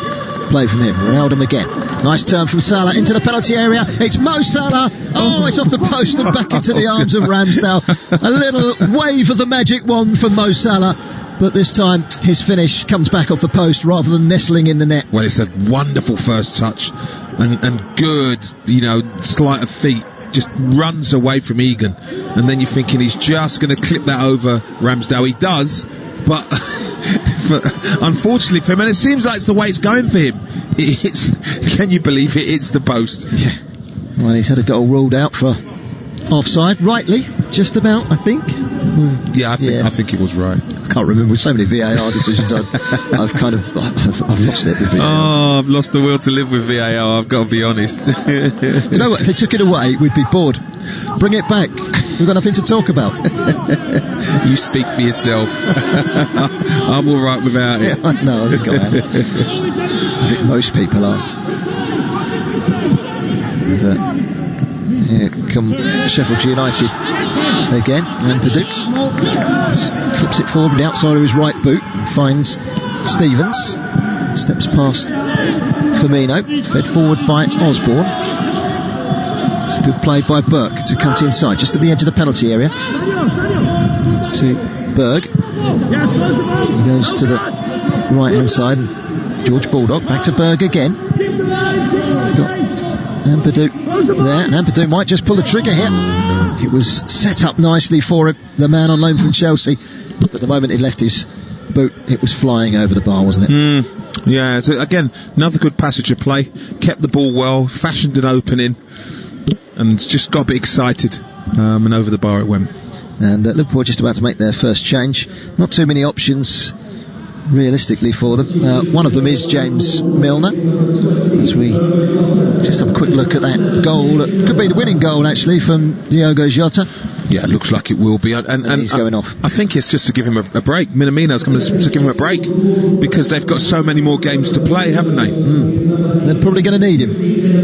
play from him. Wijnaldum again. Nice turn from Salah into the penalty area. It's Mo Salah. Oh, it's off the post and back into the arms of Ramsdale. A little wave of the magic wand from Mo Salah. But this time his finish comes back off the post rather than nestling in the net. Well, it's a wonderful first touch and good, you know, sleight of feet. Just runs away from Egan, and then you're thinking he's just going to clip that over Ramsdale. He does, but unfortunately for him, and it seems like it's the way it's going for him. Can you believe it? It's the post. Yeah. Well, he's had a goal ruled out for offside, rightly, just about, I think. Yeah, I think he was right. I can't remember. With so many VAR decisions, I've lost it with VAR. Oh, I've lost the will to live with VAR. I've got to be honest. You know what? If they took it away, we'd be bored. Bring it back. We've got nothing to talk about. You speak for yourself. I'm all right without it. Yeah, no, I think I am. I think most people are. And, here come Sheffield United again, and Paduk clips it forward with the outside of his right boot and finds Stevens. Steps past Firmino, fed forward by Osborne. It's a good play by Burke to cut inside, just at the edge of the penalty area. To Berg. He goes to the right hand side, and George Baldock back to Berg again. He's got Ampadu there, and Ampadu might just pull the trigger here. It was set up nicely for him, the man on loan from Chelsea, but the moment he left his boot, it was flying over the bar, wasn't it? Yeah, so again, another good passage of play. Kept the ball well, fashioned an opening, and just got a bit excited, and over the bar it went. And Liverpool just about to make their first change. Not too many options realistically for them. One of them is James Milner. As we just have a quick look at that goal, that could be the winning goal actually from Diogo Jota. Yeah, it looks like it will be, and he's going off. I think it's just to give him a break. Minamino's coming to give him a break because they've got so many more games to play, haven't they? They're probably going to need him.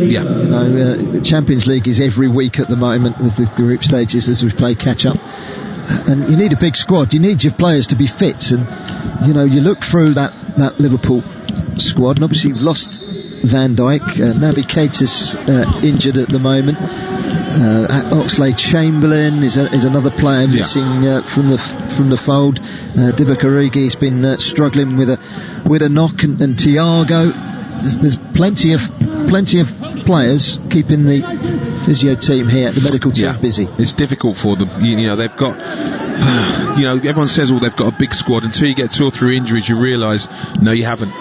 Yeah, you know, the Champions League is every week at the moment with the group stages as we play catch up. And you need a big squad. You need your players to be fit. And you know, you look through that Liverpool squad, and obviously you've lost Van Dijk. Naby Keita's injured at the moment. Oxlade-Chamberlain is another player missing from the fold. Divock Origi's been struggling with a knock, and Thiago. There's plenty of players keeping the physio team here, the medical team busy. It's difficult for them. You know, they've got, you know, everyone says, they've got a big squad. Until you get 2 or 3 injuries, you realise, no, you haven't.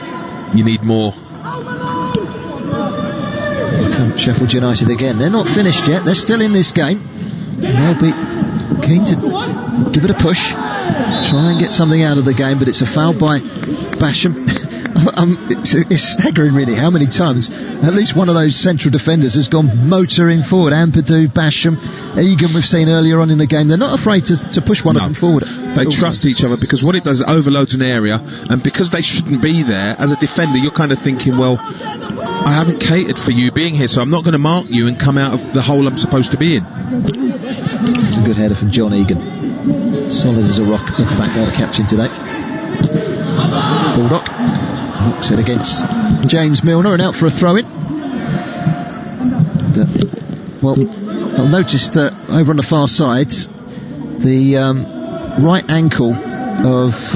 You need more. Here come Sheffield United again. They're not finished yet. They're still in this game. They'll be keen to give it a push, try and get something out of the game, but it's a foul by Basham. It's staggering, really, how many times at least one of those central defenders has gone motoring forward. Ampadu, Basham, Egan, we've seen earlier on in the game. They're not afraid to push one of them forward. They trust each other, because what it does is overloads an area, and because they shouldn't be there, as a defender, you're kind of thinking, well, I haven't catered for you being here, so I'm not going to mark you and come out of the hole I'm supposed to be in. It's a good header from John Egan. Solid as a rock at the back there, the captain today. Baldock knocks it against James Milner and out for a throw-in. I noticed over on the far side, the right ankle of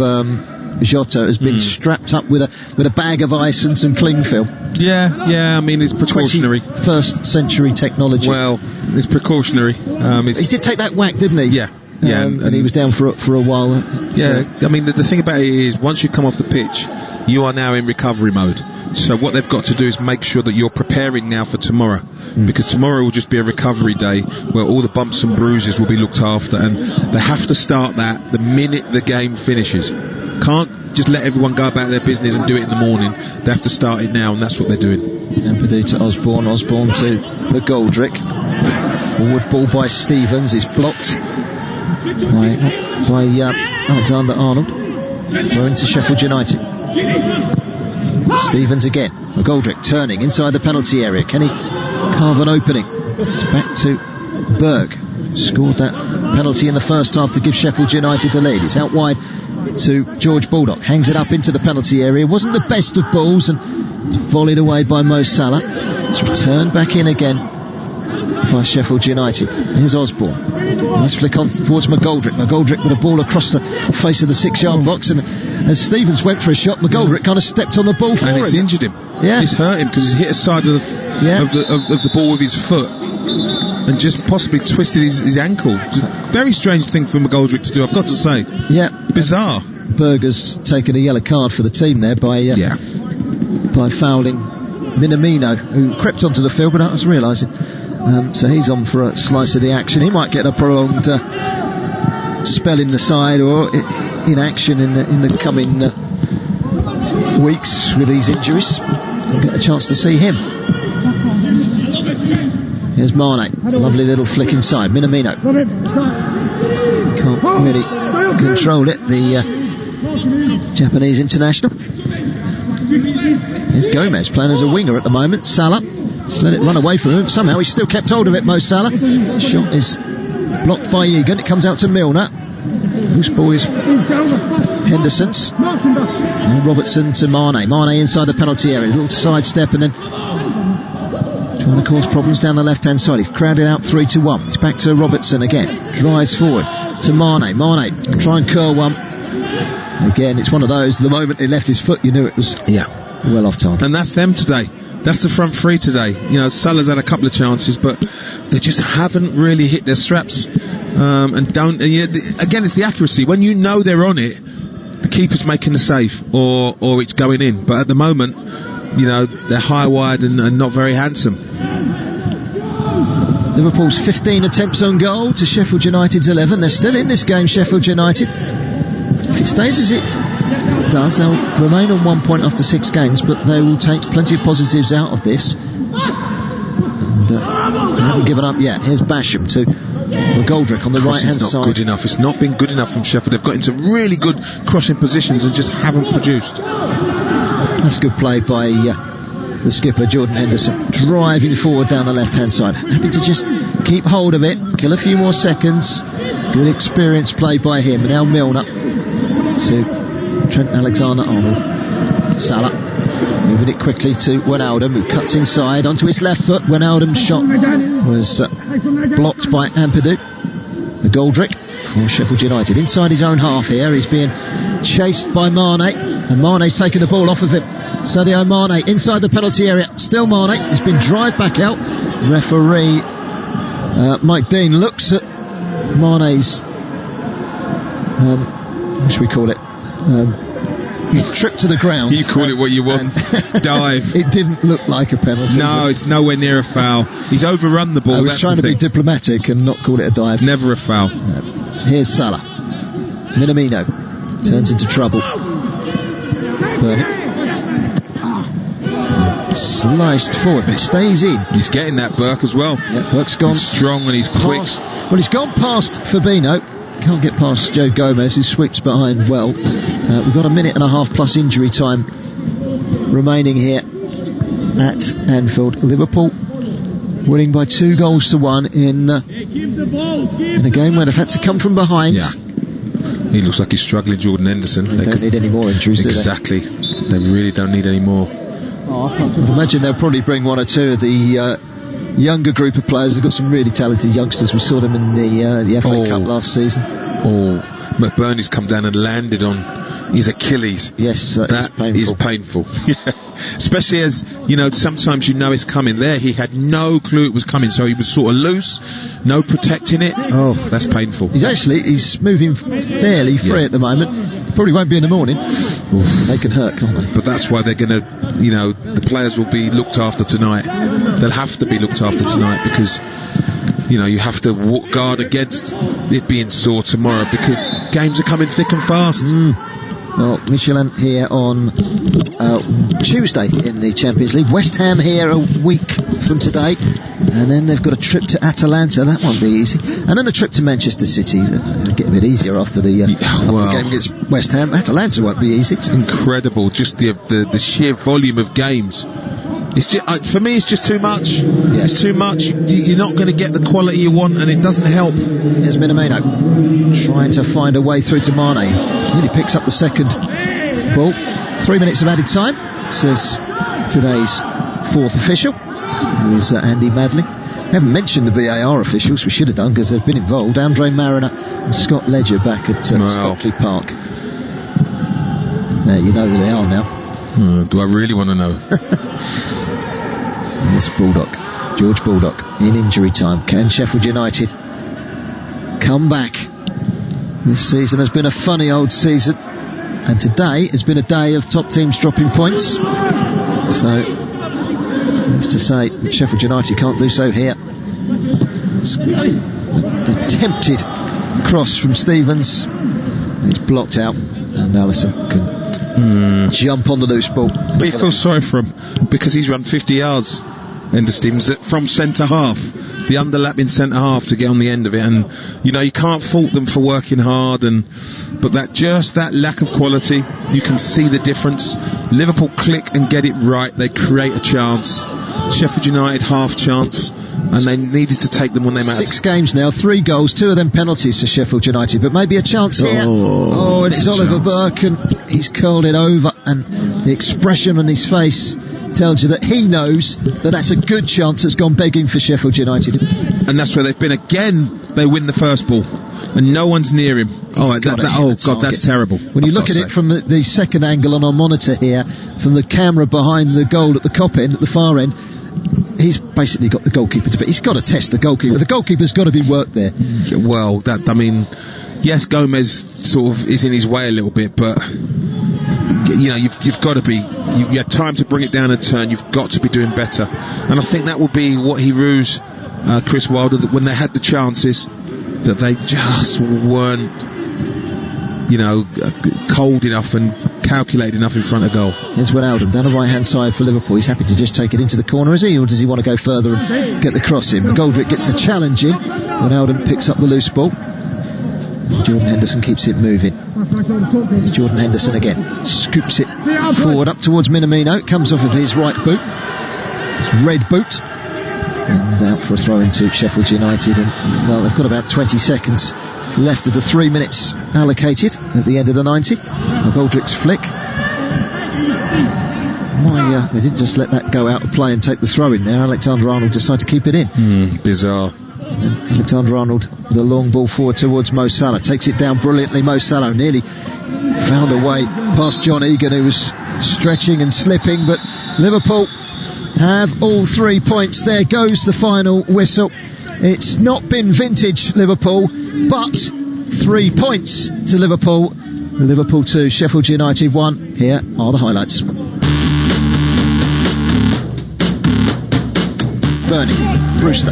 Jota has been strapped up with a bag of ice and some cling film. Yeah, I mean, it's precautionary. 21st century technology. Well, it's precautionary. He did take that whack, didn't he? Yeah. And he was down for a while. Yeah, I mean, the thing about it is, once you come off the pitch, you are now in recovery mode. So what they've got to do is make sure that you're preparing now for tomorrow, because tomorrow will just be a recovery day where all the bumps and bruises will be looked after, and they have to start that the minute the game finishes. Can't just let everyone go about their business and do it in the morning. They have to start it now, and that's what they're doing. Ampadu to Osborne to McGoldrick. Forward ball by Stevens is blocked by Alexander-Arnold. Throw into Sheffield United. Stevens again. McGoldrick turning inside the penalty area. Can he carve an opening? It's back to Berg. Scored that penalty in the first half to give Sheffield United the lead. It's out wide to George Baldock. Hangs it up into the penalty area. Wasn't the best of balls and volleyed away by Mo Salah. It's returned back in again by Sheffield United. Here's Osborne. Nice flick on towards McGoldrick. McGoldrick with a ball across the face of the 6-yard box, and as Stevens went for a shot, McGoldrick kind of stepped on the ball for him. And it's injured him. Yeah. It's hurt him because he's hit a side of the ball with his foot and just possibly twisted his ankle. Just a very strange thing for McGoldrick to do, I've got to say. Yeah. Bizarre. Berger's taken a yellow card for the team there by fouling Minamino, who crept onto the field without us realising. So he's on for a slice of the action. He might get a prolonged spell in the side or in action in the coming weeks with these injuries. We'll get a chance to see him. Here's Mane. Lovely little flick inside. Minamino can't really control it, the Japanese international. Here's Gomez playing as a winger at the moment. Salah just let it run away from him. Somehow he's still kept hold of it, Mo Salah. Shot is blocked by Egan. It comes out to Milner. Loose ball is Henderson's. And Robertson to Mane. Mane inside the penalty area. A little sidestep and then trying to cause problems down the left-hand side. He's crowded out 3-1. It's back to Robertson again. Drives forward to Mane. Mane try and curl one. Again, it's one of those. The moment he left his foot, you knew it was well off target. And that's them today. That's the front three today. You know, Salah's had a couple of chances, but they just haven't really hit their straps. Again, it's the accuracy. When you know they're on it, the keeper's making the save, or it's going in. But at the moment, you know, they're high wide and not very handsome. Liverpool's 15 attempts on goal to Sheffield United's 11. They're still in this game, Sheffield United. If it stays as it does, they'll remain on 1 point after 6 games, but they will take plenty of positives out of this. And they haven't given up yet. Here's Basham to McGoldrick on the right-hand side. It's not good enough. It's not been good enough from Sheffield. They've got into really good crossing positions and just haven't produced. That's good play by the skipper, Jordan Henderson, driving forward down the left-hand side. Happy to just keep hold of it, kill a few more seconds. Good experience play by him. Now Milner to Trent Alexander-Arnold. Salah moving it quickly to Wijnaldum, who cuts inside onto his left foot. Wijnaldum's shot was blocked by Ampadu. McGoldrick for Sheffield United inside his own half here. He's being chased by Mane, and Mane's taking the ball off of him. Sadio Mane inside the penalty area. Still Mane. He's been driven back out. Referee Mike Dean looks at Mane's what should we call it? Trip to the ground. You call it what you want. Dive. It didn't look like a penalty. No, it's nowhere near a foul. He's overrun the ball. I was trying to be diplomatic and not call it a dive. Never a foul. Here's Salah. Minamino turns into trouble. Burnett sliced forward, but it stays in. He's getting that, Burke, as well. Yeah, Burke's gone. He's strong and he's quick. Well, he's gone past Fabinho. Can't get past Joe Gomez, who sweeps behind well. We've got a minute and a half plus injury time remaining here at Anfield. Liverpool winning by 2-1 in a game where they've had to come from behind. Yeah. He looks like he's struggling, Jordan Henderson. They don't need any more injuries, exactly. do they? They really don't need any more. I imagine they'll probably bring one or two of the younger group of players. They've got some really talented youngsters. We saw them in the FA Cup last season. McBurney's come down and landed on his Achilles. Yes, that is painful. Especially as, sometimes it's coming. There he had no clue it was coming, so he was sort of loose, no protecting it. Oh, that's painful. He's moving fairly free at the moment. Probably won't be in the morning. Oof. They can hurt, can't they? But that's why they're going to, the players will be looked after tonight. They'll have to be looked after tonight because, you have to guard against it being sore tomorrow because games are coming thick and fast. Well, Michelin here on Tuesday in the Champions League. West Ham here a week from today. And then they've got a trip to Atalanta. That won't be easy. And then a trip to Manchester City. It'll get a bit easier after the game against West Ham. Atalanta won't be easy. It's incredible, just the sheer volume of games. It's just, for me, it's just too much. Yeah. It's too much. You're not going to get the quality you want, and it doesn't help. Here's Minamino trying to find a way through to Mane. Really picks up the second ball. 3 minutes of added time, says today's fourth official, who is Andy Madley. We haven't mentioned the VAR officials. We should have done because they've been involved. Andre Mariner and Scott Ledger back at Stockley Park. You know who they are now. Do I really want to know? This Baldock, George Baldock, in injury time. Can Sheffield United come back? This season has been a funny old season, and today has been a day of top teams dropping points. So, who's to say that Sheffield United can't do so here? It's the attempted cross from Stevens. It's blocked out, and Alisson can jump on the loose ball. But you feel sorry for him because he's run 50 yards, Ender Stevens, from centre half, the underlapping centre half to get on the end of it, and you can't fault them for working hard, but that lack of quality, you can see the difference. Liverpool click and get it right, they create a chance. Sheffield United half chance, and they needed to take them when they mattered. 6 games now, 3 goals, 2 of them penalties for Sheffield United, but maybe a chance here. And it's Oliver Burke, and he's curled it over, and the expression on his face tells you that he knows that that's a good chance that's gone begging for Sheffield United. And that's where they've been again. They win the first ball and no one's near him. That's terrible. When you look at it from the second angle on our monitor here, from the camera behind the goal at the cop end, at the far end, he's basically got the goalkeeper to, but he's got to test the goalkeeper. The goalkeeper's got to be worked there. Well, yes, Gomez sort of is in his way a little bit, but you've got to be. You had time to bring it down and turn. You've got to be doing better, and I think that will be what he rues Chris Wilder, that when they had the chances, that they just weren't, cold enough and calculated enough in front of goal. Here's Wijnaldum down the right hand side for Liverpool. He's happy to just take it into the corner, is he, or does he want to go further and get the cross in? McGoldrick gets the challenge in. Wijnaldum picks up the loose ball. Jordan Henderson keeps it moving. It's Jordan Henderson again. Scoops it forward up towards Minamino. It comes off of his right boot. It's red boot. And out for a throw into Sheffield United. And, they've got about 20 seconds left of the 3 minutes allocated at the end of the 90. McGoldrick's flick. They didn't just let that go out of play and take the throw in there. Alexander-Arnold decided to keep it in. Bizarre. And Alexander-Arnold, the long ball forward towards Mo Salah, takes it down brilliantly. Mo Salah nearly found a way past John Egan, who was stretching and slipping, but Liverpool have all 3 points. There goes the final whistle. It's not been vintage Liverpool, but 3 points to Liverpool. Liverpool 2, Sheffield United 1. Here are the highlights. Bernie, Brewster.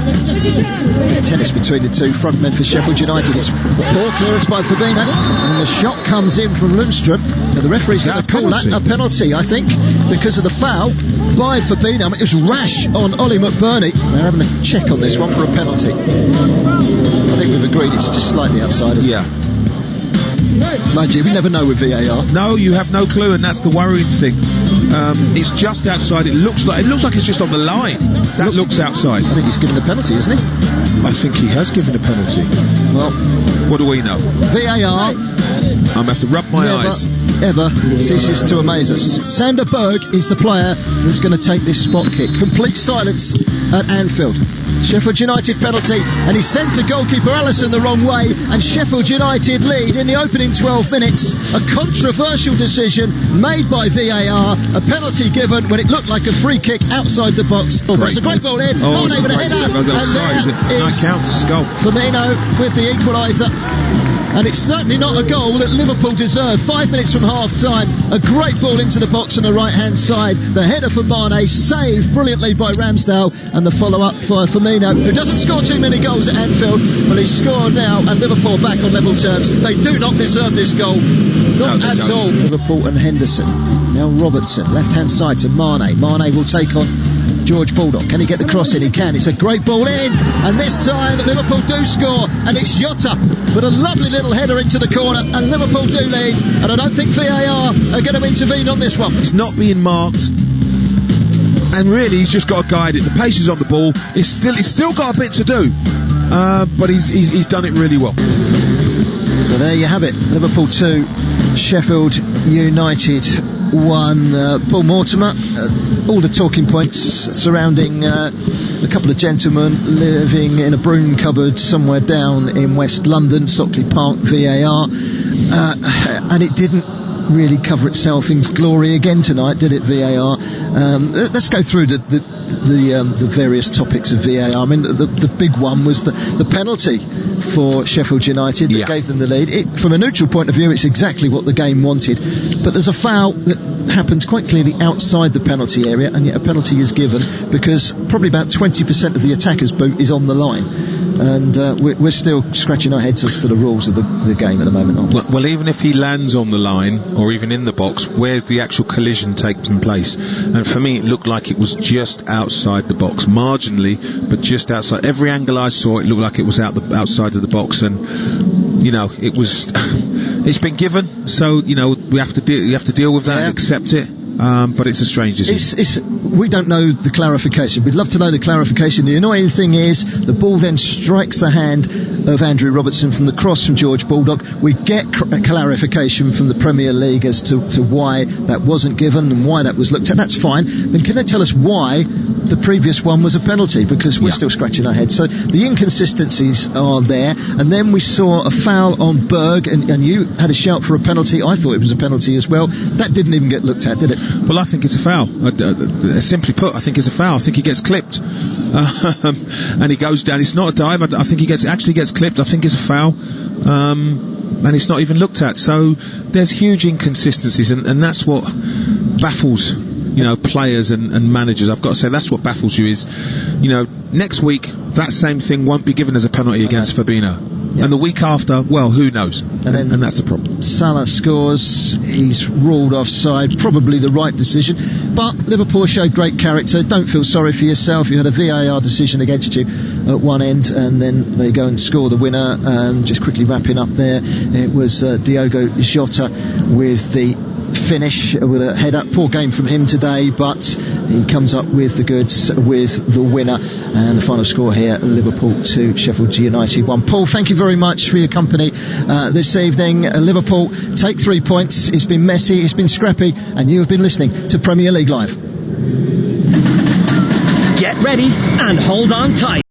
Tennis between the two front men for Sheffield United. It's a poor clearance by Fabinho, and the shot comes in from Lundstrom. Now the referee's going to call that a penalty, I think, because of the foul by Fabinho. I mean, it was rash on Ollie McBurney. They're having a check on this one for a penalty. I think we've agreed it's just slightly outside, isn't it? Mind you, we never know with VAR. No, you have no clue, and that's the worrying thing. It's just outside. It looks like it's just on the line. That looks outside. I think he's given a penalty, isn't he? I think he has given a penalty. Well, what do we know? VAR. I'm going to have to rub my eyes. Ever ceases to amaze us. Sander Berg is the player that's going to take this spot kick. Complete silence at Anfield. Sheffield United penalty, and he sent a goalkeeper Alisson the wrong way, and Sheffield United lead in the opening 12 minutes. A controversial decision made by VAR, a penalty given when it looked like a free kick outside the box. Oh, that's a great ball in. Oh, it's a great header. Nice counts, goal. Firmino with the equaliser. And it's certainly not a goal that Liverpool deserve. 5 minutes from half-time, a great ball into the box on the right-hand side. The header for Mane, saved brilliantly by Ramsdale, and the follow-up for Firmino, who doesn't score too many goals at Anfield. Well, he's scored now, and Liverpool back on level terms. They do not deserve this goal. Not at all. Liverpool and Henderson. Now Robertson, left-hand side to Mane. Mane will take on George Bulldog. Can he get the cross in? He can. It's a great ball in, and this time Liverpool do score, and it's Jota, but a lovely little header into the corner, and Liverpool do lead, and I don't think VAR are going to intervene on this one. It's not being marked, and really he's just got to guide it. The pace is on the ball. He's still got a bit to do, but he's done it really well. So there you have it. Liverpool 2, Sheffield United 1. Paul Mortimer, all the talking points surrounding a couple of gentlemen living in a broom cupboard somewhere down in West London, Stockley Park, VAR, and it didn't really cover itself in glory again tonight, did it, VAR? Let's go through the various topics of VAR. I mean, the big one was the penalty for Sheffield United that gave them the lead. From a neutral point of view, it's exactly what the game wanted, but there's a foul that happens quite clearly outside the penalty area, and yet a penalty is given because probably about 20% of the attacker's boot is on the line, and we're still scratching our heads as to the rules of the game at the moment, aren't we? Well, even if he lands on the line or even in the box, where's the actual collision taking place? And for me, it looked like it was just outside the box, marginally, but just outside. Every angle I saw, it looked like it was outside of the box, and it was. It's been given, so we have to deal with that and accept it. But it's a strange decision. We don't know the clarification. We'd love to know the clarification. The annoying thing is the ball then strikes the hand of Andrew Robertson from the cross from George Bulldog. We get clarification from the Premier League as to why that wasn't given and why that was looked at. That's fine. Then can they tell us why the previous one was a penalty? Because we're still scratching our heads. So the inconsistencies are there. And then we saw a foul on Berg, and you had a shout for a penalty. I thought it was a penalty as well. That didn't even get looked at, did it? Well, I think it's a foul. Simply put, I think it's a foul. I think he gets clipped, and he goes down. It's not a dive. I think he actually gets clipped. I think it's a foul, and it's not even looked at. So there's huge inconsistencies, and that's what baffles players and managers. I've got to say that's what baffles you is, next week that same thing won't be given as a penalty against Fabinho. And the week after, well, who knows? And that's the problem. Salah scores. He's ruled offside. Probably the right decision. But Liverpool showed great character. Don't feel sorry for yourself. You had a VAR decision against you at one end, and then they go and score the winner. Just quickly wrapping up there, it was Diogo Jota with the finish with a header. Poor game from him today, but he comes up with the goods with the winner. And the final score here, Liverpool 2, Sheffield United 1. Paul, thank you very much for your company this evening. Liverpool take 3 points. It's been messy, it's been scrappy, and you have been listening to Premier League Live. Get ready and hold on tight.